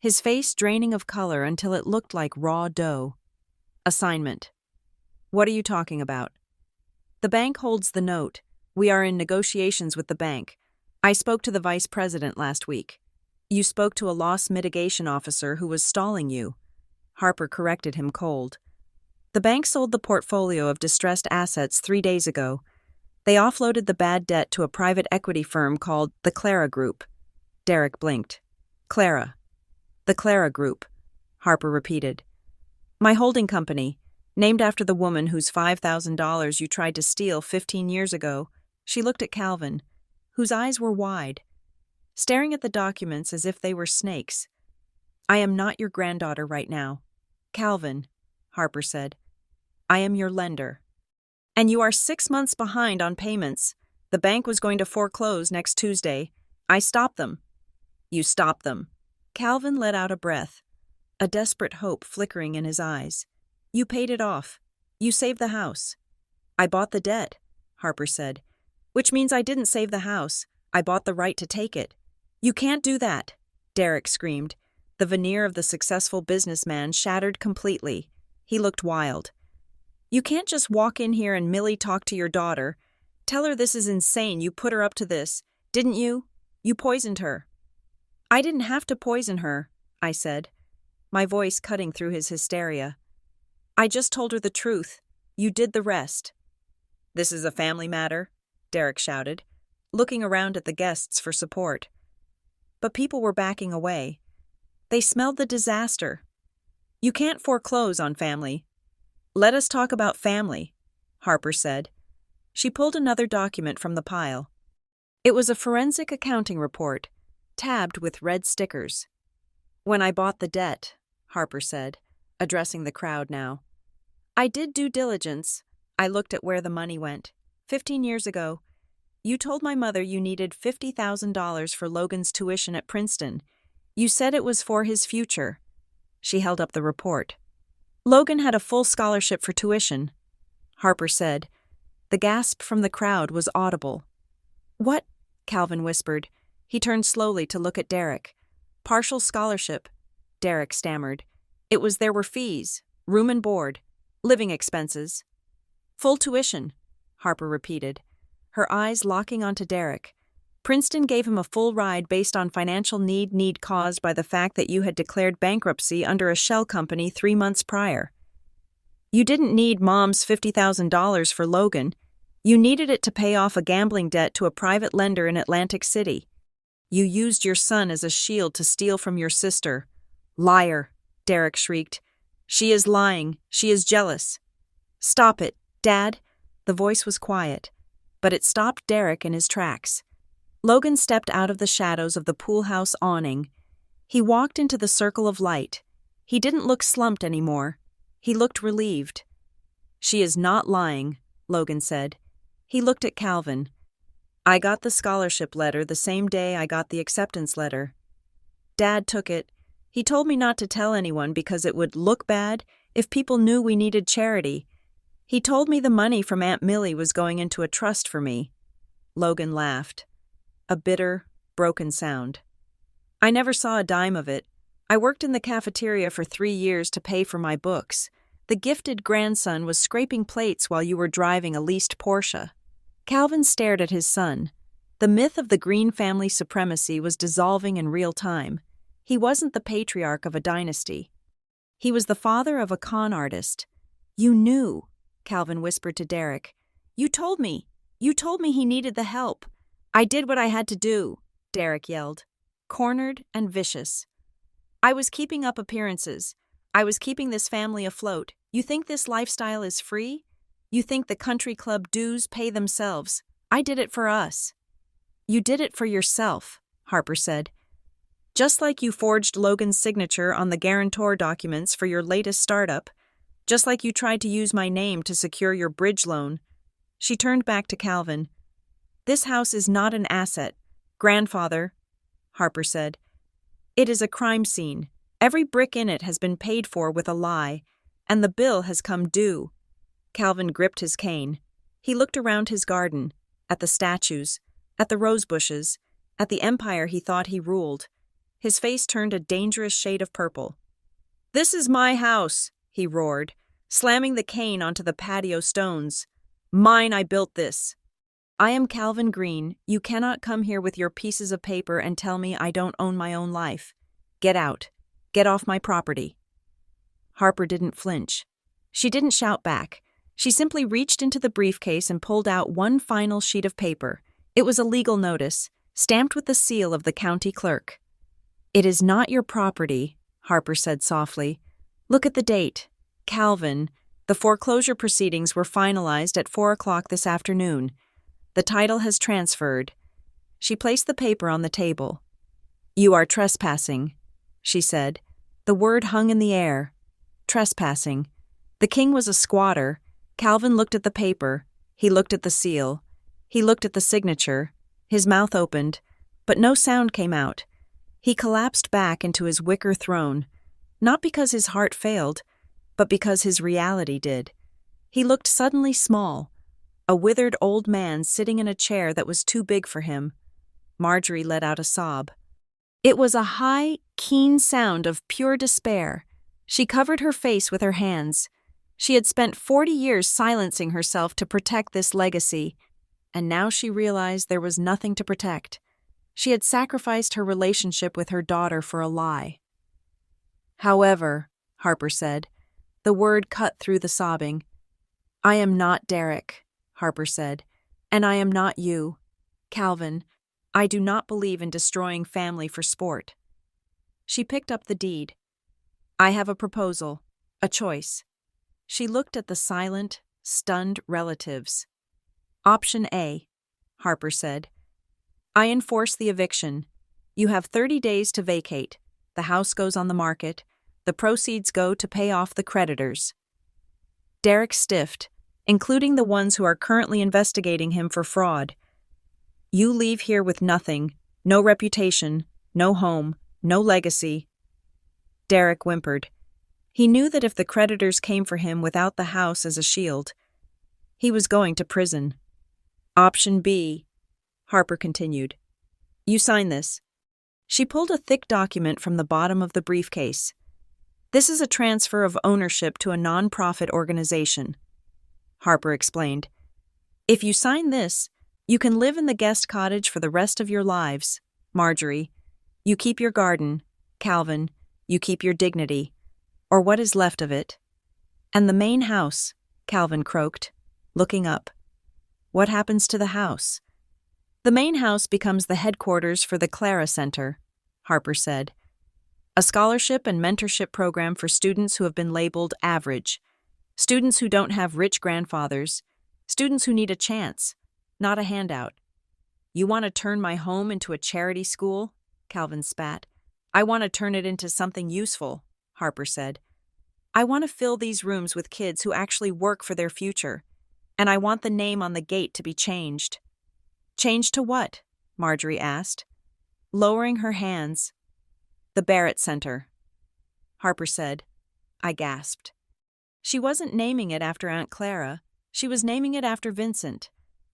his face draining of color until it looked like raw dough. Assignment. What are you talking about? The bank holds the note. We are in negotiations with the bank. I spoke to the vice president last week. You spoke to a loss mitigation officer who was stalling you. Harper corrected him cold. The bank sold the portfolio of distressed assets 3 days ago. They offloaded the bad debt to a private equity firm called the Clara Group. Derek blinked. Clara. The Clara Group, Harper repeated. My holding company, named after the woman whose $5,000 you tried to steal 15 years ago. She looked at Calvin, whose eyes were wide, staring at the documents as if they were snakes. I am not your granddaughter right now. Calvin, Harper said. I am your lender. And you are 6 months behind on payments. The bank was going to foreclose next Tuesday. I stopped them. You stopped them. Calvin let out a breath, a desperate hope flickering in his eyes. You paid it off. You saved the house. I bought the debt, Harper said. Which means I didn't save the house. I bought the right to take it. You can't do that, Derek screamed. The veneer of the successful businessman shattered completely. He looked wild. You can't just walk in here and Millie talk to your daughter. Tell her this is insane. You put her up to this, didn't you? You poisoned her. I didn't have to poison her, I said, my voice cutting through his hysteria. I just told her the truth. You did the rest. This is a family matter, Derek shouted, looking around at the guests for support. But people were backing away. They smelled the disaster. You can't foreclose on family. Let us talk about family, Harper said. She pulled another document from the pile. It was a forensic accounting report, tabbed with red stickers. When I bought the debt, Harper said, addressing the crowd now. I did due diligence. I looked at where the money went. 15 years ago, you told my mother you needed $50,000 for Logan's tuition at Princeton. You said it was for his future. She held up the report. Logan had a full scholarship for tuition, Harper said. The gasp from the crowd was audible. What? Calvin whispered. He turned slowly to look at Derek. Partial scholarship, Derek stammered. There were fees, room and board, living expenses. Full tuition, Harper repeated, her eyes locking onto Derek. Princeton gave him a full ride based on financial need caused by the fact that you had declared bankruptcy under a shell company 3 months prior. You didn't need Mom's $50,000 for Logan. You needed it to pay off a gambling debt to a private lender in Atlantic City. You used your son as a shield to steal from your sister. Liar, Derek shrieked. She is lying. She is jealous. Stop it, Dad. The voice was quiet, but it stopped Derek in his tracks. Logan stepped out of the shadows of the pool house awning. He walked into the circle of light. He didn't look slumped anymore. He looked relieved. She is not lying, Logan said. He looked at Calvin. I got the scholarship letter the same day I got the acceptance letter. Dad took it. He told me not to tell anyone because it would look bad if people knew we needed charity. He told me the money from Aunt Millie was going into a trust for me. Logan laughed. A bitter, broken sound. I never saw a dime of it. I worked in the cafeteria for 3 years to pay for my books. The gifted grandson was scraping plates while you were driving a leased Porsche. Calvin stared at his son. The myth of the Green family supremacy was dissolving in real time. He wasn't the patriarch of a dynasty. He was the father of a con artist. You knew, Calvin whispered to Derek. You told me. You told me he needed the help. I did what I had to do, Derek yelled, cornered and vicious. I was keeping up appearances. I was keeping this family afloat. You think this lifestyle is free? You think the country club dues pay themselves? I did it for us. You did it for yourself, Harper said. Just like you forged Logan's signature on the guarantor documents for your latest startup. Just like you tried to use my name to secure your bridge loan. She turned back to Calvin. This house is not an asset, grandfather, Harper said. It is a crime scene. Every brick in it has been paid for with a lie, and the bill has come due. Calvin gripped his cane. He looked around his garden, at the statues, at the rose bushes, at the empire he thought he ruled. His face turned a dangerous shade of purple. This is my house, he roared, slamming the cane onto the patio stones. Mine, I built this. I am Calvin Green. You cannot come here with your pieces of paper and tell me I don't own my own life. Get out. Get off my property. Harper didn't flinch. She didn't shout back. She simply reached into the briefcase and pulled out one final sheet of paper. It was a legal notice, stamped with the seal of the county clerk. It is not your property, Harper said softly. Look at the date. Calvin. The foreclosure proceedings were finalized at 4 o'clock this afternoon. The title has transferred. She placed the paper on the table. You are trespassing, she said. The word hung in the air. Trespassing. The king was a squatter. Calvin looked at the paper. He looked at the seal. He looked at the signature. His mouth opened, but no sound came out. He collapsed back into his wicker throne, not because his heart failed, but because his reality did. He looked suddenly small, a withered old man sitting in a chair that was too big for him. Marjorie let out a sob. It was a high, keen sound of pure despair. She covered her face with her hands. She had spent 40 years silencing herself to protect this legacy, and now she realized there was nothing to protect. She had sacrificed her relationship with her daughter for a lie. However, Harper said, the word cut through the sobbing. I am not Derek, Harper said, and I am not you. Calvin, I do not believe in destroying family for sport. She picked up the deed. I have a proposal, a choice. She looked at the silent, stunned relatives. Option A, Harper said. I enforce the eviction. You have 30 days to vacate. The house goes on the market. The proceeds go to pay off the creditors. Derek stiffed, including the ones who are currently investigating him for fraud. You leave here with nothing, no reputation, no home, no legacy. Derek whimpered. He knew that if the creditors came for him without the house as a shield, he was going to prison. Option B, Harper continued. You sign this. She pulled a thick document from the bottom of the briefcase. This is a transfer of ownership to a non-profit organization, Harper explained. If you sign this, you can live in the guest cottage for the rest of your lives. Marjorie, you keep your garden. Calvin, you keep your dignity, or what is left of it. And the main house, Calvin croaked, looking up. What happens to the house? The main house becomes the headquarters for the Clara Center, Harper said. A scholarship and mentorship program for students who have been labeled average, students who don't have rich grandfathers, students who need a chance, not a handout. You want to turn my home into a charity school? Calvin spat. I want to turn it into something useful, Harper said. I want to fill these rooms with kids who actually work for their future, and I want the name on the gate to be changed. Changed to what? Marjorie asked, lowering her hands. The Barrett Center, Harper said. I gasped. She wasn't naming it after Aunt Clara. She was naming it after Vincent,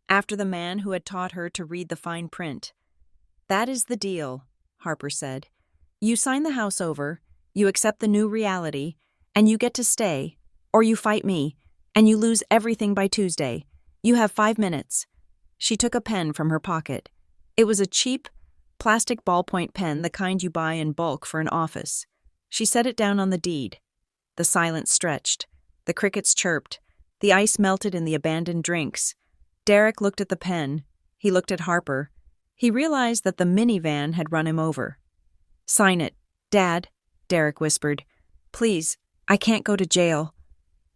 after the man who had taught her to read the fine print. That is the deal, Harper said. You sign the house over, you accept the new reality, and you get to stay, or you fight me, and you lose everything by Tuesday. You have 5 minutes. She took a pen from her pocket. It was a cheap, plastic ballpoint pen, the kind you buy in bulk for an office. She set it down on the deed. The silence stretched. The crickets chirped. The ice melted in the abandoned drinks. Derek looked at the pen. He looked at Harper. He realized that the minivan had run him over. Sign it, Dad, Derek whispered. Please, I can't go to jail.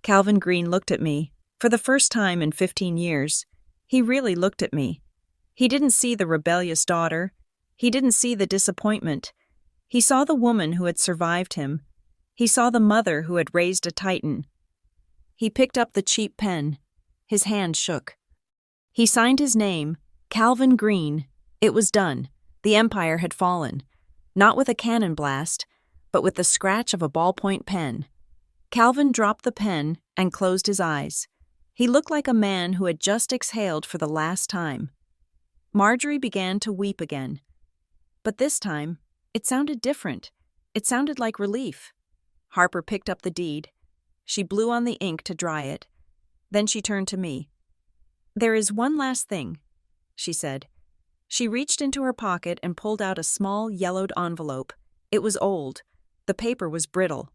Calvin Green looked at me. For the first time in 15 years, he really looked at me. He didn't see the rebellious daughter. He didn't see the disappointment. He saw the woman who had survived him. He saw the mother who had raised a titan. He picked up the cheap pen. His hand shook. He signed his name, Calvin Green. It was done. The empire had fallen. Not with a cannon blast, but with the scratch of a ballpoint pen. Calvin dropped the pen and closed his eyes. He looked like a man who had just exhaled for the last time. Marjorie began to weep again. But this time, it sounded different. It sounded like relief. Harper picked up the deed. She blew on the ink to dry it. Then she turned to me. There is one last thing, she said. She reached into her pocket and pulled out a small, yellowed envelope. It was old. The paper was brittle.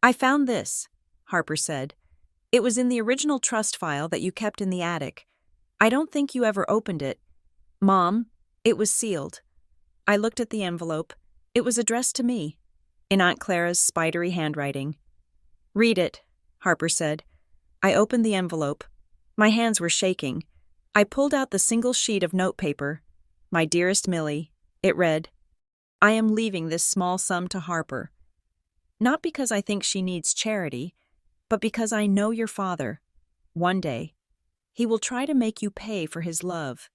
I found this, Harper said. It was in the original trust file that you kept in the attic. I don't think you ever opened it. Mom, it was sealed. I looked at the envelope. It was addressed to me, in Aunt Clara's spidery handwriting. Read it, Harper said. I opened the envelope. My hands were shaking. I pulled out the single sheet of notepaper. My dearest Millie, it read, I am leaving this small sum to Harper. Not because I think she needs charity, but because I know your father. One day, he will try to make you pay for his love.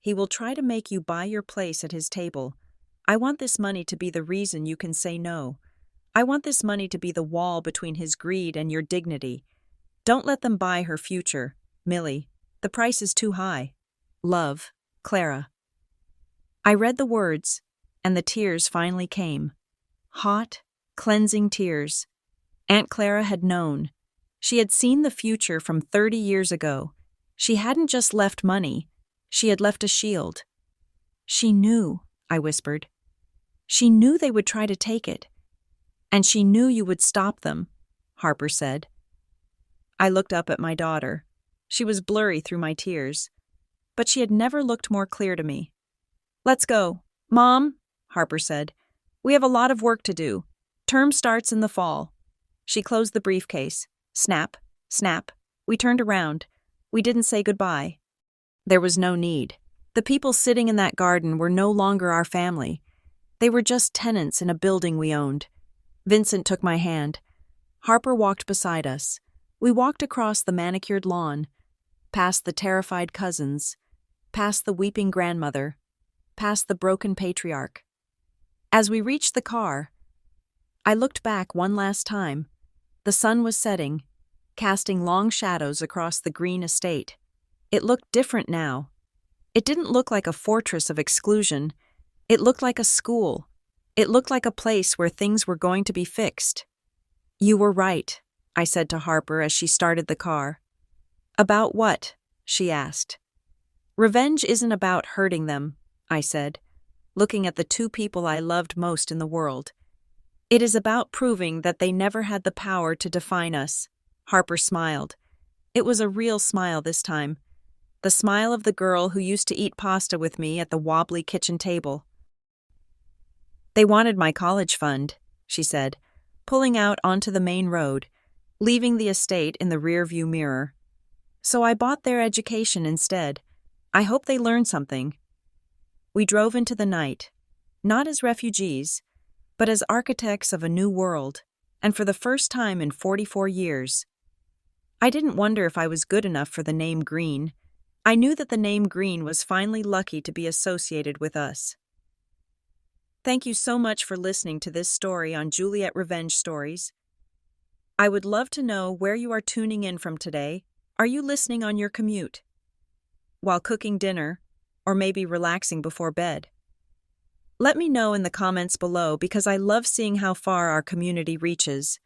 He will try to make you buy your place at his table. I want this money to be the reason you can say no. I want this money to be the wall between his greed and your dignity. Don't let them buy her future, Millie. The price is too high. Love, Clara. I read the words, and the tears finally came. Hot, cleansing tears. Aunt Clara had known. She had seen the future from 30 years ago. She hadn't just left money. She had left a shield. She knew, I whispered. She knew they would try to take it. And she knew you would stop them, Harper said. I looked up at my daughter. She was blurry through my tears. But she had never looked more clear to me. Let's go. Mom, Harper said. We have a lot of work to do. Term starts in the fall. She closed the briefcase. Snap, snap. We turned around. We didn't say goodbye. There was no need. The people sitting in that garden were no longer our family. They were just tenants in a building we owned. Vincent took my hand. Harper walked beside us. We walked across the manicured lawn, past the terrified cousins, past the weeping grandmother, past the broken patriarch. As we reached the car, I looked back one last time. The sun was setting, casting long shadows across the green estate. It looked different now. It didn't look like a fortress of exclusion. It looked like a school. It looked like a place where things were going to be fixed. You were right, I said to Harper as she started the car. About what? She asked. Revenge isn't about hurting them, I said, looking at the two people I loved most in the world. It is about proving that they never had the power to define us. Harper smiled. It was a real smile this time. The smile of the girl who used to eat pasta with me at the wobbly kitchen table. They wanted my college fund, she said, pulling out onto the main road, leaving the estate in the rearview mirror. So I bought their education instead. I hope they learned something. We drove into the night, not as refugees, but as architects of a new world, and for the first time in 44 years. I didn't wonder if I was good enough for the name Green. I knew that the name Green was finally lucky to be associated with us. Thank you so much for listening to this story on Juliet Revenge Stories. I would love to know where you are tuning in from today. Are you listening on your commute? While cooking dinner? Or maybe relaxing before bed? Let me know in the comments below because I love seeing how far our community reaches.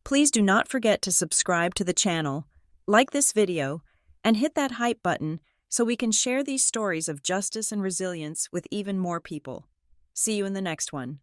Please do not forget to subscribe to the channel, like this video, and hit that hype button so we can share these stories of justice and resilience with even more people. See you in the next one.